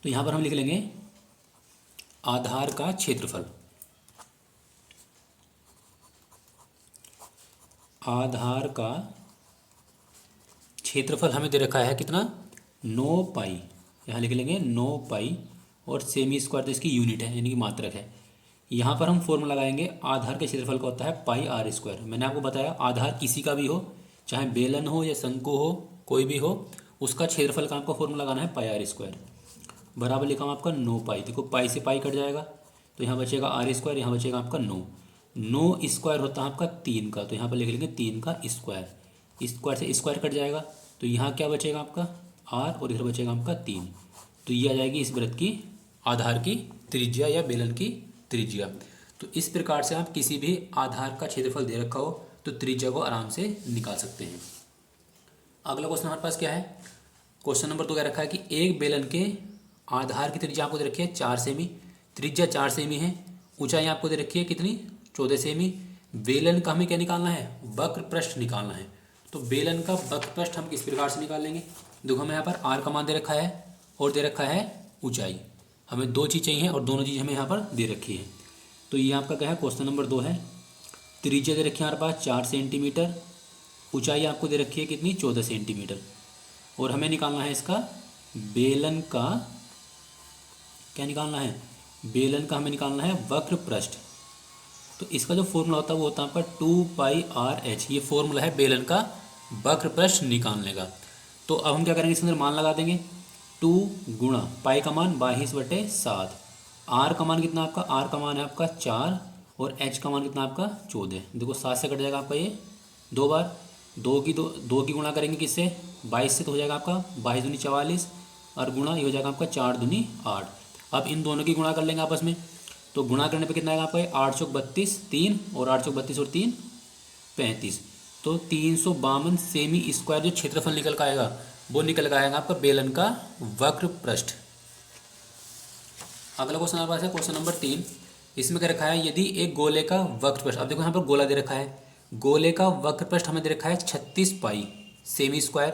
तो यहाँ पर हम लिख लेंगे आधार का क्षेत्रफल। आधार का क्षेत्रफल हमें दे रखा है कितना 9 पाई, यहाँ लिख लेंगे 9 पाई, और सेमी स्क्वायर तो इसकी यूनिट है यानी कि मात्रक है। यहाँ पर हम फॉर्मूला लगाएंगे, आधार के क्षेत्रफल का होता है पाई आर स्क्वायर। मैंने आपको बताया आधार किसी का भी हो, चाहे बेलन हो या शंकु हो, कोई भी हो, उसका क्षेत्रफल का आपका फॉर्मूला लगाना है पाई आर स्क्वायर। बराबर लिखा हूँ आपका 9 पाई। देखो पाई से पाई कट जाएगा तो यहाँ बचेगा आर स्क्वायर, यहाँ बचेगा आपका 9। 9 स्क्वायर होता है आपका 3 का, तो यहाँ पर लिख लेंगे 3 का स्क्वायर। स्क्वायर से स्क्वायर कट जाएगा तो यहाँ क्या बचेगा आपका आर, और इधर बचेगा आपका 3। तो ये आ जाएगी इस वृत्त की आधार की त्रिज्या या बेलन की त्रिज्या। तो इस प्रकार से आप किसी भी आधार का क्षेत्रफल दे रखा हो तो त्रिज्या को आराम से निकाल सकते हैं। अगला क्वेश्चन हमारे पास क्या है, क्वेश्चन नंबर 2 क्या रखा है कि एक बेलन के आधार की त्रिज्या आपको दे रखी है 4 सेमी, त्रिज्या 4 सेमी है, ऊंचाई आपको दे रखी है कितनी 14 सेमी। बेलन का हमें क्या निकालना है, वक्र पृष्ठ निकालना है। तो बेलन का वक्र पृष्ठ हम किस प्रकार से निकालेंगे। देखो हमें यहाँ पर आर का मान दे रखा है और दे रखा है ऊंचाई। हमें 2 चीज़ चाहिए और दोनों चीज़ हमें यहाँ पर दे रखी है। तो ये आपका क्या है क्वेश्चन नंबर 2 है। त्रिज्या दे रखी है हमारे पास 4 सेंटीमीटर, ऊंचाई आपको दे रखी है कितनी 14 सेंटीमीटर, और हमें निकालना है इसका बेलन का क्या निकालना है, बेलन का हमें निकालना है वक्र पृष्ठ। तो इसका जो फॉर्मूला होता है वो होता है आपका 2 पाई आर एच। ये फॉर्मूला है बेलन का वक्र पृष्ठ निकालने का। तो अब हम क्या करेंगे, इसके अंदर मान लगा देंगे 2 गुणा पाई का मान 22/7, आर का मान कितना आपका, आर का मान है आपका 4, और एच का मान कितना आपका 14। देखो 7 से कट जाएगा आपका ये 2 बार, दो की गुणा करेंगे किससे, 22 से, तो हो जाएगा आपका 22 दूनी 44 और गुणा ये हो जाएगा आपका 4 दूनी 8। अब इन दोनों की गुणा कर लेंगे आपस में, तो गुणा करने पे कितना आएगा आपका 8 चौक 32 3 और 8 चौक 32 और 3 35। तो 352 सेमी स्क्वायर जो क्षेत्रफल निकल का आएगा वो निकल का आएगा आपका बेलन का वक्र पृष्ठ। अगला क्वेश्चन हमारे पास है क्वेश्चन नंबर 3। इसमें क्या रखा है, यदि एक गोले का वक्र पृष्ठ, अब देखो यहाँ पर गोला दे रखा है, गोले का वक्र पृष्ठ हमें दे रखा है 36 पाई सेमी स्क्वायर।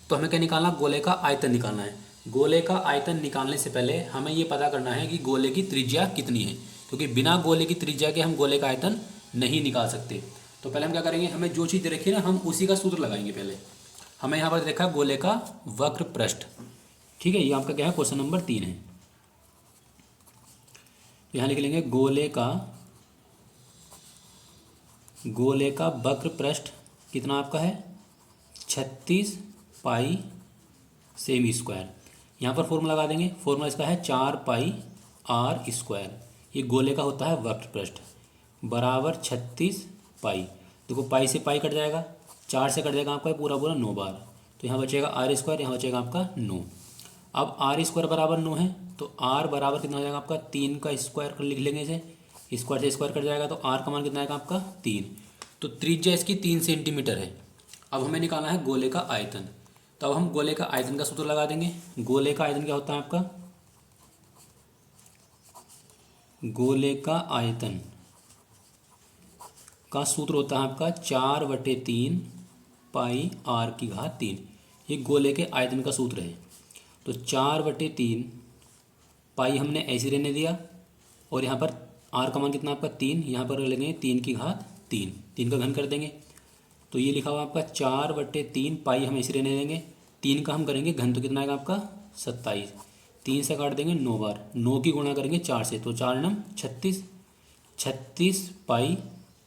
तो हमें क्या निकालना, गोले का आयतन निकालना है। गोले का आयतन निकालने से पहले हमें ये पता करना है कि गोले की त्रिज्या कितनी है, क्योंकि बिना गोले की त्रिज्या के हम गोले का आयतन नहीं निकाल सकते। तो पहले हम क्या करेंगे, हमें जो चीज़ दे रखी है ना हम उसी का सूत्र लगाएंगे। पहले हमें यहाँ पर दे रखा है गोले का वक्र पृष्ठ, ठीक है। ये आपका क्या है, क्वेश्चन नंबर 3 है। यहाँ लिख लेंगे गोले का वक्र पृष्ठ कितना आपका है 36 पाई सेमी स्क्वायर। यहाँ पर फॉर्मूला लगा देंगे, फॉर्मूला इसका है 4 पाई आर स्क्वायर। ये गोले का होता है वक्र पृष्ठ बराबर 36 पाई। देखो पाई से पाई कट जाएगा, 4 से कट जाएगा आपका पूरा पूरा 9 बार, तो यहाँ बचेगा आर स्क्वायर, यहाँ बचेगा आपका 9। अब आर स्क्वायर बराबर 9 है, तो आर बराबर कितना हो जाएगा आपका 3 का स्क्वायर कर लिख लेंगे इसे, स्क्वायर से स्क्वायर कट जाएगा, तो आर का मान कितना आएगा आपका 3। तो त्रिज्या इसकी 3 सेंटीमीटर है। अब हमें निकालना है गोले का आयतन, तो अब हम गोले का आयतन का सूत्र लगा देंगे। गोले का आयतन क्या होता है आपका, गोले का आयतन का सूत्र होता है आपका 4/3 पाई आर की घात 3। ये गोले के आयतन का सूत्र है। तो 4/3 पाई हमने ऐसे रहने दिया, और यहाँ पर आर का मान कितना आपका 3, यहाँ पर लेंगे 3 की घात 3, 3 का घन कर देंगे। तो ये लिखा हुआ आपका 4/3 पाई हम ऐसे रहने देंगे, 3 का हम करेंगे घन, तो कितना आएगा आपका 27। 3 से काट देंगे 9 बार, 9 की गुणा करेंगे 4 से, तो 4 9 36 पाई,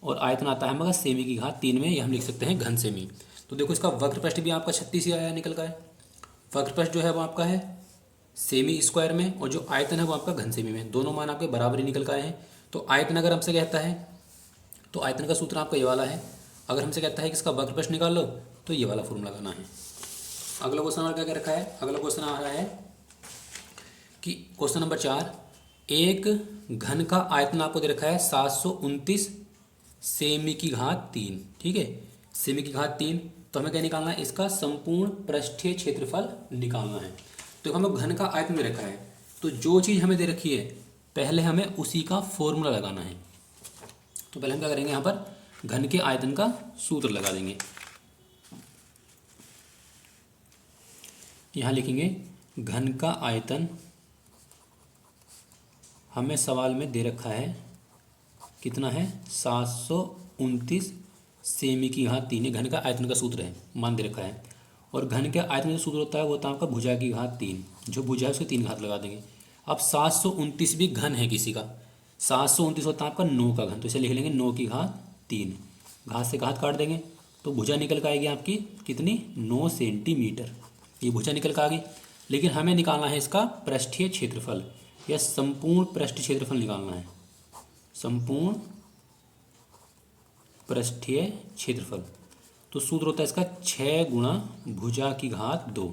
और आयतन आता है हमारा सेमी की घात 3 में, ये हम लिख सकते हैं घन सेमी। तो देखो इसका वक्र पृष्ठ भी आपका 36 ही आया निकल का है। वक्र पृष्ठ जो है वो आपका है सेमी स्क्वायर में, और जो आयतन है वो आपका घन सेमी में, दोनों मान आपके बराबर ही निकल का आए हैं। तो आयतन अगर हमसे कहता है तो आयतन का सूत्र आपका ये वाला है। अगर हमसे कहता है कि इसका वक्र पृष्ठ निकाल लो, तो ये वाला फॉर्मूला लगाना है। अगला क्वेश्चन हमारा क्या रखा है, अगला क्वेश्चन आ रहा है कि क्वेश्चन नंबर 4, एक घन का आयतन आपको दे रखा है 729 सेमी की घात 3, ठीक है, सेमी की घात 3। तो हमें क्या निकालना है, इसका संपूर्ण पृष्ठीय क्षेत्रफल निकालना है। तो हमें घन का आयतन दे रखा है, तो जो चीज़ हमें दे रखी है पहले हमें उसी का फॉर्मूला लगाना है। तो पहले हम क्या करेंगे, यहाँ पर घन के आयतन का सूत्र लगा देंगे। यहाँ लिखेंगे घन का आयतन हमें सवाल में दे रखा है कितना है 729 सेमी की घात 3, घन का आयतन का सूत्र है, मान दे रखा है। और घन के आयतन का सूत्र होता है वो होता है आपका भुजा की घात 3, जो भुजा है उसके 3 घात लगा देंगे। अब 729 भी घन है किसी का, 729 होता है आपका 9 का घन, तो इसे लिख लेंगे 9 की घात 3, घात से घात काट देंगे, तो भुजा निकल कर आएगी आपकी कितनी 9 सेंटीमीटर, ये भुजा निकल कर आ गई। लेकिन हमें निकालना है इसका पृष्ठीय क्षेत्रफल या संपूर्ण पृष्ठ क्षेत्रफल निकालना है, संपूर्ण पृष्ठीय क्षेत्रफल। तो सूत्र होता है इसका 6 गुणा भुजा की घात 2।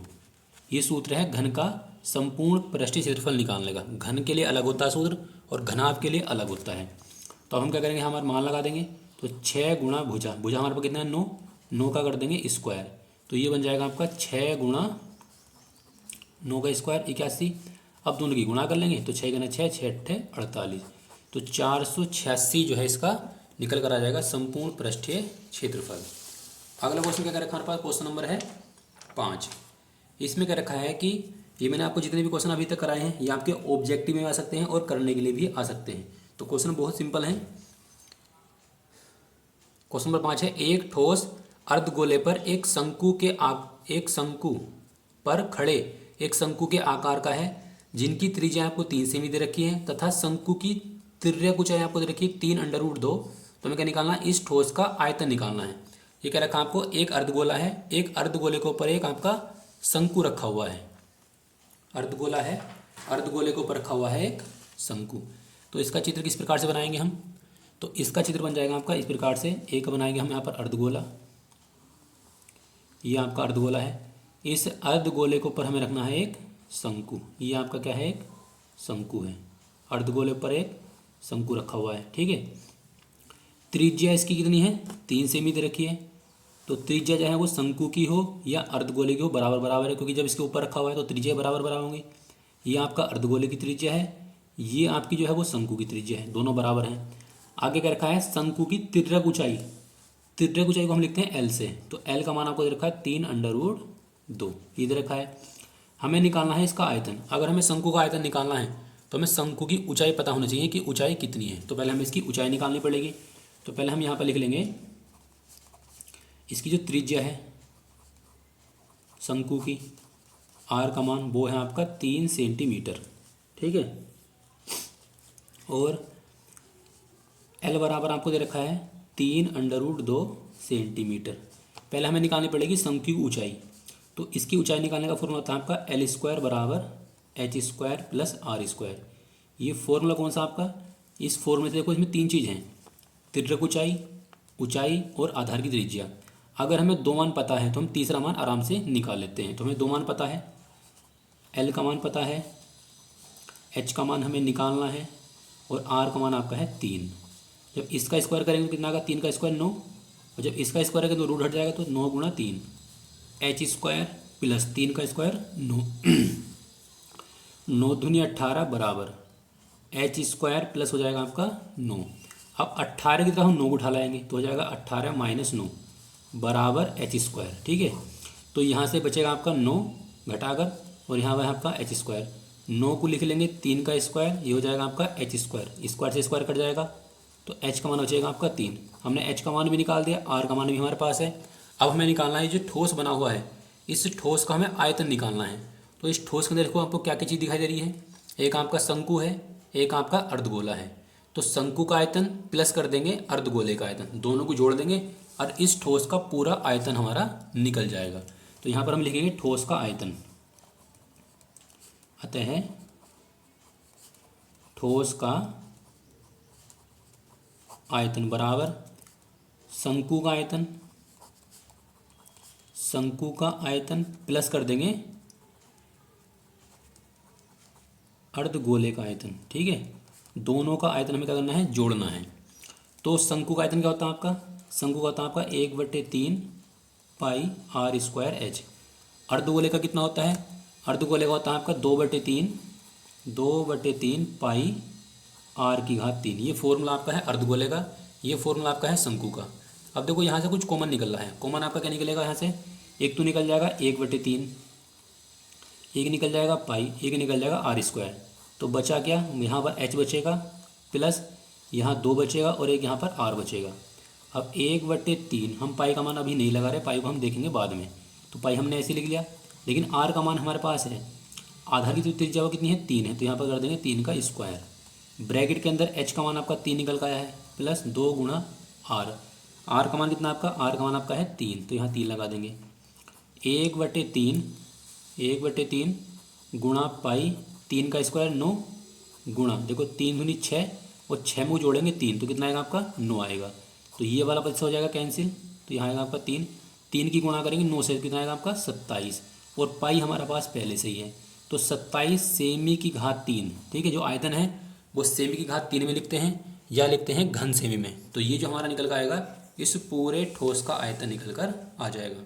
ये सूत्र है घन का संपूर्ण पृष्ठीय क्षेत्रफल निकालने का। घन के लिए अलग होता है सूत्र और घनाभ के लिए अलग होता है। तो हम क्या करेंगे, हमारा मान लगा देंगे, तो 6 गुणा भुजा, भुजा हमारे पास कितना है 9, 9 का कर देंगे स्क्वायर, तो ये बन जाएगा आपका 6 गुणा 9 का स्क्वायर 81। अब दोनों की गुणा कर लेंगे, तो 6 गुना 6, 6 8 48, तो 486 जो है इसका निकल कर आ जाएगा संपूर्ण पृष्ठीय क्षेत्रफल। अगला क्वेश्चन क्या रखा हमारे पास, क्वेश्चन नंबर है 5। इसमें क्या रखा है कि ये मैंने आपको जितने भी क्वेश्चन अभी तक कराए हैं ये आपके ऑब्जेक्टिव में आ सकते हैं और करने के लिए भी आ सकते हैं। तो क्वेश्चन बहुत सिंपल है। क्वेश्चन नंबर 5 है, एक ठोस अर्धगोले पर एक शंकु पर खड़े एक शंकु के आकार का है, जिनकी त्रिज्या आपको 3 सेमी दे रखी है तथा शंकु की त्रिज्या कुछ आपको दे रखी है 3√2। तो हमें क्या निकालना है, इस ठोस का आयतन निकालना है। ये क्या रखा आपको, एक अर्धगोला है, एक अर्धगोले के ऊपर एक आपका शंकु रखा हुआ है, अर्धगोला है, अर्धगोले के ऊपर रखा हुआ है एक शंकु। तो इसका चित्र किस प्रकार से बनाएंगे हम, तो इसका चित्र बन जाएगा आपका इस प्रकार से, एक बनाएंगे हम यहाँ पर अर्धगोला, ये आपका अर्धगोला है। इस अर्धगोले के ऊपर हमें रखना है एक शंकु। ये आपका क्या है, एक शंकु है। अर्धगोले पर एक शंकु रखा हुआ है, ठीक है। त्रिज्या इसकी कितनी है, 3 सेमी दे रखी है। तो त्रिज्या जो है वो शंकु की हो या अर्धगोले की हो, बराबर बराबर है, क्योंकि जब इसके ऊपर रखा हुआ है तो त्रिज्या बराबर बराबर होंगी। ये आपका अर्धगोले की त्रिज्या है, ये आपकी जो है वो शंकु की त्रिज्या है, दोनों बराबर हैं। आगे क्या रखा है, शंकु की तिर्यक ऊंचाई। तिर्यक ऊंचाई को हम लिखते हैं एल से, तो एल का मान आपको दे रखा है 3√2, ये दे रखा है। हमें निकालना है इसका आयतन। अगर हमें शंकु का आयतन निकालना है तो हमें शंकु की ऊंचाई पता होनी चाहिए कि ऊंचाई कितनी है। तो पहले हमें इसकी ऊंचाई निकालनी पड़ेगी। तो पहले हम यहाँ पर लिख लेंगे इसकी जो त्रिज्या है शंकु की, आर का मान वो है आपका 3 सेंटीमीटर, ठीक है। और एल बराबर आपको दे रखा है 3√2 सेंटीमीटर। पहले हमें निकालनी पड़ेगी शंकु की ऊंचाई। तो इसकी ऊंचाई निकालने का फॉर्मूला होता है आपका L² बराबर H² प्लस R²। ये फॉर्मूला कौन सा आपका, इस फॉर्मूले से देखो इसमें 3 चीज़ हैं, तिर्यक ऊंचाई, ऊंचाई और आधार की त्रिज्या। अगर हमें 2 मान पता है तो हम तीसरा मान आराम से निकाल लेते हैं। तो हमें 2 मान पता है, L का मान पता है, H का मान हमें निकालना है और R का मान आपका है 3। जब इसका स्क्वायर करेंगे तो कितना आएगा, 3 का स्क्वायर 9, और जब इसका स्क्वायर करेंगे तो रूट हट जाएगा, तो 9 गुणा 3, H² प्लस 3 का स्क्वायर 9, 9 दूनी 18 बराबर H² प्लस हो जाएगा आपका 9। अब 18 की तरफ हम 9 को उठा लाएंगे तो हो जाएगा 18 माइनस 9 बराबर H², ठीक है। तो यहाँ से बचेगा आपका 9 घटाकर, और यहाँ पर आपका H²। 9 को लिख लेंगे 3 का स्क्वायर, ये हो जाएगा आपका H², स्क्वायर से स्क्वायर कट जाएगा, तो H का मान बचेगा आपका 3। हमने H का मान भी निकाल दिया, R का मान भी हमारे पास है। अब हमें निकालना है जो ठोस बना हुआ है, इस ठोस का हमें आयतन निकालना है। तो इस ठोस के अंदर देखो आपको क्या क्या चीज़ दिखाई दे रही है, एक आपका शंकु है, एक आपका अर्धगोला है। तो शंकु का आयतन प्लस कर देंगे अर्धगोले का आयतन, दोनों को जोड़ देंगे और इस ठोस का पूरा आयतन हमारा निकल जाएगा। तो यहाँ पर हम लिखेंगे ठोस का आयतन, अतः ठोस का आयतन बराबर शंकु का आयतन, शंकु का आयतन प्लस कर देंगे अर्धगोले का आयतन, ठीक है। दोनों का आयतन हमें क्या करना है, जोड़ना है। तो शंकु का आयतन क्या होता है आपका, शंकु का होता है आपका 1/3 पाई R²H। अर्धगोले का कितना होता है, अर्धगोले का होता है आपका 2/3 पाई R⁻3। ये फॉर्मूला आपका है अर्धगोले का, ये फॉर्मूला आपका है शंकु का। अब देखो यहाँ से कुछ कॉमन निकल रहा है, कॉमन आपका क्या निकलेगा यहाँ से, एक तो निकल जाएगा 1/3, एक निकल जाएगा पाई, एक निकल जाएगा R²। तो बचा क्या, यहाँ पर H बचेगा प्लस यहाँ 2 बचेगा और एक यहाँ पर R बचेगा। अब 1/3 हम पाई का मान अभी नहीं लगा रहे, पाई को हम देखेंगे बाद में, तो पाई हमने ऐसे लिख लिया। लेकिन R का मान हमारे पास है, आधार की त्रिज्या वो कितनी है, 3 है, तो यहाँ पर कर देंगे 3 का स्क्वायर। ब्रैकेट के अंदर H का मान आपका 3 निकल का आया है, प्लस 2 गुणा R। R का मान कितना आपका, R का मान आपका है 3, तो यहाँ 3 लगा देंगे। 1/3 गुणा पाई, 3 का स्क्वायर 9 गुणा, देखो 3 दूनी 6 और 6 में जोड़ेंगे 3, तो कितना आएगा आपका 9 आएगा। तो ये वाला पद से हो जाएगा कैंसिल, तो यहाँ आएगा आपका 3, 3 की गुणा करेंगे 9 से, कितना आएगा आपका 27, और पाई हमारे पास पहले से ही है, तो 27 सेमी की घात 3, ठीक है। जो आयतन है वो सेमी की घात 3 में लिखते हैं या लिखते हैं घन सेमी में। तो ये जो हमारा निकल कर आएगा, इस पूरे ठोस का आयतन निकल कर आ जाएगा।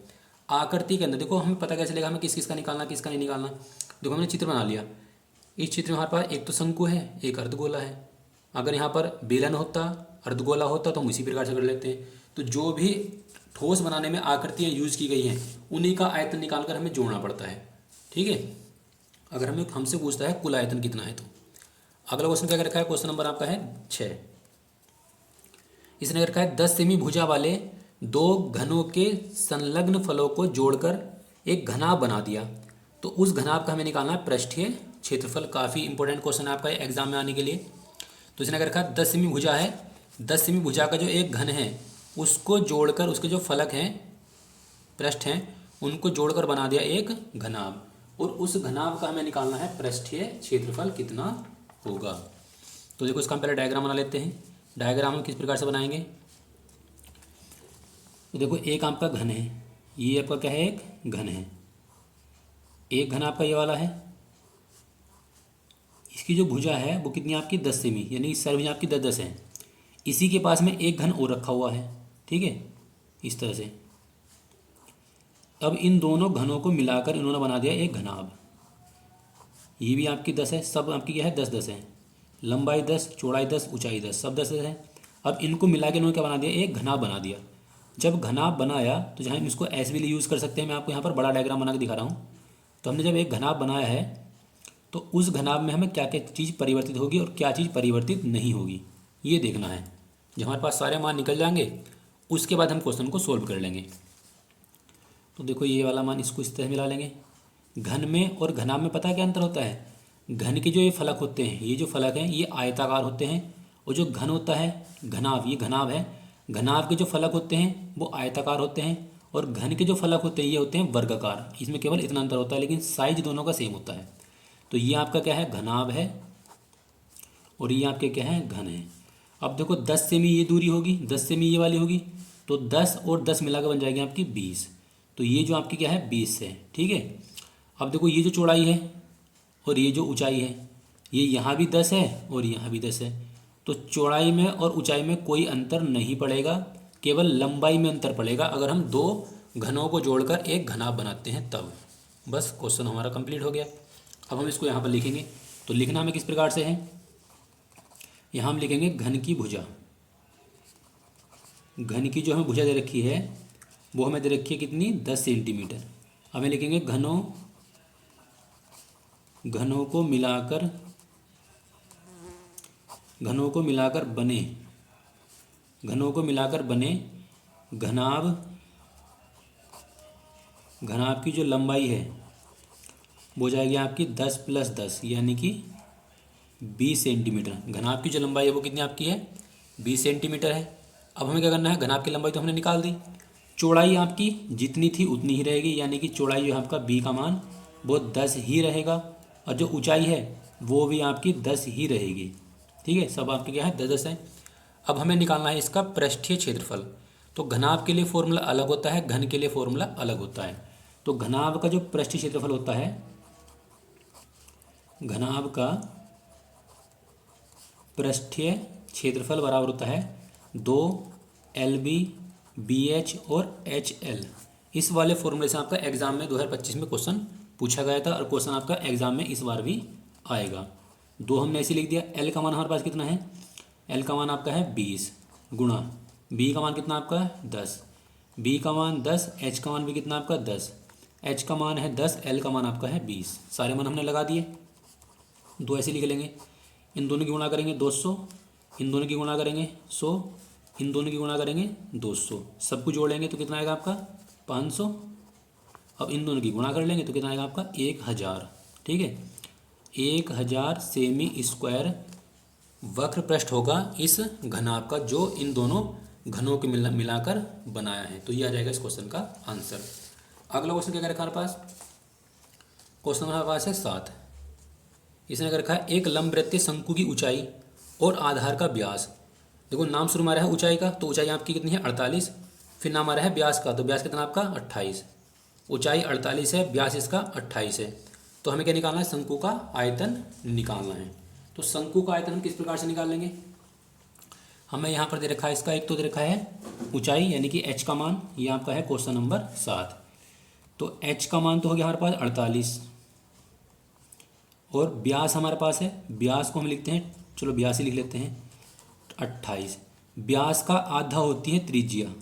आकृति के अंदर देखो हमें पता कैसे चलेगा हमें किस किस का निकालना, किसका नहीं निकालना। देखो हमने चित्र बना लिया, इस चित्र में हमारे पास एक तो शंकु है, एक अर्धगोला है। अगर यहाँ पर बेलन होता, अर्धगोला होता, तो हम इसी प्रकार से कर लेते हैं। तो जो भी ठोस बनाने में आकृतियाँ यूज की गई हैं उन्हीं का आयतन निकाल कर हमें जोड़ना पड़ता है, ठीक है। अगर हमें हमसे पूछता है कुल आयतन कितना है, तो अगला क्वेश्चन क्या रखा है, क्वेश्चन नंबर आपका है 6। इसने रखा है 10 सेमी भुजा वाले 2 घनों के संलग्न फलों को जोड़कर एक घनाभ बना दिया। तो उस घनाभ का हमें निकालना है पृष्ठीय क्षेत्रफल। काफ़ी इंपॉर्टेंट क्वेश्चन है आपका एग्जाम में आने के लिए। तो इसने रखा है 10 सेमी भुजा है, 10 सेमी भुजा का जो एक घन है उसको जोड़कर उसके जो फलक हैं, पृष्ठ हैं, उनको जोड़कर बना दिया एक घनाभ, और उस घनाभ का हमें निकालना है पृष्ठीय क्षेत्रफल कितना होगा। तो देखो इसका हम पहले डायग्राम बना लेते हैं। डायग्राम हम किस प्रकार से बनाएंगे, तो देखो एक आपका घन है, ये आपका क्या है, एक घन है, एक घन आपका ये वाला है। इसकी जो भुजा है वो कितनी आपकी 10 सेमी, यानी इस सारी भुजा आपकी 10 10 है। इसी के पास में एक घन और रखा हुआ है, ठीक है, इस तरह से। अब इन दोनों घनों को मिलाकर इन्होंने बना दिया एक घनाभ। ये भी आपकी 10 है, सब आपकी क्या है 10 10 है। लंबाई 10, चौड़ाई 10, ऊंचाई 10, सब 10 10 है। अब इनको मिला के इन्होंने क्या बना दिया, एक घनाभ बना दिया। जब घनाभ बनाया तो जहाँ हम इसको ऐसे भी यूज़ कर सकते हैं, मैं आपको यहाँ पर बड़ा डायग्राम बना के दिखा रहा हूँ। तो हमने जब एक घनाभ बनाया है तो उस घनाभ में हमें क्या क्या चीज़ परिवर्तित होगी और क्या चीज़ परिवर्तित नहीं होगी, ये देखना है। जब हमारे पास सारे मान निकल जाएंगे उसके बाद हम क्वेश्चन को सोल्व कर लेंगे। तो देखो ये वाला मान इसको इस तरह मिला लेंगे। घन में और घनाभ में पता है क्या अंतर होता है। घन के जो ये फलक होते हैं, ये जो फलक हैं ये आयताकार होते हैं, और जो घन होता है घनाभ, ये घनाभ है, घनाभ के जो फलक होते हैं वो आयताकार होते हैं, और घन के जो फलक होते हैं ये होते हैं वर्गाकार। इसमें केवल इतना अंतर होता है, लेकिन साइज दोनों का सेम होता है। तो ये आपका क्या है, घनाभ है, और ये आपके क्या है, घन है। अब देखो 10 सेमी ये दूरी होगी, 10 सेमी ये वाली होगी, तो 10 और 10 मिलाकर बन जाएगी आपकी 20। तो ये जो आपकी क्या है 20 है, ठीक है। अब देखो ये जो चौड़ाई है और ये जो ऊंचाई है, ये यहाँ भी 10 है और यहाँ भी 10 है। तो चौड़ाई में और ऊंचाई में कोई अंतर नहीं पड़ेगा, केवल लंबाई में अंतर पड़ेगा अगर हम दो घनों को जोड़कर एक घनाभ बनाते हैं तब। बस क्वेश्चन हमारा कंप्लीट हो गया। अब हम इसको यहाँ पर लिखेंगे। तो लिखना हमें किस प्रकार से है, यहाँ हम लिखेंगे घन की भुजा। घन की जो हमें भुजा दे रखी है वो हमें दे रखी है कितनी, 10 सेंटीमीटर। हमें लिखेंगे घनों को मिलाकर, घनों को मिलाकर बने, घनों को मिलाकर बने घनाभ, घनाभ की जो लंबाई है वो हो जाएगी आपकी 10 + 10 यानी कि 20 सेंटीमीटर। घनाभ की जो लंबाई है वो कितनी आपकी है, 20 सेंटीमीटर है। अब हमें क्या करना है, घनाभ की लंबाई तो हमने निकाल दी, चौड़ाई आपकी जितनी थी उतनी ही रहेगी, यानी कि चौड़ाई जो है आपका बी का मान वो 10 ही रहेगा, और जो ऊंचाई है वो भी आपकी 10 ही रहेगी, ठीक है। सब आपके क्या है 10 10 है। अब हमें निकालना है इसका पृष्ठीय क्षेत्रफल। तो घनाभ के लिए फॉर्मूला अलग होता है, घन के लिए फॉर्मूला अलग होता है। तो घनाभ का जो पृष्ठीय क्षेत्रफल होता है, घनाभ का पृष्ठीय क्षेत्रफल बराबर होता है 2 LB BH और HL। इस वाले फॉर्मूले से आपका एग्जाम में 2025 में क्वेश्चन पूछा गया था, और क्वेश्चन आपका एग्जाम में इस बार भी आएगा। 2 हमने ऐसे लिख दिया। L का मान हमारे पास कितना है, L का मान आपका है 20 गुणा B का मान कितना आपका है 10, B का मान 10, H का मान भी कितना आपका 10, H का मान है 10, L का मान आपका है 20। सारे मान हमने लगा दिए। 2 ऐसे लिख लेंगे, इन दोनों की गुणा करेंगे 200, इन दोनों की गुणा करेंगे 100, इन दोनों की गुणा करेंगे 200, सबको जोड़ेंगे तो कितना आएगा आपका 500। अब इन दोनों की गुणा कर लेंगे तो कितना आएगा आपका 1000, ठीक है। 1000 सेमी स्क्वायर वक्र पृष्ठ होगा इस घनाभ का, जो इन दोनों घनों के मिलाकर बनाया है। तो ये आ जाएगा इस क्वेश्चन का आंसर। अगला क्वेश्चन क्या रखा हमारे पास, क्वेश्चन हमारे पास है 7। इसने क्या रखा है, एक लंबवृत्तीय शंकु की ऊंचाई और आधार का व्यास। देखो नाम शुरू हमारा है ऊंचाई का, तो ऊंचाई आपकी कितनी है 48। फिर नाम आ रहा है व्यास का, तो व्यास कितना आपका 28। ऊंचाई 48 है, व्यास इसका 28 है। तो हमें क्या निकालना है, शंकु का आयतन निकालना है। तो शंकु का आयतन हम किस प्रकार से निकाल लेंगे, हमें यहाँ पर दे रखा है इसका, एक तो दे रखा है ऊंचाई यानी कि h का मान, ये आपका है क्वेश्चन नंबर 7। तो h का मान तो हो गया हमारे पास 48, और व्यास हमारे पास है, व्यास को हम लिखते हैं, चलो 82 लिख लेते हैं, 28। व्यास का आधा होती है त्रिज्या,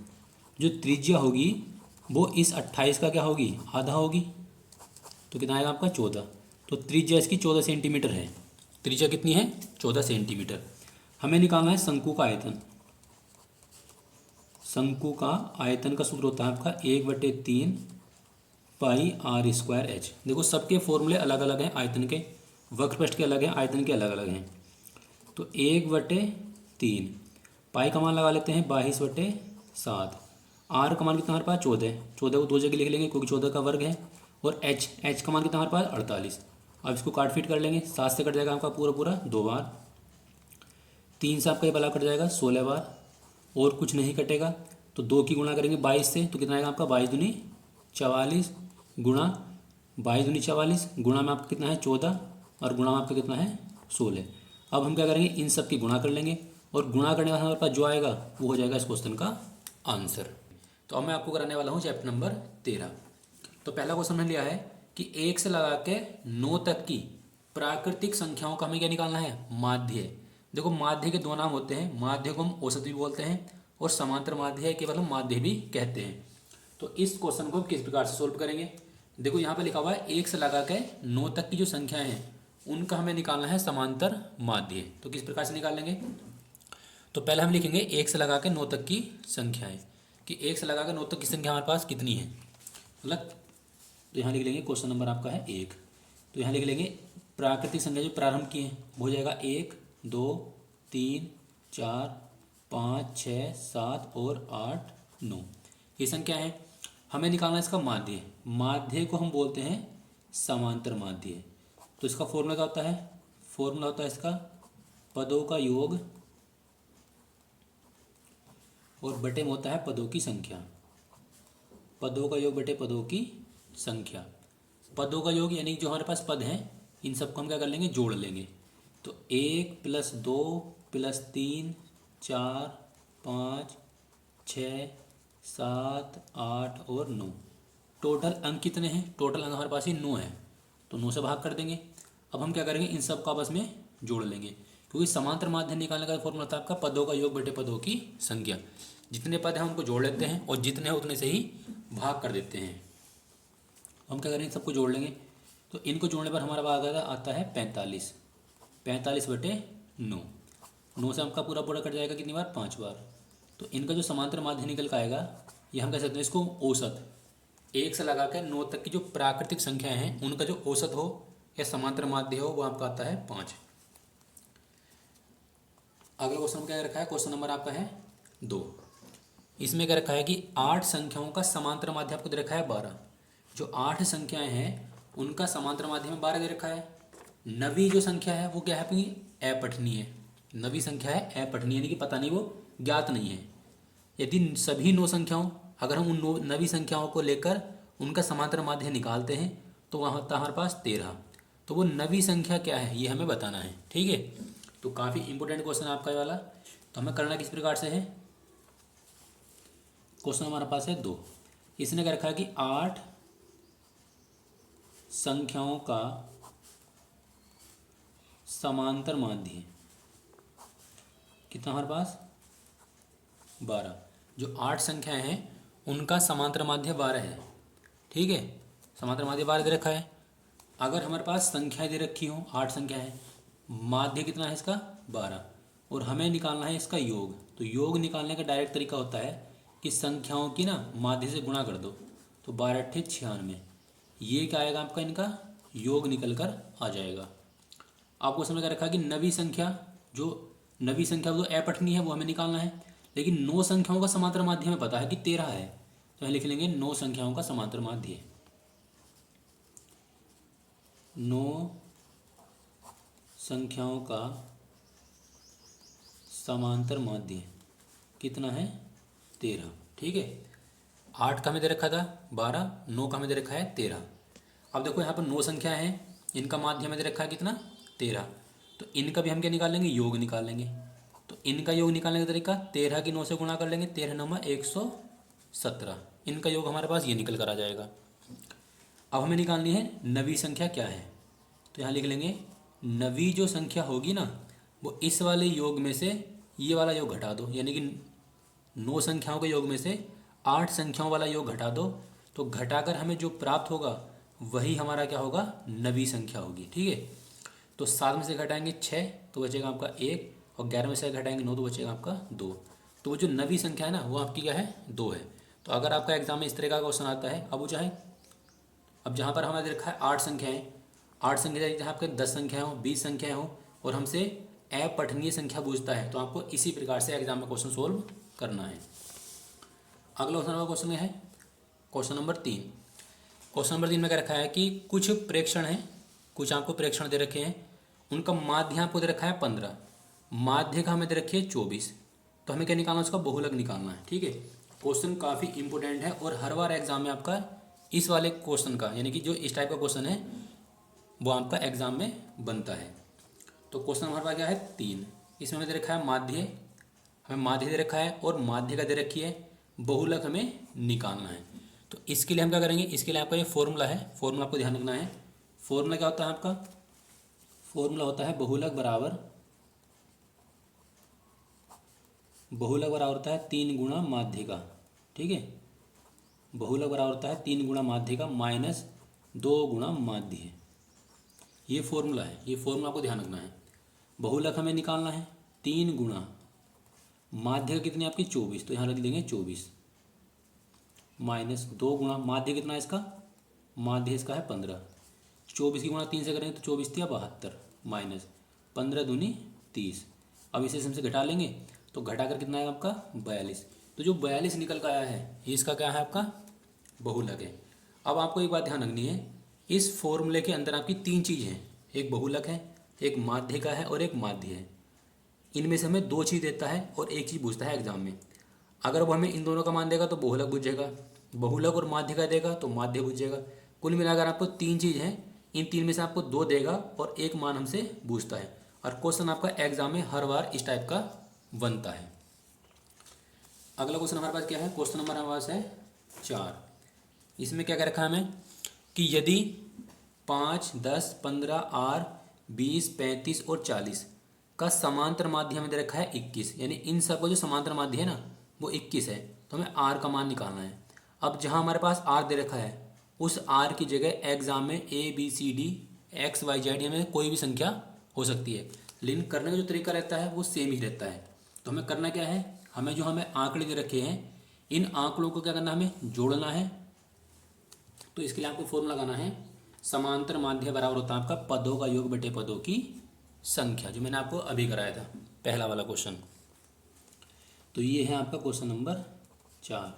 जो त्रिज्या होगी वो इस 28 का क्या होगी, आधा होगी। तो कितना आएगा आपका 14। तो त्रिज्या इसकी 14 सेंटीमीटर है। त्रिज्या कितनी है 14 सेंटीमीटर। हमें निकालना है शंकु का आयतन। शंकु का आयतन का सूत्र होता है आपका 1/3 πr²h। देखो सबके फॉर्मूले अलग अलग हैं, आयतन के, वक्रपृष्ठ के अलग हैं, आयतन के अलग अलग हैं। तो 1/3, पाई का मान लगा लेते हैं 22/7, आर का मान कितना हमारे पास 14, 14 को 2 जगह लिख लेंगे क्योंकि 14 का वर्ग है, और एच का मान कितना हमारे पास 48। अब इसको काट फीट कर लेंगे, 7 से कट जाएगा आपका पूरा पूरा 2 बार, 3 से आपका ये वाला कट जाएगा 16 बार, और कुछ नहीं कटेगा। तो 2 की गुणा करेंगे 22 से, तो कितना आएगा आपका 22 दूनी 44 गुणा 22 दूनी 44 गुणा में आपका कितना है 14 और गुणा में आपका कितना है 16। अब हम क्या करेंगे, इन सब की गुणा कर लेंगे और गुणा करने के बाद हमारे पास जो आएगा वो हो जाएगा इस क्वेश्चन का आंसर। तो अब मैं आपको कराने वाला हूँ चैप्टर नंबर 13। तो पहला क्वेश्चन मैंने लिया है कि 1 से लगा के 9 तक की प्राकृतिक संख्याओं का हमें क्या निकालना है, माध्य। देखो माध्य के दो नाम होते हैं, माध्य को हम औसत भी बोलते हैं और समांतर माध्य केवल हम माध्य भी कहते हैं। तो इस क्वेश्चन को हम किस प्रकार से सोल्व करेंगे, देखो यहाँ पे लिखा हुआ है 1 से लगा के 9 तक की जो संख्याएं हैं उनका हमें निकालना है समांतर माध्य। तो किस प्रकार से निकाल लेंगे, तो पहले हम लिखेंगे 1 से लगा के 9 तक की संख्याएं, कि 1 से लगा के 9 तक की संख्या हमारे पास कितनी है, मतलब तो यहाँ लिख लेंगे क्वेश्चन नंबर आपका है 1। तो यहाँ लिख लेंगे प्राकृतिक संख्या जो प्रारंभ की है वो हो जाएगा 1 2 3 4 5 6 7 और 8 9, ये संख्या है। हमें निकालना है इसका माध्य। माध्य को हम बोलते हैं समांतर माध्य। तो इसका फॉर्मूला क्या होता है, फॉर्मूला होता है इसका पदों का योग और बटे में होता है पदों की संख्या। पदों का योग बटे पदों की संख्या। पदों का योग यानी जो हमारे पास पद हैं इन सबको हम क्या कर लेंगे, जोड़ लेंगे। तो 1 + 2 + 3 4 5 6 7 8 और 9, टोटल अंक कितने हैं, टोटल अंक हमारे पास ही 9 है, तो 9 से भाग कर देंगे। अब हम क्या करेंगे, इन सब को आपस में जोड़ लेंगे, क्योंकि समांतर माध्य निकालने का फॉर्मूला था आपका पदों का योग बटे पदों की संख्या। जितने पद हैं उनको जोड़ लेते हैं और जितने हैं उतने से ही भाग कर देते हैं। हम क्या करेंगे, सबको जोड़ लेंगे। तो इनको जोड़ने पर हमारा भाग आता है 45, 45 बटे 9। 9 से आपका पूरा पूरा कट जाएगा कितनी बार, 5 बार। तो इनका जो समांतर माध्य निकल का आएगा ये हम कह सकते हैं इसको औसत। 1 से लगा कर 9 तक की जो प्राकृतिक संख्याएं हैं उनका जो औसत हो या समांतर माध्य हो वो आपका आता है 5। अगला क्वेश्चन क्या रखा है, क्वेश्चन नंबर आपका है 2। इसमें क्या रखा है कि 8 संख्याओं का समांतर माध्य आपको दे रखा है 12। जो 8 संख्याएं हैं उनका समांतर माध्य में 12 दे रखा है। नवी जो संख्या है वो क्या है अपनी, अपठनीय। नवी संख्या है अपठनीय, यानी कि पता नहीं, वो ज्ञात नहीं है। यदि सभी 9 संख्याओं, अगर हम उन नवी संख्याओं को लेकर उनका समांतर माध्य निकालते हैं तो वहाँ होता है हमारे पास 13। तो वो नवी संख्या क्या है ये हमें बताना है, ठीक है। तो काफ़ी इंपॉर्टेंट क्वेश्चन है आपका ये वाला। तो हमें करना किस प्रकार से है, क्वेश्चन हमारे पास है 2। इसने क्या रखा है कि 8 संख्याओं का समांतर माध्य कितना हमारे पास, 12। जो 8 संख्याएं हैं उनका समांतर माध्य 12 है, ठीक है। समांतर माध्य 12 दे रखा है। अगर हमारे पास संख्याएं दे रखी हों, 8 संख्या है, माध्य कितना है इसका 12, और हमें निकालना है इसका योग। तो योग निकालने का डायरेक्ट तरीका होता है कि संख्याओं की ना माध्य से गुणा कर दो। तो 12 × 8 = 96, ये क्या आएगा आपका, इनका योग निकल कर आ जाएगा। आपको समझ कर रखा कि नवी संख्या, जो नवी संख्या वो अपठनीय है वो हमें निकालना है, लेकिन 9 संख्याओं का समांतर माध्य हमें पता है कि 13 है। तो यहाँ लिख लेंगे 9 संख्याओं का समांतर माध्य। 9 संख्याओं का समांतर माध्य कितना है, 13, ठीक है। 8 का हमें दे रखा था 12, 9 का हमें दे रखा है 13। अब देखो यहाँ पर 9 संख्या है, इनका माध्य हमें दे रखा है कितना, 13। तो इनका भी हम क्या निकाल लेंगे, योग निकाल लेंगे। तो इनका योग निकालने का तरीका 13 की 9 से गुणा कर लेंगे, 13 × 9 = 117। इनका योग हमारे पास ये निकल कर आ जाएगा। अब हमें निकालनी है नवी संख्या क्या है। तो यहाँ लिख लेंगे नवी जो संख्या होगी ना वो इस वाले योग में से ये वाला योग घटा दो, यानी कि 9 संख्याओं के योग में से 8 संख्याओं वाला योग घटा दो। तो घटाकर हमें जो प्राप्त होगा वही हमारा क्या होगा, नवी संख्या होगी, ठीक है। तो 7 में से घटाएंगे 6 तो बचेगा आपका 1, और 11 में से घटाएंगे 9 तो बचेगा आपका 2। तो वो जो नवी संख्या है ना वो आपकी क्या है, 2 है। तो अगर आपका एग्जाम में इस तरह का क्वेश्चन आता है, अब वो चाहे अब जहाँ पर हमारे रखा है 8 संख्याएँ, 8 संख्या जहाँ आपके 10 संख्याएँ हों, 20 संख्याएँ हों, और हमसे अपठनीय संख्या पूछता है, तो आपको इसी प्रकार से एग्जाम में क्वेश्चन सोल्व करना है। अगला क्वेश्चन है क्वेश्चन नंबर 3। क्वेश्चन नंबर 3 में क्या रखा है कि कुछ प्रेक्षण हैं, कुछ आपको प्रेक्षण दे रखे हैं, उनका माध्य आपको दे रखा है 15, माध्य का हमें दे रखी है 24। तो हमें क्या निकालना है, उसका बहुलक निकालना है, ठीक है। क्वेश्चन काफ़ी इंपॉर्टेंट है और हर बार एग्जाम में आपका इस वाले क्वेश्चन का, यानी कि जो इस टाइप का क्वेश्चन है वो आपका एग्जाम में बनता है। तो क्वेश्चन हमारे पास क्या है 3। इसमें हमें दे रखा है माध्य, हमें माध्य दे रखा है और माध्य का दे रखी है बहुलक हमें निकालना है। तो इसके लिए हम क्या करेंगे, इसके लिए आपका ये फॉर्मूला है, फॉर्मूला आपको ध्यान रखना है। फॉर्मूला क्या होता है आपका, फॉर्मूला होता है बहुलक बराबर होता है 3 गुणा माध्य का। ठीक है, बहुलक बराबर होता है 3 गुणा माध्य का माइनस 2 गुणा माध्य। ये फॉर्मूला है, ये फॉर्मूला आपको ध्यान रखना है। बहुलक हमें निकालना है 3 गुणा माध्य का कितनी आपकी 24, तो यहाँ रख देंगे 24 माइनस 2 गुणा माध्य कितना है इसका, माध्य इसका है 15। 24 की गुणा 3 से करेंगे तो 24 थी 72 माइनस 15 दूनी 30। अब इसे हमसे घटा लेंगे तो घटाकर कितना है आपका 42। तो जो 42 निकल कर आया है ये इसका क्या है आपका बहुलक है। अब आपको एक बात ध्यान रखनी है, इस फॉर्मूले के अंदर आपकी 3 चीज़ हैं, एक बहुलक है, एक माध्य का है और एक माध्य है। इनमें से हमें 2 चीज़ देता है और एक चीज़ पूछता है एग्जाम में। अगर वो हमें इन दोनों का मान देगा तो बहुलक पूछेगा, बहुलक और माध्य का देगा तो माध्य पूछेगा। कुल मिलाकर आपको 3 चीज़ हैं, इन 3 में से आपको 2 देगा और एक मान हमसे पूछता है। और क्वेश्चन आपका एग्जाम में हर बार इस टाइप का बनता है। अगला क्वेश्चन हमारे पास क्या है, क्वेश्चन नंबर हमारे पास है 4। इसमें क्या कह रखा है हमें कि यदि 5, 10, 15, R, 20, 35 और 40 का समांतर माध्य हमें दे रखा है 21, यानी इन सब का जो समांतर माध्य है ना वो 21 है, तो हमें R का मान निकालना है। अब जहाँ हमारे पास R दे रखा है उस R की जगह एग्जाम में ABCD XYZ हमें कोई भी संख्या हो सकती है, लेकिन करने का जो तरीका रहता है वो सेम ही रहता है। तो हमें करना क्या है, हमें आंकड़े दे रखे हैं, इन आंकड़ों को क्या करना है, हमें जोड़ना है। तो इसके लिए आपको फॉर्मूला लगाना है, समांतर माध्य बराबर होता है आपका पदों का योग बटे पदों की संख्या, जो मैंने आपको अभी कराया था पहला वाला क्वेश्चन। तो ये है आपका क्वेश्चन नंबर 4।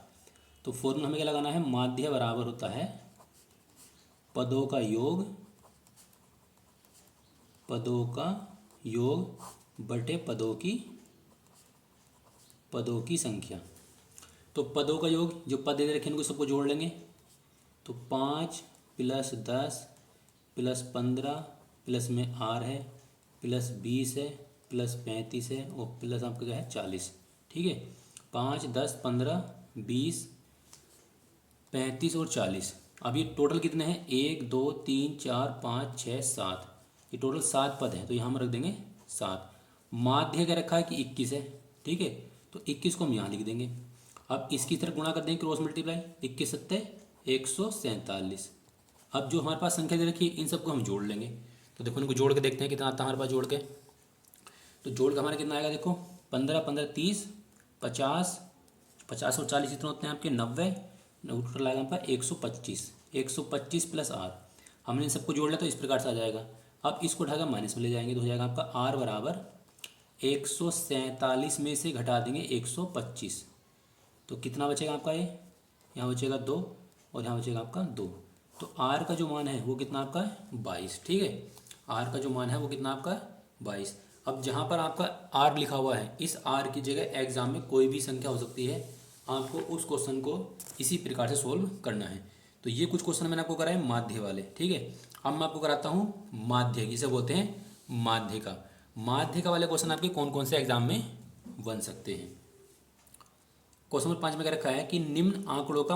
तो फॉर्मूला हमें क्या लगाना है, माध्य बराबर होता है पदों का योग बटे पदों की संख्या। तो पदों का योग, जो पद दे रखे इनको सबको जोड़ लेंगे। तो 5 + 10 + 15 प्लस में R है प्लस 20 है प्लस 35 है और प्लस आपका क्या है 40। ठीक है, 5, 10, 15, 20, 35 और 40। अब ये टोटल कितने हैं, 1, 2, 3, 4, 5, 6, 7, ये टोटल 7 पद हैं, तो यहाँ हम रख देंगे 7। माध्य क्या रखा है कि 21 है। ठीक है, तो 21 को हम यहाँ लिख देंगे। अब इसकी तरफ गुणा कर देंगे, क्रॉस मल्टीप्लाई, 21 सत्ते 147। अब जो हमारे पास संख्या दे रखी है इन सबको हम जोड़ लेंगे। तो देखो इनको जोड़ के देखते हैं कितना आता है हमारे पास जोड़ के। तो जोड़ के हमारे कितना आएगा, देखो 15, 15, 30, 50, 50 और 40 इतना होते हैं आपके 90, टोटल आएगा हमारे पास 125, 125 प्लस R। हमने इन सबको जोड़ लिया तो इस प्रकार से आ जाएगा। अब इसको उठाकर माइनस में ले जाएंगे तो हो जाएगा आपका R बराबर 147 में से घटा देंगे 125, तो कितना बचेगा आपका, ये यहाँ बचेगा 2 और यहाँ बचेगा आपका 2। तो R का जो मान है वो कितना आपका है 22। ठीक है, R का जो मान है वो कितना आपका 22। अब जहाँ पर आपका R लिखा हुआ है इस R की जगह एग्जाम में कोई भी संख्या हो सकती है, आपको उस क्वेश्चन को इसी प्रकार से सोल्व करना है। तो ये कुछ क्वेश्चन मैंने आपको कराए माध्य वाले। ठीक है, अब मैं आपको कराता हूँ माध्य, जिसे बोलते हैं माध्य का वाले क्वेश्चन आपके कौन कौन से एग्जाम में बन सकते हैं। क्वेश्चन नंबर 5 में क्या रखा है कि निम्न आंकड़ों का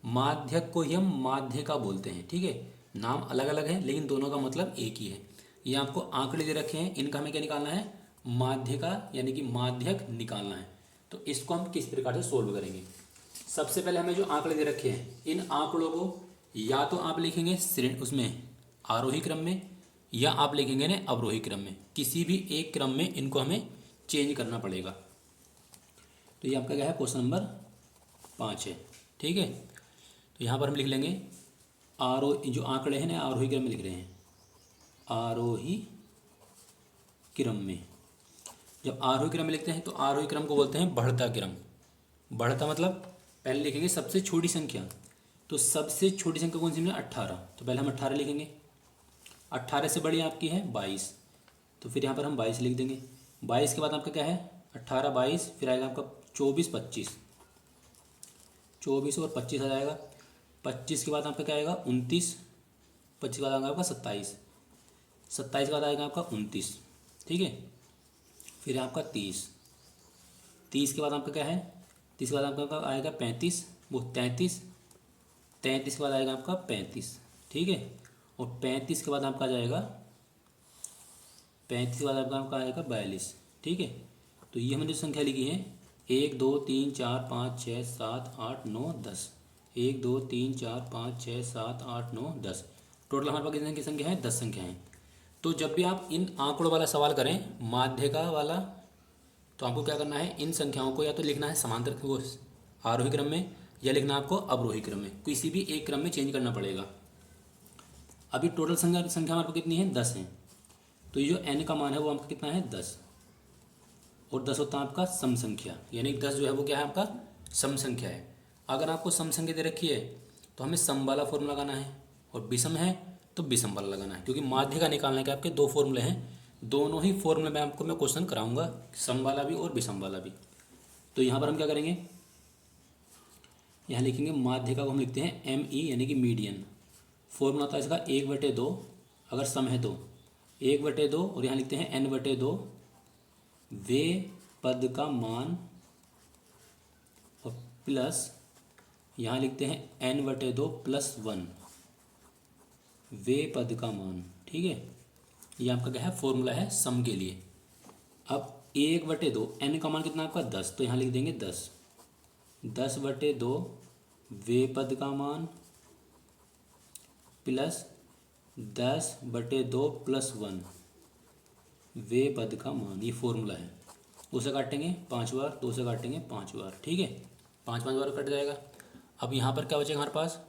माध्यक को ही हम माध्य का बोलते हैं। ठीक है, नाम अलग अलग है लेकिन दोनों का मतलब एक ही है। ये आपको आंकड़े दे रखे हैं, इनका हमें क्या निकालना है, माध्य का यानी कि माध्यक निकालना है। तो इसको हम किस प्रकार से सोल्व करेंगे। सबसे पहले हमें जो आंकड़े दे रखे हैं इन आंकड़ों को या तो आप लिखेंगे उसमें आरोही क्रम में या आप लिखेंगे ना अवरोही क्रम में, किसी भी एक क्रम में इनको हमें चेंज करना पड़ेगा। तो ये आपका क्या है, क्वेश्चन नंबर 5 है। ठीक है, तो यहाँ पर हम लिख लेंगे जो आंकड़े हैं ना आरोही क्रम में लिख रहे हैं, आरोही क्रम में। जब आरोही क्रम में लिखते हैं तो आरोही क्रम को बोलते हैं बढ़ता क्रम। बढ़ता मतलब पहले लिखेंगे सबसे छोटी संख्या, तो सबसे छोटी संख्या कौन सी है 18, तो पहले हम 18 लिखेंगे। 18 से बड़ी आपकी है 22, तो फिर यहाँ पर हम 22 लिख देंगे। 22 के बाद आपका क्या है 18, 22, फिर आएगा आपका 24, 25, 24 और 25 आ जाएगा। 25 के बाद आपका क्या आएगा 29, 25 के बाद आएगा आपका 27, 27 के बाद आएगा आपका 29, ठीक है। फिर आपका 30, 30 के बाद आपका क्या है, 30 के बाद आपका आएगा 35, वो 33, 33 के बाद आएगा आपका 35, ठीक है। और 35 के बाद आपका जाएगा 35 के बाद आपका आएगा 42, ठीक है। तो ये हमने जो संख्या लिखी है 1 2 3 4 5 6 7 8 9 10, 1 2 3 4 5 6 7 8 9 10, टोटल हमारे पास कितनी संख्या है 10 संख्या है। तो जब भी आप इन आंकड़ों वाला सवाल करें माध्यिका वाला, तो आपको क्या करना है, इन संख्याओं को या तो लिखना है समांतर वो आरोही क्रम में, या लिखना आपको अवरोही क्रम में, किसी भी एक क्रम में चेंज करना पड़ेगा। अभी टोटल संख्या हमारे पास कितनी है 10 है, तो ये जो n का मान है वो आपका कितना है 10, और 10 होता है आपका सम संख्या, यानी 10 जो है वो क्या है आपका सम संख्या है। अगर आपको सम संख्या दे रखी है तो हमें सम वाला फॉर्मूला लगाना है, और विषम है तो विषम वाला लगाना है, क्योंकि माध्यिका निकालने के आपके दो फॉर्मूले हैं, दोनों ही फॉर्मूले में आपको मैं क्वेश्चन कराऊंगा, सम वाला भी और विषम वाला भी। तो यहाँ पर हम क्या करेंगे, यहाँ लिखेंगे माध्यिका को हम लिखते हैं ME यानी कि मीडियन। फॉर्मूला होता है इसका 1/2, अगर सम है तो 1/2, और यहाँ लिखते हैं n/2 वे पद का मान, और प्लस यहाँ लिखते हैं n/2 + 1 वे पद का मान, ठीक है। ये आपका क्या है फॉर्मूला है सम के लिए। अब 1/2 n का मान कितना आपका 10, तो यहाँ लिख देंगे 10, 10/2 वे पद का मान प्लस 10/2 + 1 वे पद का मान, ये फॉर्मूला है। उसे काटेंगे 5 बार, 2 से काटेंगे 5 बार, ठीक है, 5 बार कट जाएगा। अब यहाँ पर क्या बचेगा हमारे पास,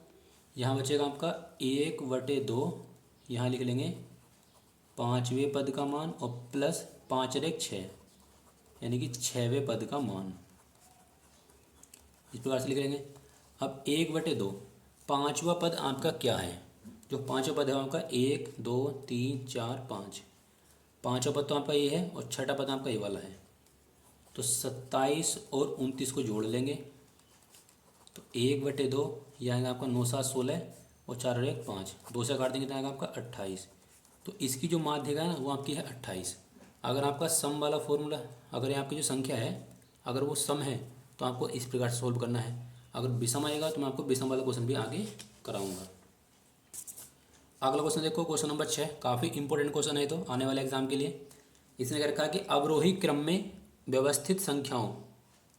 यहाँ बचेगा आपका 1/2, यहाँ लिख लेंगे 5वें पद का मान, और प्लस 5 और 1 6, यानी कि 6वें पद का मान, इस प्रकार से लिख लेंगे। अब 1/2 5वां पद आपका क्या है, जो 5वां पद है आपका 1 2 3 4 5, 5वां पद तो आपका ये है, और 6ठा पद आपका ये वाला है। तो 27 और 29 को जोड़ लेंगे, तो 1/2 यह आएगा आपका 9 7 16, और 4 और 1 5, 2 से काट देंगे तो आएगा आपका 28। तो इसकी जो माध्यिका है ना वो आपकी है 28। अगर आपका सम वाला फॉर्मूला, अगर ये आपकी जो संख्या है अगर वो सम है तो आपको इस प्रकार से सोल्व करना है। अगर विषम आएगा तो मैं आपको विषम वाला क्वेश्चन भी आगे कराऊंगा। अगला क्वेश्चन देखो, क्वेश्चन नंबर 6, काफ़ी इंपॉर्टेंट क्वेश्चन है तो आने वाले एग्जाम के लिए। इसने क्या रखा कि अवरोही क्रम में व्यवस्थित संख्याओं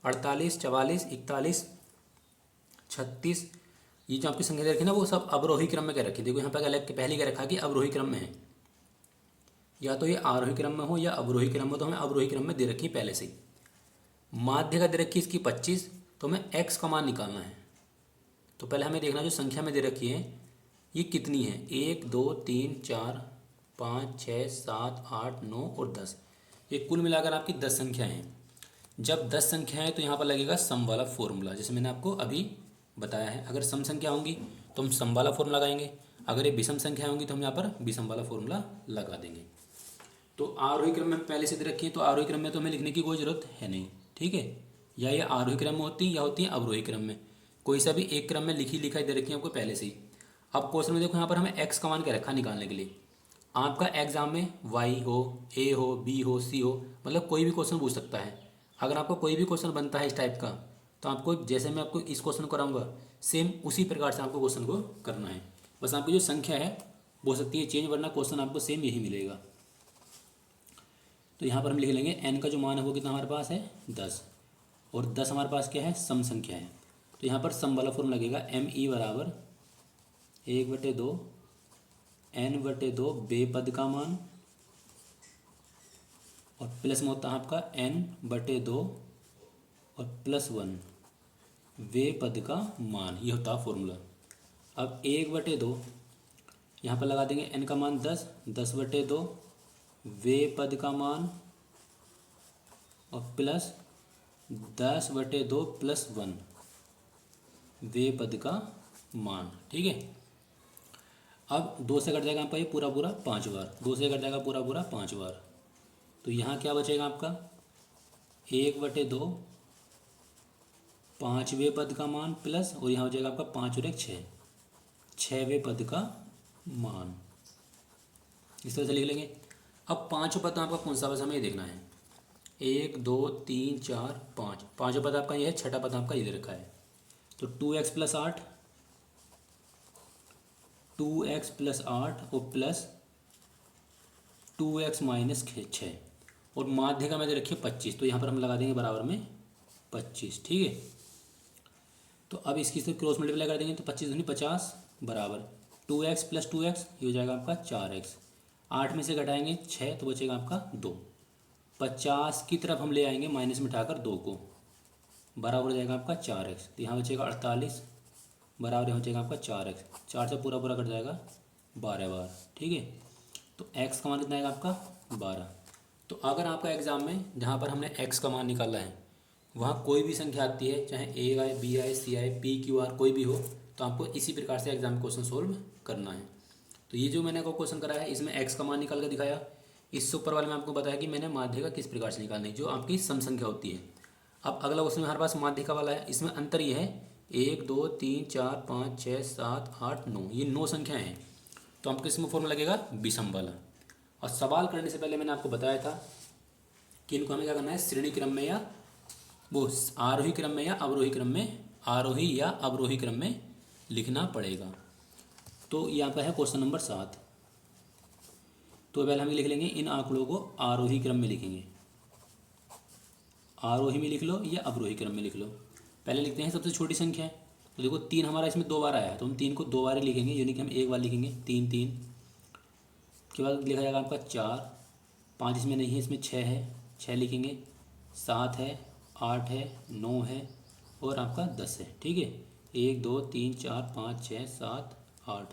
48 44 41 36, ये जो आपकी संख्या दे रखी है ना वो सब अवरोही क्रम में क्या रखी। देखो यहाँ पर अलग पहले क्या रखा कि अवरोही क्रम में है, या तो ये आरोही क्रम में हो या अवरोही क्रम में, तो हमें अवरोही क्रम में दे रखी पहले से ही। माध्यिका दे रखी इसकी 25, तो हमें x का मान निकालना है। तो पहले हमें देखना जो संख्या में दे रखी है ये कितनी है, 1 2 3 4 5 6 7 8 9 और 10, ये कुल मिलाकर आपकी 10 संख्या हैं। जब 10 संख्या है तो यहाँ पर लगेगा सम वाला फॉर्मूला, जैसे मैंने आपको अभी बताया है। अगर सम संख्या होंगी तो हम सम वाला फॉर्मूला लगाएंगे, अगर ये विषम संख्या होंगी तो हम यहाँ पर विषम वाला फॉर्मूला लगा देंगे। तो आरोही क्रम में पहले से दे रखी है, तो आरोही क्रम में तो हमें लिखने की कोई ज़रूरत है नहीं, ठीक है। या ये आरोही क्रम में होती है या होती है अवरोही क्रम में, कोई सा भी एक क्रम में लिखाई दे रखी है आपको पहले से ही। अब क्वेश्चन में देखो यहाँ पर हमें x का मान क्या रखा निकालने के लिए। आपका एग्जाम में y हो, a हो, b हो, c हो, मतलब कोई भी क्वेश्चन पूछ सकता है। अगर आपको कोई भी क्वेश्चन बनता है इस टाइप का, तो आपको जैसे मैं आपको इस क्वेश्चन को कराऊंगा सेम उसी प्रकार से आपको क्वेश्चन को करना है। बस आपकी जो संख्या है वो हो सकती है चेंज, वरना क्वेश्चन आपको सेम यही मिलेगा। तो यहाँ पर हम लिख लेंगे n का जो मान है वो कितना हमारे पास है 10, और 10 हमारे पास क्या है सम संख्या है। तो यहाँ पर सम वाला फॉर्मूला लगेगा ME बराबर 1/2 n/2 बे पद का मान, और प्लस में होता है आपका n/2 और +1 वे पद का मान, ये होता है फॉर्मूला। अब 1/2 यहाँ पर लगा देंगे n का मान 10, 10/2 वे पद का मान, और प्लस 10/2 + 1 वे पद का मान, ठीक है। अब 2 से कट जाएगा आपका ये पूरा 5 बार, 2 से कट जाएगा पूरा 5 बार। तो यहाँ क्या बचेगा आपका 1/2 5वें पद का मान प्लस, और यहाँ हो जाएगा आपका 5 और 1 6, 6वें पद का मान, इस तरह से लिख लेंगे। अब पाँचों पद आपका कौन सा, बस हमें ये देखना है। 1 2 3 4 5, पाँचों पद आपका ये है, छठा पद आपका ये रखा है। तो 2x + 8, 2x + 8 और प्लस 2x - 6, और माध्य का मैं दे रखिए 25, तो यहाँ पर हम लगा देंगे बराबर में 25, ठीक है। तो अब इसकी से क्रॉस मल्टीप्लाई कर देंगे तो 25 दूनी 50 बराबर 2x + 2x, ये हो जाएगा आपका 4x। 8 में से घटाएंगे 6 तो बचेगा आपका 2। 50 की तरफ हम ले आएंगे माइनस में उठाकर 2 को, बराबर हो जाएगा आपका 4x। तो यहाँ बचेगा 48 बराबर हो जाएगा आपका 4x। 4 से पूरा पूरा कट जाएगा 12 बार, ठीक है। तो x का मान कितना आएगा आपका 12। तो अगर आपका एग्ज़ाम में जहाँ पर हमने x का मान निकाला है वहाँ कोई भी संख्या आती है, चाहे a आए, b आए, c आए, p q r कोई भी हो, तो आपको इसी प्रकार से एग्जाम में क्वेश्चन सोल्व करना है। तो ये जो मैंने आपको क्वेश्चन कराया है इसमें x का मान निकाल कर दिखाया। इससे ऊपर वाले में आपको बताया कि मैंने माध्य का किस प्रकार से निकालना है, जो आपकी सम संख्या होती है। अब अगला क्वेश्चन हमारे पास माध्य का वाला है। इसमें अंतर ये है 1 2 3 4 5 6 7 8 9, ये 9 संख्याएँ हैं। तो आपको इसमें फॉर्मूला लगेगा विषम वाला। और सवाल करने से पहले मैंने आपको बताया था कि इनको हमें क्या करना है, श्रेणी क्रम में या वो आरोही क्रम में या अवरोही क्रम में, आरोही या अवरोही क्रम में लिखना पड़ेगा। तो यहाँ पर है क्वेश्चन नंबर 7। तो पहले हम लिख लेंगे इन आंकड़ों को आरोही क्रम में लिखेंगे। आरोही में लिख लो या अवरोही क्रम में लिख लो। पहले लिखते हैं सबसे छोटी संख्या है। तो देखो 3 हमारा इसमें 2 बार आया है, तो हम 3 को 2 बार ही लिखेंगे, यानी कि हम एक बार लिखेंगे 3 3 के बाद लिखा जाएगा आपका 4, 5 इसमें नहीं है, इसमें 6 है, 6 लिखेंगे, 7 है, 8 है, 9 है और आपका 10 है, ठीक है। 1 2 3 4 5 6 7 8,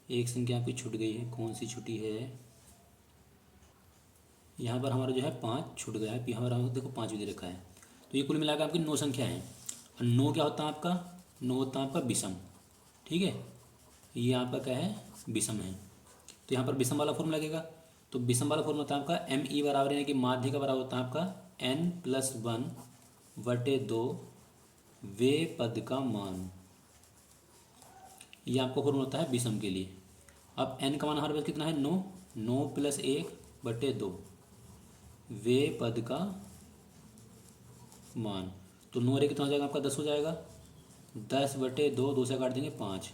एक संख्या आपकी छूट गई है, कौन सी छुटी है, यहाँ पर हमारा जो है 5 छूट गया है, हमारा देखो 5 भी दे रखा है। तो ये कुल मिलाकर आपकी 9 संख्या है। और 9 क्या होता है आपका, 9 होता है आपका विषम, ठीक है। ये आपका क्या है, विषम है। तो यहाँ पर विषम वाला फॉर्मूला लगेगा। तो विषम वाला फॉर्मूला होता है आपका ME बराबर, यानी कि माध्य का बराबर होता है आपका n+1/2 वे पद का मान। ये आपका फॉर्मूला होता है विषम के लिए। अब n का मान हमारे पास कितना है, 9, 9 + 1/2 वे पद का मान। तो 9 रे कितना हो जाएगा आपका 10 हो जाएगा, 10/2, 2 से काट देंगे 5।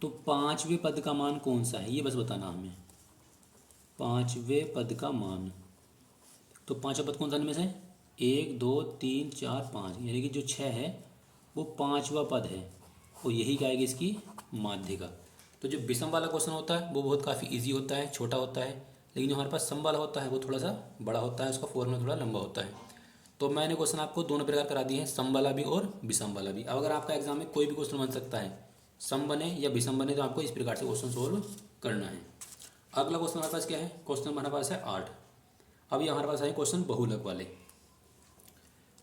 तो 5वें पद का मान कौन सा है ये बस बताना हमें, 5वें पद का मान। तो 5वां पद कौन सा इनमें से, 1 2 3 4 5, यानी कि जो 6 है वो 5वां पद है, और यही क्या आएगी इसकी माध्य का। तो जो विषम वाला क्वेश्चन होता है वो बहुत काफ़ी इजी होता है, छोटा होता है, लेकिन जो हमारे पास सम वाला होता है वो थोड़ा सा बड़ा होता है, उसका फॉर्मूला थोड़ा लंबा होता है। तो मैंने क्वेश्चन आपको दोनों प्रकार करा दिए हैं, सम वाला भी और विषम वाला भी। अब अगर आपका एग्जाम में कोई भी क्वेश्चन बन सकता है, सम बने या विषम बने, तो आपको इस प्रकार से क्वेश्चन सोल्व करना है। अगला क्वेश्चन हमारे पास क्या है, क्वेश्चन हमारे पास है 8। अब ये हमारे पास है क्वेश्चन बहुलक वाले।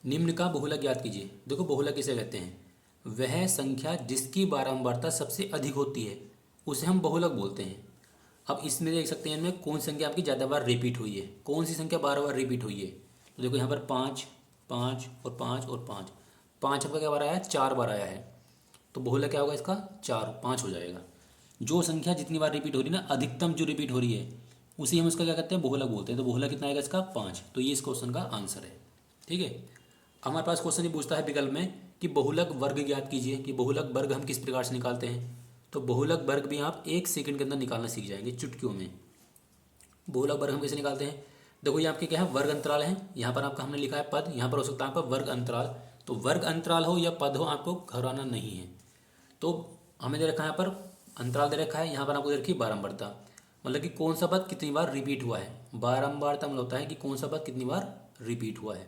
निम्न का बहुलक ज्ञात कीजिए। देखो बहुलक किसे कहते हैं, वह संख्या जिसकी बारंबारता सबसे अधिक होती है उसे हम बहुलक बोलते हैं। अब इसमें देख सकते हैं इनमें कौन सी संख्या आपकी ज़्यादा बार रिपीट हुई है, कौन सी संख्या 12 बार रिपीट हुई है। तो देखो यहाँ पर 5 5 और 5 और 5, 5 आपका क्या बार आया है, 4 बार आया है। तो बहुलक क्या होगा इसका, 4 5 हो जाएगा। जो संख्या जितनी बार रिपीट हो रही है ना, अधिकतम जो रिपीट हो रही है उसी हम उसका क्या कहते हैं, बहुलक बोलते हैं। तो बहुलक कितना आएगा इसका, 5। तो ये इस क्वेश्चन का आंसर है, ठीक है। हमारे पास क्वेश्चन ये पूछता है विकल्प में कि बहुलक वर्ग ज्ञात कीजिए, कि बहुलक वर्ग हम किस प्रकार से निकालते हैं। तो बहुलक वर्ग भी आप 1 सेकंड के अंदर निकालना सीख जाएंगे, चुटकियों में। बहुलक वर्ग हम कैसे निकालते हैं, देखो ये आपके क्या है, वर्ग अंतराल है। यहाँ पर आपका हमने लिखा है पद, यहाँ पर हो सकता है आपका वर्ग अंतराल। तो वर्ग अंतराल हो या पद हो, आपको घबराना नहीं है। तो हमें दे रखा है यहाँ पर अंतराल दे रखा है, यहाँ पर आपको दे रखी है बारंबारता, मतलब कि कौन सा पद कितनी बार रिपीट हुआ है। बारंबारता मतलब होता है कि कौन सा पद कितनी बार रिपीट हुआ है।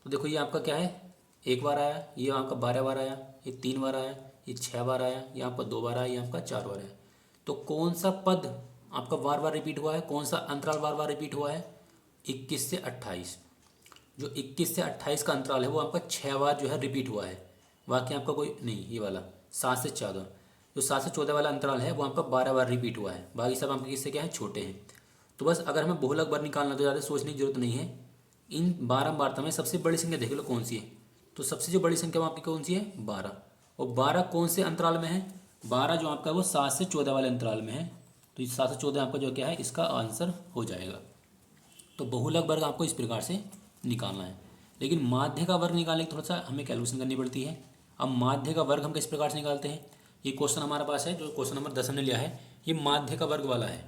तो देखो ये आपका क्या है, 1 बार आया, ये आपका 12 बार आया, ये 3 बार आया, ये 6 बार आया, ये आपका 2 बार आया, ये आपका 4 बार आया। तो कौन सा पद आपका बार बार रिपीट हुआ है, कौन सा अंतराल बार बार रिपीट हुआ है, 21 से 28। जो 21 से 28 का अंतराल है वो आपका 6 बार जो है रिपीट हुआ है। बाकी आपका कोई नहीं, ये वाला 7 से 14, जो 7 से 14 वाला अंतराल है वो आपका 12 बार रिपीट हुआ है। बाकी सब आपके किससे क्या है, छोटे हैं। तो बस अगर हमें बहुलक वर्ग निकालना तो ज़्यादा सोचने की जरूरत नहीं है। इन बारंबारता में सबसे बड़ी संख्या देख लो कौन सी है। तो सबसे जो बड़ी संख्या आपकी कौन सी है, 12। और 12 कौन से अंतराल में है, 12 जो आपका वो 7 से 14 वाले अंतराल में है, तो 7 से 14 आपका जो क्या है इसका आंसर हो जाएगा। तो बहुलक वर्ग आपको इस प्रकार से निकालना है। लेकिन माध्य का वर्ग निकालने की थोड़ा सा हमें कैलकुलेशन करनी पड़ती है। अब माध्य का वर्ग हम किस प्रकार से निकालते हैं, ये क्वेश्चन हमारे पास है, जो क्वेश्चन नंबर 10 हमने लिया है, ये माध्य का वर्ग वाला है।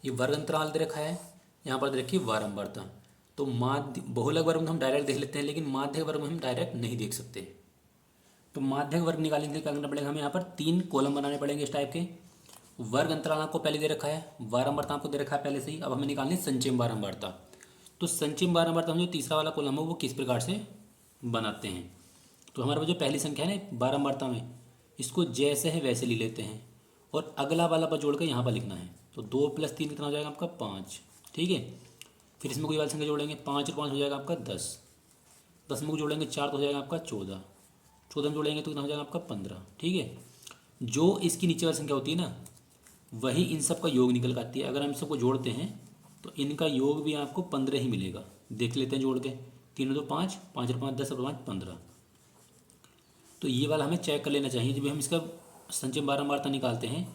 ये वर्ग अंतराल दे रखा है, यहाँ पर दे रखी वारंवारता। तो माध्य बहुलक वर्ग में हम डायरेक्ट देख लेते हैं, लेकिन माध्य वर्ग में हम डायरेक्ट नहीं देख सकते। तो माध्य वर्ग निकालने के लिए क्या करना पड़ेगा, हमें यहाँ पर 3 कॉलम बनाने पड़ेंगे इस टाइप के। वर्ग अंतराल आपको पहले दे रखा है, वारंवारता आपको दे रखा है पहले से ही। अब हमें निकालनी है संचयी वारंवारता। तो संचयी वारंवारता हम जो तीसरा वाला कॉलम है वो किस प्रकार से बनाते हैं, तो हमारे पास जो पहली संख्या है ना वारंवारता में, इसको जैसे है वैसे ले लेते हैं और अगला वाला पर जोड़ कर यहाँ पर लिखना है। तो 2 + 3 कितना हो जाएगा आपका 5, ठीक है। फिर इसमें कोई वाली संख्या जोड़ेंगे, 5 और 5 हो जाएगा आपका 10, 10 में जोड़ेंगे 4 तो हो जाएगा आपका 14, 14 में जोड़ेंगे तो कितना हो जाएगा आपका 15, ठीक है। जो इसकी नीचे वाली संख्या होती है ना वही इन सब का योग निकल कर आती है। अगर हम सबको जोड़ते हैं तो इनका योग भी आपको 15 ही मिलेगा। देख लेते हैं जोड़ के, 3 तो 5, 5 और 5 10 और 5 15। तो ये वाला हमें चेक कर लेना चाहिए। जब हम इसका संचय वारंवारता निकालते हैं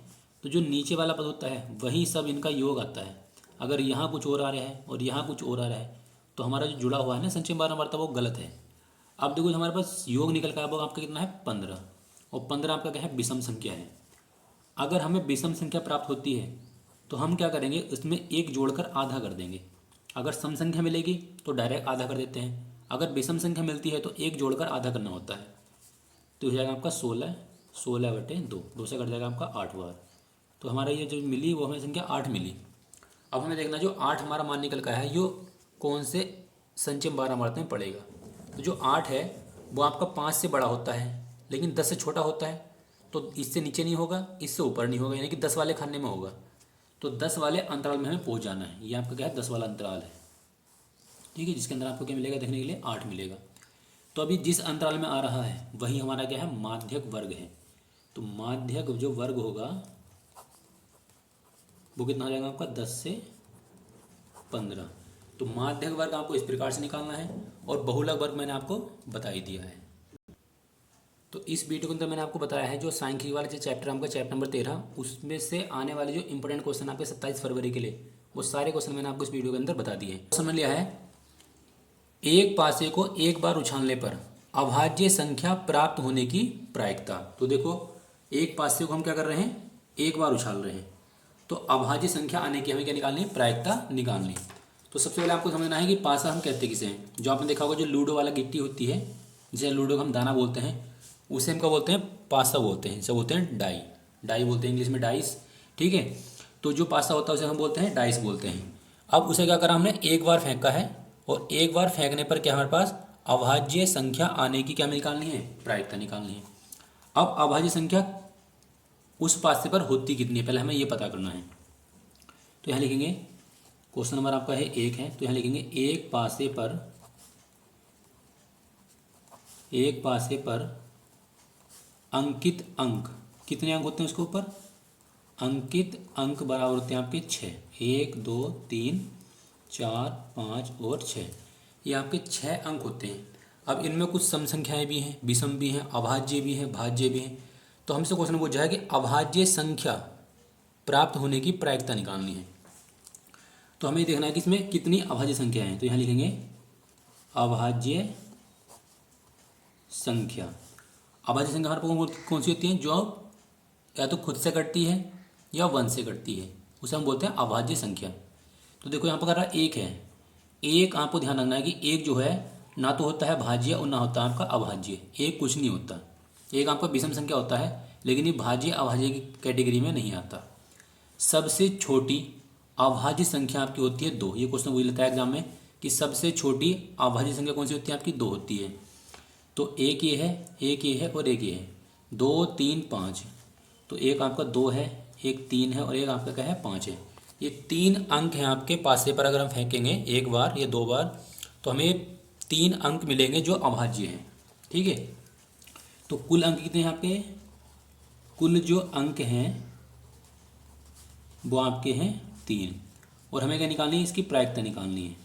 तो जो नीचे वाला पद होता है वही सब इनका योग आता है। अगर यहाँ कुछ और आ रहा है और यहाँ कुछ और आ रहा है तो हमारा जो जुड़ा हुआ है ना संचय वारंवारता वो गलत है। अब देखो हमारे पास योग निकल कर आपका कितना है 15, और 15 आपका क्या है विषम संख्या है। अगर हमें विषम संख्या प्राप्त होती है तो हम क्या करेंगे, इसमें एक जोड़कर आधा कर देंगे। अगर सम संख्या मिलेगी तो डायरेक्ट आधा कर देते हैं, अगर विषम संख्या मिलती है तो एक जोड़कर आधा करना होता है। तो हो जाएगा आपका 16, 16/2, 2 से कट जाएगा आपका 8 बार। तो हमारा ये जो मिली वो हमें संख्या 8 मिली। अब हमें देखना जो 8 हमारा मान निकल का है यो कौन से संचय वारंवारता में पड़ेगा। तो जो 8 है वो आपका 5 से बड़ा होता है लेकिन 10 से छोटा होता है। तो इससे नीचे नहीं होगा, इससे ऊपर नहीं होगा, यानी कि 10 वाले खाने में होगा। तो 10 वाले अंतराल में हमें पहुंच जाना है। ये आपका क्या है 10 वाला अंतराल है, ठीक है, जिसके अंदर आपको क्या मिलेगा देखने के लिए 8 मिलेगा। तो अभी जिस अंतराल में आ रहा है वही हमारा क्या है माध्यक वर्ग है। तो माध्यक जो वर्ग होगा वो कितना हो जाएगा आपका 10 से 15। तो माध्यक वर्ग आपको इस प्रकार से निकालना है और बहुलक वर्ग मैंने आपको बता ही दिया है। तो इस वीडियो के अंदर मैंने आपको बताया है जो सांख्यिकी वाला जो चैप्टर आपका चैप्टर नंबर 13 उसमें से आने वाले जो इंपॉर्टेंट क्वेश्चन आपके 27 फरवरी के लिए वो सारे क्वेश्चन मैंने आपको इस वीडियो के अंदर बता दिए हैं। क्वेश्चन में लिया है एक पासे को एक बार उछालने पर अभाज्य संख्या प्राप्त होने की प्रायिकता। तो देखो एक पासे को हम क्या कर रहे हैं एक बार उछाल रहे हैं, तो अभाज्य संख्या आने की हमें क्या निकालनी है प्रायिकता निकालनी। तो सबसे पहले आपको समझना है कि पासा हम कहते किसे हैं। जो आपने देखा होगा जो लूडो वाला गिट्टी होती है जिसे लूडो का हम दाना बोलते हैं उसे हम क्या बोलते हैं पासा बोलते हैं, इसे बोलते हैं डाई, डाई बोलते हैं इंग्लिश में डाइस, ठीक है। तो जो पासा होता है उसे हम बोलते हैं डाइस बोलते हैं। अब उसे क्या करा हमने एक बार फेंका है और एक बार फेंकने पर क्या हमारे पास अभाज्य संख्या आने की क्या निकालनी है प्रायिकता निकालनी है। अब अभाज्य संख्या उस पासे पर होती कितनी है पहले हमें ये पता करना है। तो यहाँ लिखेंगे क्वेश्चन नंबर आपका है 1 है, तो यहाँ लिखेंगे एक पासे पर अंकित अंक, कितने अंक होते हैं उसके ऊपर अंकित अंक बराबर होते हैं आपके 6, 1 2 3 4 5 और 6, ये आपके 6 अंक होते हैं। अब इनमें कुछ सम संख्याएं भी हैं, विषम भी हैं, अभाज्य भी हैं, भाज्य भी हैं। तो हमसे क्वेश्चन पूछा है कि अभाज्य संख्या प्राप्त होने की प्रायिकता निकालनी है। तो हमें देखना है कि इसमें कितनी अभाज्य संख्या है। तो यहाँ लिखेंगे अभाज्य संख्या। अभाज्य संख्या हमारे पास कौन सी होती है जो या तो खुद से कटती है या 1 से कटती है, उसे हम बोलते हैं अभाज्य संख्या। तो देखो यहाँ पर कह रहा है 1 है, एक आपको ध्यान रखना है कि एक जो है ना तो होता है भाज्य और ना होता है आपका अभाज्य, एक कुछ नहीं होता। एक आपका विषम संख्या होता है लेकिन ये भाज्य अभाज्य की कैटेगरी में नहीं आता। सबसे छोटी अभाज्य संख्या आपकी होती है 2। ये क्वेश्चन वही लेता है एग्जाम में कि सबसे छोटी अभाज्य संख्या कौन सी होती है आपकी 2 होती है। तो एक ये है, एक ये है और एक ये है, 2 3 5। तो एक आपका 2 है, एक 3 है और एक आपका क्या है 5 है। ये 3 अंक हैं आपके पासे पर। अगर हम फेंकेंगे एक बार या 2 बार तो हमें 3 अंक मिलेंगे जो अभाज्य हैं, ठीक है। तो कुल अंक कितने हैं आपके, कुल जो अंक हैं वो आपके हैं 3 और हमें क्या निकालनी है इसकी प्रायिकता निकालनी है।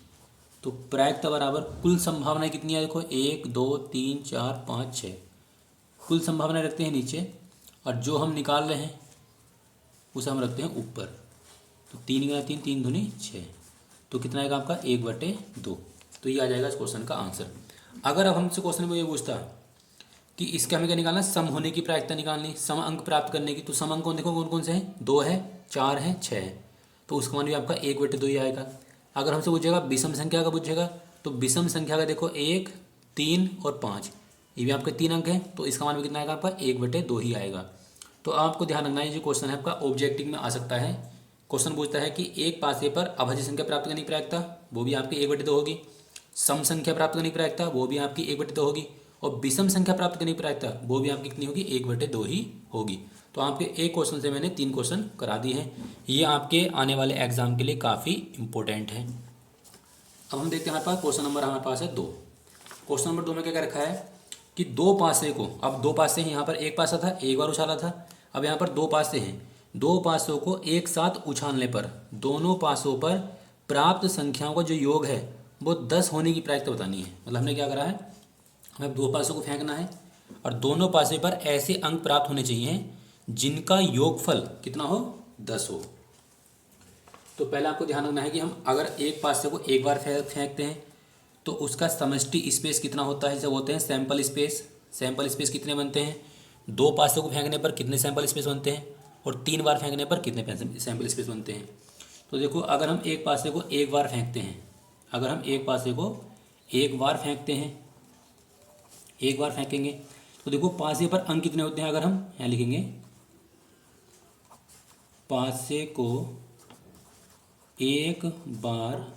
तो प्रायिकता बराबर कुल संभावनाएं कितनी है देखो 1 2 3 4 5 6, कुल संभावनाएं रखते हैं नीचे और जो हम निकाल रहे हैं उसे हम रखते हैं ऊपर। तो 3 × 3 3 दूनी 6, तो कितना आएगा आपका 1/2। तो ये आ जाएगा इस क्वेश्चन का आंसर। अगर अब हमसे क्वेश्चन में ये पूछता कि इसका हमें क्या निकालना, सम होने की प्रायिकता निकालनी, सम अंक प्राप्त करने की, तो सम अंक देखो कौन कौन से हैं, 2 है, 4 है, 6 है, तो उसका मान भी आपका 1/2 ही आएगा। अगर हमसे पूछेगा विषम संख्या का पूछेगा, तो विषम संख्या का देखो 1, 3 और 5, ये भी आपके 3 अंक हैं, तो इसका मान भी कितना आएगा आपका 1/2 ही आएगा। तो आपको ध्यान रखना है, ये जो क्वेश्चन है आपका ऑब्जेक्टिव में आ सकता है। क्वेश्चन पूछता है कि एक पासे पर अभाज्य संख्या प्राप्त करने की प्रायिकता, वो भी आपकी 1/2 होगी, सम संख्या प्राप्त करने की प्रायिकता वो भी आपकी 1/2 होगी, और विषम संख्या प्राप्त करने की प्रायिकता वो भी आपकी कितनी होगी, 1/2 ही होगी। तो आपके एक क्वेश्चन से मैंने 3 क्वेश्चन करा दिए हैं। ये आपके आने वाले एग्जाम के लिए काफ़ी इंपॉर्टेंट है। अब हम देखते हैं हमारे पास क्वेश्चन नंबर हमारे पास है 2। क्वेश्चन नंबर 2 में क्या क्या रखा है कि दो पासे को, अब दो पासे हैं, यहाँ पर एक पासा था, एक बार उछाला था, अब यहाँ पर 2 पासे हैं, 2 पासों को एक साथ उछालने पर दोनों पासों पर प्राप्त संख्याओं का जो योग है वो 10 होने की प्रायिकता बतानी है। मतलब हमने क्या करा है, हमें 2 पासों को फेंकना है और दोनों पासे पर ऐसे अंक प्राप्त होने चाहिए जिनका योगफल कितना हो, 10 हो। तो पहले आपको ध्यान रखना है कि हम अगर एक पासे को एक बार फेंकते हैं तो उसका समष्टि स्पेस कितना होता है, जैसे होते हैं सैंपल स्पेस। सैंपल स्पेस कितने बनते हैं, 2 पासों को फेंकने पर कितने सैंपल स्पेस बनते हैं, और 3 बार फेंकने पर कितने सैंपल स्पेस बनते हैं। तो देखो अगर हम एक पासे को एक बार फेंकते हैं, अगर हम एक पासे को एक बार फेंकते हैं, एक बार फेंकेंगे तो देखो पासे पर अंक कितने होते हैं। अगर हम यहाँ लिखेंगे पासे को एक बार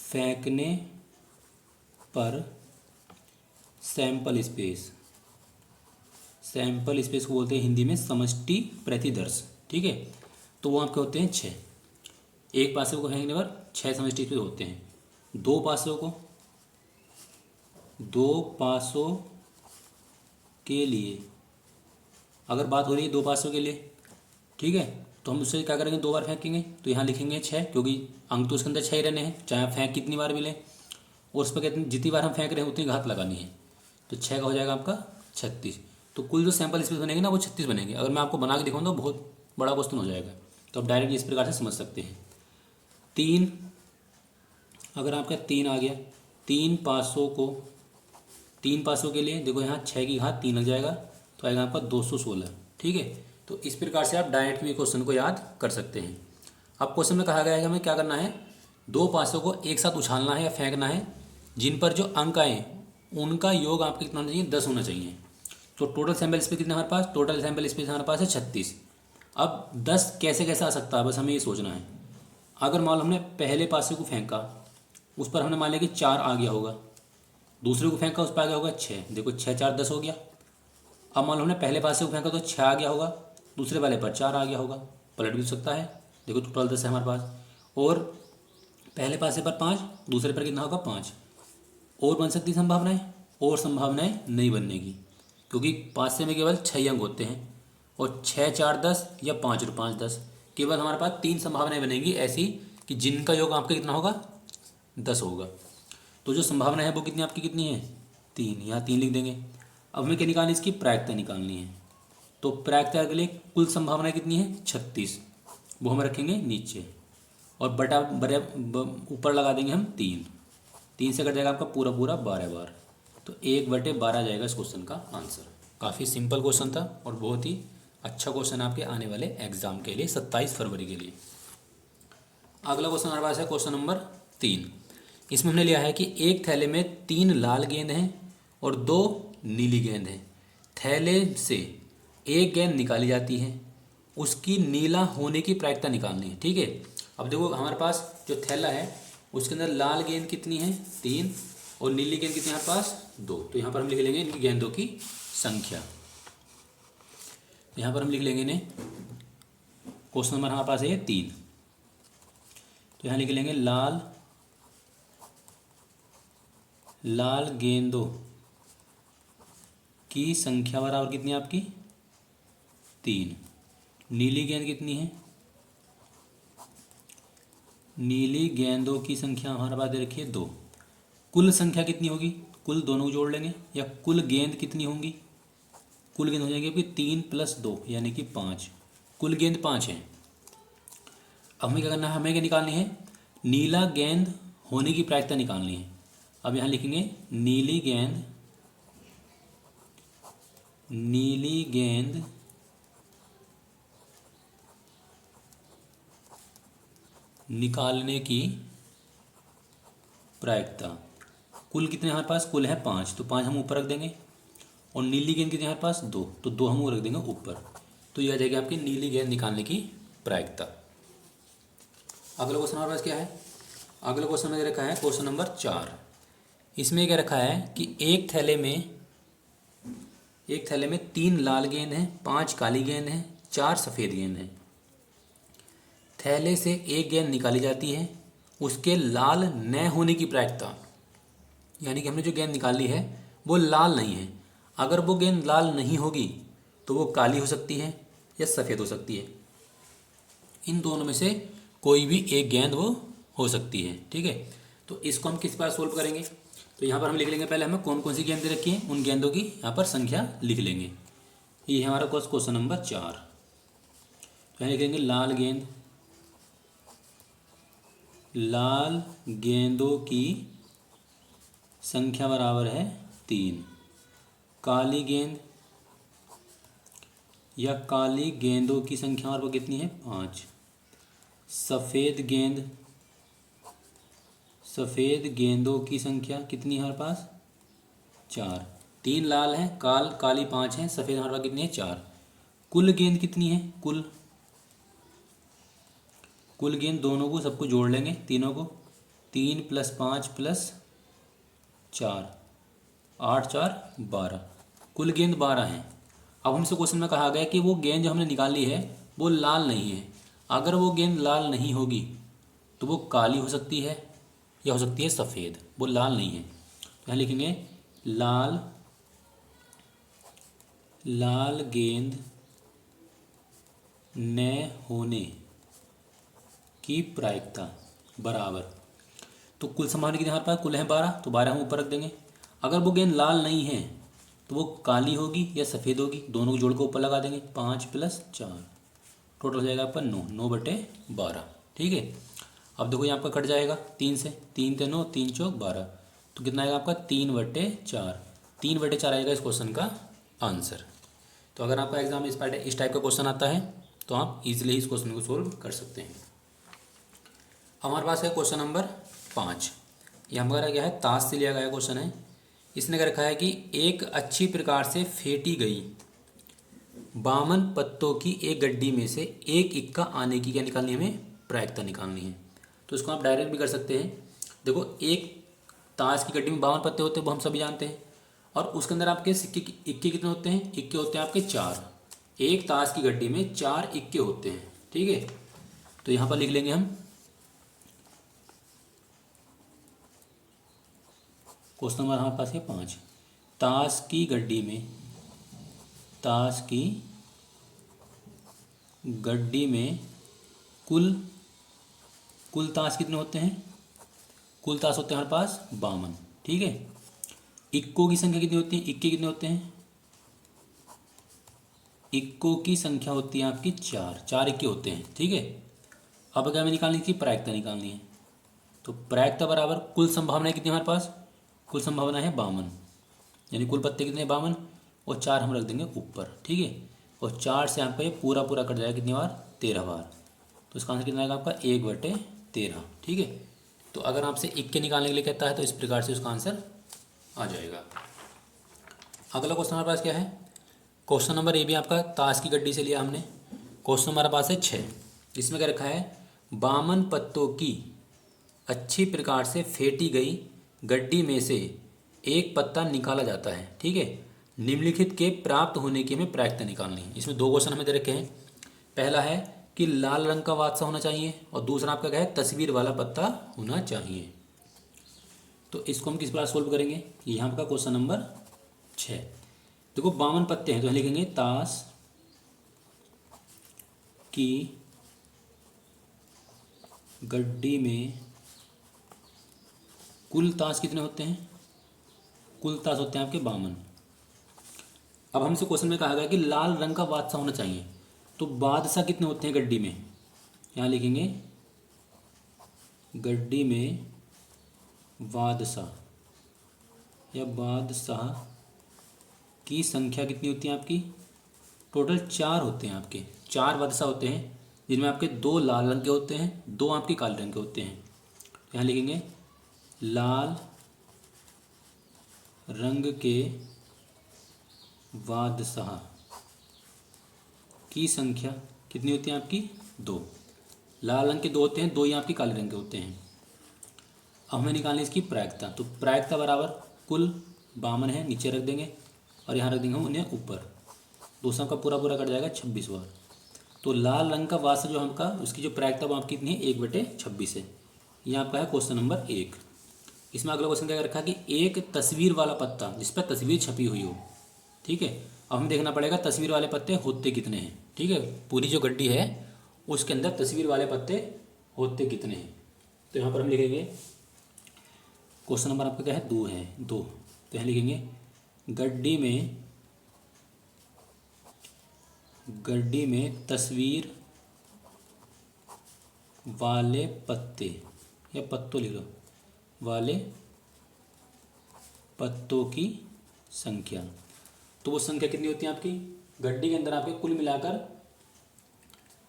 फेंकने पर सैंपल स्पेस, सैंपल स्पेस को बोलते हैं हिंदी में समष्टि प्रतिदर्श, ठीक है। तो वो आपके होते हैं 6। एक पासे को फेंकने पर 6 समष्टि स्पेस होते हैं। दो पासों के लिए अगर बात हो रही है 2 पासों के लिए, ठीक है, तो हम उससे क्या करेंगे, 2 बार फेंकेंगे, तो यहाँ लिखेंगे 6, क्योंकि अंक तो उसके अंदर 6 ही रहने हैं, चाहे फेंक कितनी बार मिले, और उस पर कहते हैं जितनी बार हम फेंक रहे हैं उतनी घात लगानी है। तो 6 का हो जाएगा आपका 36। तो कुल जो सैंपल स्पेस बनेंगे ना वो 36 बनेंगे। अगर मैं आपको बना के दिखाऊँ तो बहुत बड़ा क्वेश्चन हो जाएगा, तो आप डायरेक्ट इस प्रकार से समझ सकते हैं। 3, अगर आपका 3 आ गया, 3 पासों के लिए देखो यहाँ 6 की घात 3 लग जाएगा, तो आएगा आपका 216, ठीक है। तो इस प्रकार से आप डायरेक्ट भी क्वेश्चन को याद कर सकते हैं। अब क्वेश्चन में कहा गया है कि हमें क्या करना है, 2 पासों को एक साथ उछालना है या फेंकना है जिन पर जो अंक आए उनका योग आपके कितना होना चाहिए, 10 होना चाहिए। तो टोटल सैंपल स्पेस कितना हमारे पास, टोटल सैंपल स्पेस हमारे पास है 36। अब 10 कैसे कैसे आ सकता है, बस हमें ये सोचना है। अगर मान लो हमने पहले पासे को फेंका, उस पर हमने मान लिया कि 4 आ गया होगा, दूसरे को फेंका उस पर आ गया होगा 6, देखो 6 4 10 हो गया। अब मान लो हमने पहले पासे को फेंका तो 6 आ गया होगा, दूसरे वाले पर 4 आ गया होगा, पलट भी सकता है। देखो टोटल 10 है हमारे पास, और पहले पासे पर 5, दूसरे पर कितना होगा 5। और बन सकती संभावनाएं, और संभावनाएं नहीं बनने की, क्योंकि पासे में केवल 6 अंक होते हैं, और 6 4 10 या 5 और 5 10, केवल हमारे पास 3 संभावनाएं बनेंगी ऐसी कि जिनका योग आपका कितना होगा, 10 होगा। तो जो संभावना है वो कितनी आपकी कितनी है, 3, यहाँ 3 लिख देंगे। अब हमें क्या निकालनी, इसकी प्रायिकता निकालनी है। तो प्रायिकता के लिए कुल संभावना कितनी है, 36, वो हम रखेंगे नीचे, और बटा बड़े ऊपर लगा देंगे हम 3 से कट जाएगा आपका पूरा पूरा 12 बार, तो 1/12 जाएगा इस क्वेश्चन का आंसर। काफ़ी सिंपल क्वेश्चन था और बहुत ही अच्छा क्वेश्चन आपके आने वाले एग्जाम के लिए 27 फरवरी के लिए। अगला क्वेश्चन हमारे पास है क्वेश्चन नंबर 3। इसमें हमने लिया है कि एक थैले में 3 लाल गेंद हैं और 2 नीली गेंद हैं। थैले से एक गेंद निकाली जाती है, उसकी नीला होने की प्रायिकता निकालनी है, ठीक है। अब देखो हमारे पास जो थैला है उसके अंदर लाल गेंद कितनी है, 3, और नीली गेंद कितनी है हमारे पास, 2। तो यहाँ पर हम लिख लेंगे इनकी गेंदों की संख्या। यहाँ पर हम लिख लेंगे इन्हें, क्वेश्चन नंबर हमारे पास है 3, तो यहाँ लिख लेंगे लाल गेंदों की संख्या बराबर कितनी है आपकी, 3। नीली गेंद कितनी है, नीली गेंदों की संख्या हमारे पास दे रखी है 2। कुल संख्या कितनी होगी, कुल दोनों को जोड़ लेंगे, या कुल गेंद कितनी होंगी, कुल गेंद हो जाएंगे आपकी 3 + 2 यानी कि 5। कुल गेंद 5 है। अब हमें क्या करना है, हमें क्या निकालनी है, नीला गेंद होने की प्रायिकता निकालनी है। अब यहाँ लिखेंगे नीली गेंद निकालने की प्रायिकता। कुल कितने हमारे पास, कुल है 5, तो 5 हम ऊपर रख देंगे। और नीली गेंद कितनी हमारे पास 2, तो 2 हम रख देंगे ऊपर। तो यह आ जाएगी आपकी नीली गेंद निकालने की प्रायिकता। अगला क्वेश्चन हमारे पास क्या है, अगला क्वेश्चन में रखा है क्वेश्चन नंबर 4। इसमें क्या रखा है कि एक थैले में 3 लाल गेंद हैं, 5 काली गेंद हैं, 4 सफ़ेद गेंद हैं। थैले से एक गेंद निकाली जाती है, उसके लाल न होने की प्रायिकता, यानी कि हमने जो गेंद निकाली है वो लाल नहीं है। अगर वो गेंद लाल नहीं होगी तो वो काली हो सकती है या सफ़ेद हो सकती है। इन दोनों में से कोई भी एक गेंद वो हो सकती है। ठीक है, तो इसको हम किस बार सोल्व करेंगे, तो यहाँ पर हम लिख लेंगे, पहले हमें कौन कौन सी गेंदें रखी हैं उन गेंदों की यहाँ पर संख्या लिख लेंगे। ये हमारा क्वेश्चन नंबर 4। तो यहाँ लिखेंगे लाल गेंदों की संख्या बराबर है 3। काली गेंद या काली गेंदों की संख्या हमारे पास कितनी है 5। सफ़ेद गेंदों की संख्या कितनी है हमारे पास 4। 3 लाल हैं, काली 5 हैं, सफ़ेद हमारे पास कितनी है 4। कुल गेंद कितनी है, कुल गेंद दोनों को सबको जोड़ लेंगे, तीनों को, 3 + 5 + 4, 8 × 4 = 12। कुल गेंद 12 हैं। अब हमसे क्वेश्चन में कहा गया कि वो गेंद जो हमने निकाली है वो लाल नहीं है। अगर वो गेंद लाल नहीं होगी तो वो काली हो सकती है या हो सकती है सफ़ेद, वो लाल नहीं है। तो यहाँ लिखेंगे लाल गेंद न होने की प्रायिकता बराबर, तो कुल संभावना कितनी हमारे पास, कुल है 12, तो 12 हम ऊपर रख देंगे। अगर वो गेंद लाल नहीं है तो वो काली होगी या सफ़ेद होगी, दोनों को जोड़ के ऊपर लगा देंगे, 5 + 4, टोटल हो जाएगा आपका 9/12। ठीक है, अब देखो यहाँ आपका कट जाएगा 3 से, 3 × 9, 3 × 4 = 12, तो कितना आएगा आपका 3/4। 3/4 आएगा इस क्वेश्चन का आंसर। तो अगर आपका एग्जाम इस टाइप का क्वेश्चन आता है तो आप इजीली इस क्वेश्चन को सोल्व कर सकते हैं। हमारे पास है क्वेश्चन नंबर 5। ये हमारा क्या है, ताश से लिया गया क्वेश्चन है। इसने क्या रखा है कि एक अच्छी प्रकार से फेंटी गई 52 पत्तों की एक गड्डी में से एक इक्का आने की क्या निकालनी है, हमें प्रायिकता निकालनी है। तो इसको आप डायरेक्ट भी कर सकते हैं। देखो, एक ताश की गड्डी में 52 पत्ते होते हैं, वो हम सभी जानते हैं। और उसके अंदर आपके इक्के कितने होते हैं, इक्के होते हैं आपके 4। एक ताश की गड्डी में 4 इक्के होते हैं। ठीक है, तो यहाँ पर लिख लेंगे हम क्वेश्चन नंबर हमारे पास है 5। ताश की गड्डी में कुल ताश कितने होते हैं, कुल ताश होते हैं हमारे पास 52। ठीक है, इक्कों की संख्या कितनी होती है, इक्के कितने होते हैं, इक्कों की संख्या होती है आपकी 4 इक्के होते हैं। ठीक है, अब अगर हमें निकालनी थी प्रायिकता निकालनी है, तो प्रायिकता बराबर कुल संभावना कितनी हमारे पास, कुल संभावना है 52, यानी कुल पत्ते कितने 52, और 4 हम रख देंगे ऊपर। ठीक है, और 4 से आपका ये पूरा कट जाएगा कितनी बार, 13 बार। तो इसका आंसर कितना आएगा आपका 1/13। ठीक है, तो अगर आपसे इक्के निकालने के लिए कहता है तो इस प्रकार से उसका आंसर आ जाएगा। अगला क्वेश्चन हमारे पास क्या है, क्वेश्चन नंबर ये भी आपका ताश की गड्डी से लिया हमने। क्वेश्चन हमारे पास है 6। इसमें क्या रखा है, 52 पत्तों की अच्छी प्रकार से फेंटी गई गड्डी में से एक पत्ता निकाला जाता है। ठीक है, निम्नलिखित के प्राप्त होने की हमें प्रायिकता निकालनी है। इसमें 2 क्वेश्चन हमें दे रखे हैं। पहला है कि लाल रंग का बादशाह होना चाहिए, और दूसरा आपका क्या है, तस्वीर वाला पत्ता होना चाहिए। तो इसको हम किस प्रकार सोल्व करेंगे, यहाँ का क्वेश्चन नंबर 6। देखो 52 पत्ते हैं, तो लिखेंगे ताश की गड्डी में कुल ताश कितने होते हैं, कुल ताश होते हैं आपके 52। अब हमसे क्वेश्चन में कहा गया कि लाल रंग का बादशाह होना चाहिए, तो बादशाह कितने होते हैं गड्डी में, यहाँ लिखेंगे गड्डी में बादशाह या बादशाह की संख्या कितनी होती है आपकी, टोटल 4 होते हैं आपके, 4 बादशाह होते हैं जिनमें आपके 2 लाल रंग के होते हैं, 2 आपके काले रंग के होते हैं। यहाँ लिखेंगे लाल रंग के बादशाह की संख्या कितनी होती है आपकी, 2। लाल रंग के 2 होते हैं, 2 ही आपके काले रंग के होते हैं। अब हमें निकालनी इसकी प्रायिकता, तो प्रायिकता बराबर कुल 52 है, नीचे रख देंगे और यहाँ रख देंगे हम उन्हें ऊपर, 200 का पूरा पूरा कट जाएगा 26 बार। तो लाल रंग का बादशाह जो हमका उसकी जो प्रायिकता वो आपकी कितनी है, 1/26 है। ये आपका है क्वेश्चन नंबर 1। इसमें अगला क्वेश्चन क्या रखा कि एक तस्वीर वाला पत्ता जिस पर तस्वीर छपी हुई हो, ठीक है। अब हमें देखना पड़ेगा तस्वीर वाले पत्ते होते कितने हैं, ठीक है। पूरी जो गड्डी है उसके अंदर तस्वीर वाले पत्ते होते कितने हैं, तो यहाँ पर हम लिखेंगे क्वेश्चन नंबर आपका क्या है, 2 है, 2। तो यहाँ लिखेंगे गड्डी में तस्वीर वाले पत्ते या पत्तों लिख लो, वाले पत्तों की संख्या। तो वो संख्या कितनी होती है आपकी, गड्डी के अंदर आपके कुल मिलाकर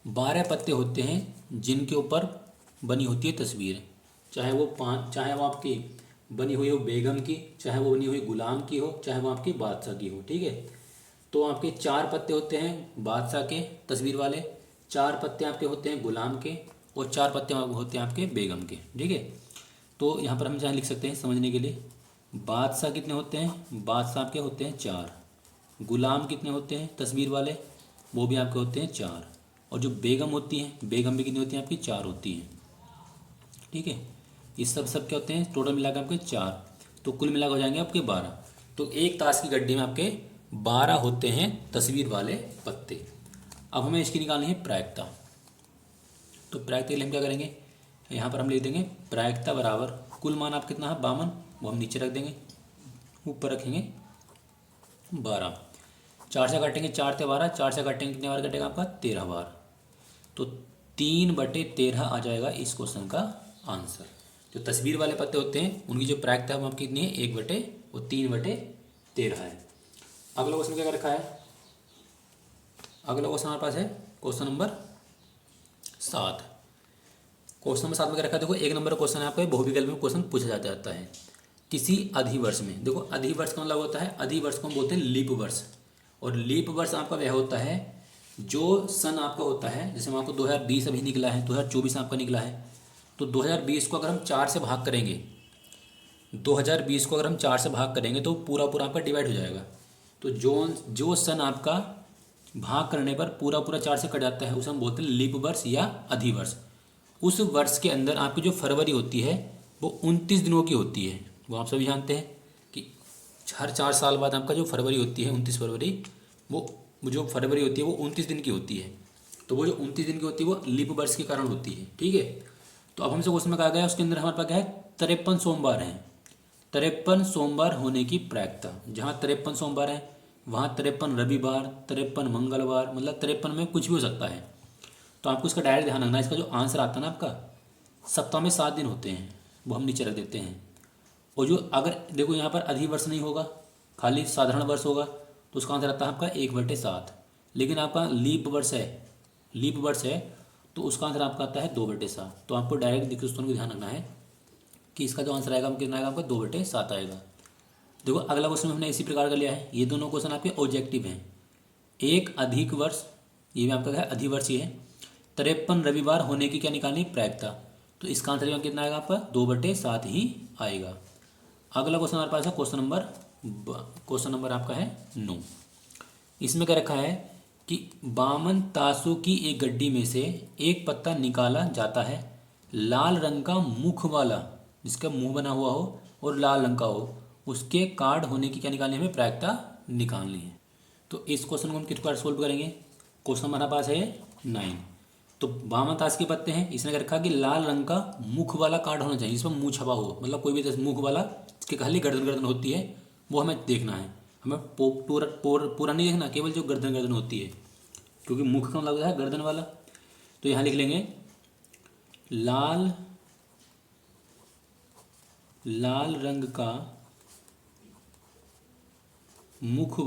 12 पत्ते होते हैं जिनके ऊपर बनी होती है तस्वीर, चाहे वो आपकी बनी हुई हो बेगम की, चाहे वो बनी हुई गुलाम की हो, चाहे वो आपकी बादशाह की हो, ठीक है। तो आपके 4 पत्ते होते हैं बादशाह के तस्वीर वाले, 4 पत्ते आपके होते हैं गुलाम के और 4 पत्ते होते हैं आपके बेगम के, ठीक है। तो यहाँ पर हम जहाँ लिख सकते हैं समझने के लिए, बादशाह कितने होते हैं, बादशाह आपके होते हैं 4, गुलाम कितने होते हैं तस्वीर वाले, वो भी आपके होते हैं 4, और जो बेगम होती हैं बेगम भी कितनी होती हैं आपकी, 4 होती हैं, ठीक है। ये सब क्या होते हैं, टोटल मिलाकर आपके 4, तो कुल मिलाकर हो जाएंगे आपके 12। तो एक ताश की गड्डी में आपके 12 होते हैं तस्वीर वाले पत्ते। अब हमें इसकी निकालनी है प्रायिकता, तो प्रायिकता के लिए हम क्या करेंगे, यहाँ पर हम लिख देंगे प्रायिकता बराबर कुल मान आप कितना है 52, वो हम नीचे रख देंगे, ऊपर रखेंगे 12। 4 से काटेंगे 4 से 12, 4 से काटेंगे कितने बार कटेगा आपका 13 बार, तो 3/13 आ जाएगा इस क्वेश्चन का आंसर। जो तस्वीर वाले पत्ते होते हैं उनकी जो प्रायिकता है वो आपकी कितनी है, 3/13 है। अगला क्वेश्चन क्या रखा है, अगला क्वेश्चन हमारे पास है क्वेश्चन नंबर 7। क्वेश्चन नंबर 7 में क्या रखा है, देखो 1 नंबर क्वेश्चन है आपका, बहुविकल्प में क्वेश्चन पूछा जाता है किसी अधिवर्ष में। देखो अधिवर्ष का मतलब होता है, अधिवर्ष को हम बोलते हैं लीप वर्ष, और लीप वर्ष आपका वह होता है जो सन आपका होता है, जैसे आपको 2020 अभी निकला है, 2024 आपका निकला है, तो 2020 को अगर हम 4 से भाग करेंगे, 2020 को अगर हम 4 से भाग करेंगे तो पूरा पूरा आपका डिवाइड हो जाएगा। तो जो सन आपका भाग करने पर पूरा पूरा 4 से कट जाता है उसे हम बोलते हैं लीप वर्ष या अधिवर्ष। उस वर्ष के अंदर आपकी जो फरवरी होती है वो 29 दिनों की होती है, वो आप सभी जानते हैं कि हर 4 साल बाद आपका जो फरवरी होती है 29 फरवरी, वो जो फरवरी होती है वो 29 दिन की होती है। तो वो जो 29 दिन की होती है वो लीप वर्ष के कारण होती है, ठीक है। तो अब हमसे क्वेश्चन में कहा गया उसके अंदर हमारे पास क्या है, 53 सोमवार हैं, 53 सोमवार होने की प्रायिकता। जहाँ 53 सोमवार है वहाँ 53 रविवार, 53 मंगलवार, मतलब 53 में कुछ भी हो सकता है। तो आपको इसका डायरेक्ट ध्यान रखना है, इसका जो आंसर आता है ना आपका, सप्ताह में 7 दिन होते हैं, वो हम नीचे रख देते हैं। और जो अगर देखो यहाँ पर अधिवर्ष नहीं होगा, खाली साधारण वर्ष होगा, तो उसका आंसर आता है आपका 1/7। लेकिन आपका लीप वर्ष है तो उसका आंसर आपका आता है 2/7। तो आपको डायरेक्ट देखिए दोनों को ध्यान रखना है कि इसका जो आंसर आएगा कितना आएगा आपका 2/7 आएगा। देखो अगला क्वेश्चन हमने इसी प्रकार का लिया है, ये दोनों क्वेश्चन आपके ऑब्जेक्टिव हैं। एक अधिक वर्ष, ये भी आपका क्या है अधिवर्ष ही है, 53 रविवार होने की क्या निकालनी प्रायिकता, तो इसका आंसर कितना आएगा आपका 2/7 ही आएगा। अगला क्वेश्चन हमारे पास है क्वेश्चन नंबर आपका है 9। इसमें क्या रखा है कि 52 ताशों की एक गड्डी में से एक पत्ता निकाला जाता है, लाल रंग का मुख वाला, जिसका मुंह बना हुआ हो और लाल रंग का हो, उसके कार्ड होने की क्या निकालनी है, हमें प्रायिकता निकालनी है। तो इस क्वेश्चन को हम किस प्रकार सोल्व करेंगे, क्वेश्चन हमारे पास है 9। तो 52 ताश के पत्ते हैं, इसने क्या रखा कि लाल रंग का मुख वाला कार्ड होना चाहिए, जिसमें मुंह छपा हो, मतलब कोई भी मुख वाला इसके खाली गर्दन होती है वो हमें देखना है। हमें पूरा नहीं देखना, केवल जो गर्दन गर्दन होती है, क्योंकि मुख का मतलब है गर्दन वाला। तो यहाँ लिख लेंगे लाल लाल रंग का मुख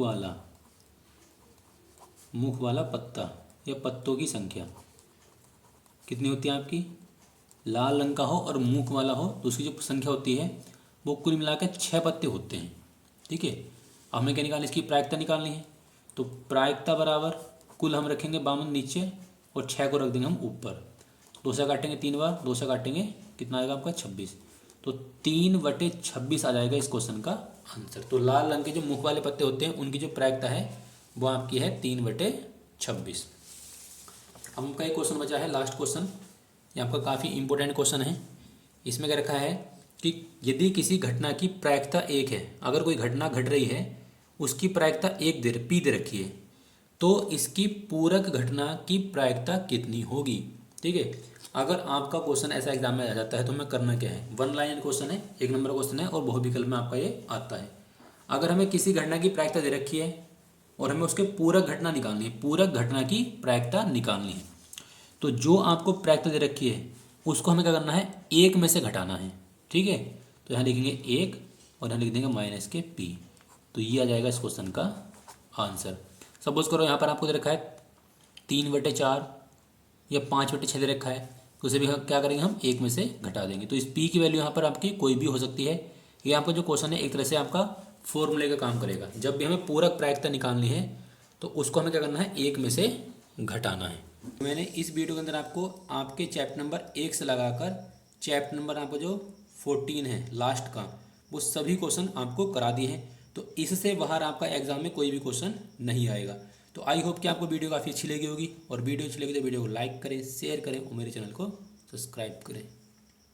वाला पत्ता या पत्तों की संख्या कितनी होती है आपकी। लाल रंग का हो और मुख वाला हो तो उसकी जो संख्या होती है वो कुल मिला के 6 पत्ते होते हैं। ठीक है, अब हमें क्या निकालना, इसकी प्रायिकता निकालनी है। तो प्रायिकता बराबर कुल हम रखेंगे 52 नीचे और 6 को रख देंगे हम ऊपर। 2 से काटेंगे 3 बार, 2 से काटेंगे कितना आएगा आपका 26। तो 3/26 आ जाएगा इस क्वेश्चन का आंसर। तो लाल रंग के जो मुख वाले पत्ते होते हैं उनकी जो प्रायिकता है वो आपकी है 3/26। अब आपका एक क्वेश्चन बचा है, लास्ट क्वेश्चन। ये आपका काफ़ी इंपॉर्टेंट क्वेश्चन है। इसमें क्या रखा है कि यदि किसी घटना की प्रायिकता 1 है, अगर कोई घटना घट रही है उसकी प्रायिकता 1 पी दे रखी है, तो इसकी पूरक घटना की प्रायिकता कितनी होगी। ठीक है, अगर आपका क्वेश्चन ऐसा एग्जाम में आ जाता है तो हमें करना क्या है, 1 लाइन क्वेश्चन है, 1 नंबर क्वेश्चन है और बहुविकल्प में आपका ये आता है। अगर हमें किसी घटना की प्रायिकता दे रखी है और हमें उसके पूरक घटना निकालनी है, पूरक घटना की प्रायिकता निकालनी है, तो जो आपको प्रायिकता दे रखी है उसको हमें क्या करना है, 1 में से घटाना है। ठीक है, तो यहाँ लिखेंगे 1 और यहाँ लिख देंगे -p। तो ये आ जाएगा इस क्वेश्चन का आंसर। सपोज करो यहाँ पर आपको दे रखा है 3/4 या 5/6 दे रखा है, तो उसे भी क्या करेंगे हम 1 में से घटा देंगे। तो इस p की वैल्यू यहाँ पर आपकी कोई भी हो सकती है। ये आपका जो क्वेश्चन है एक तरह से आपका फॉर्मूले का काम करेगा। जब भी हमें पूरक प्रायिकता निकालनी है तो उसको हमें क्या करना है, 1 में से घटाना है। मैंने इस वीडियो के अंदर आपको आपके चैप्टर नंबर 1 से लगाकर चैप्टर नंबर आपको जो 14 है लास्ट का, वो सभी क्वेश्चन आपको करा दिए हैं। तो इससे बाहर आपका एग्जाम में कोई भी क्वेश्चन नहीं आएगा। तो आई होप कि आपको वीडियो काफ़ी अच्छी लगी होगी, और वीडियो अच्छी लगी तो वीडियो को लाइक करें, शेयर करें और मेरे चैनल को सब्सक्राइब करें।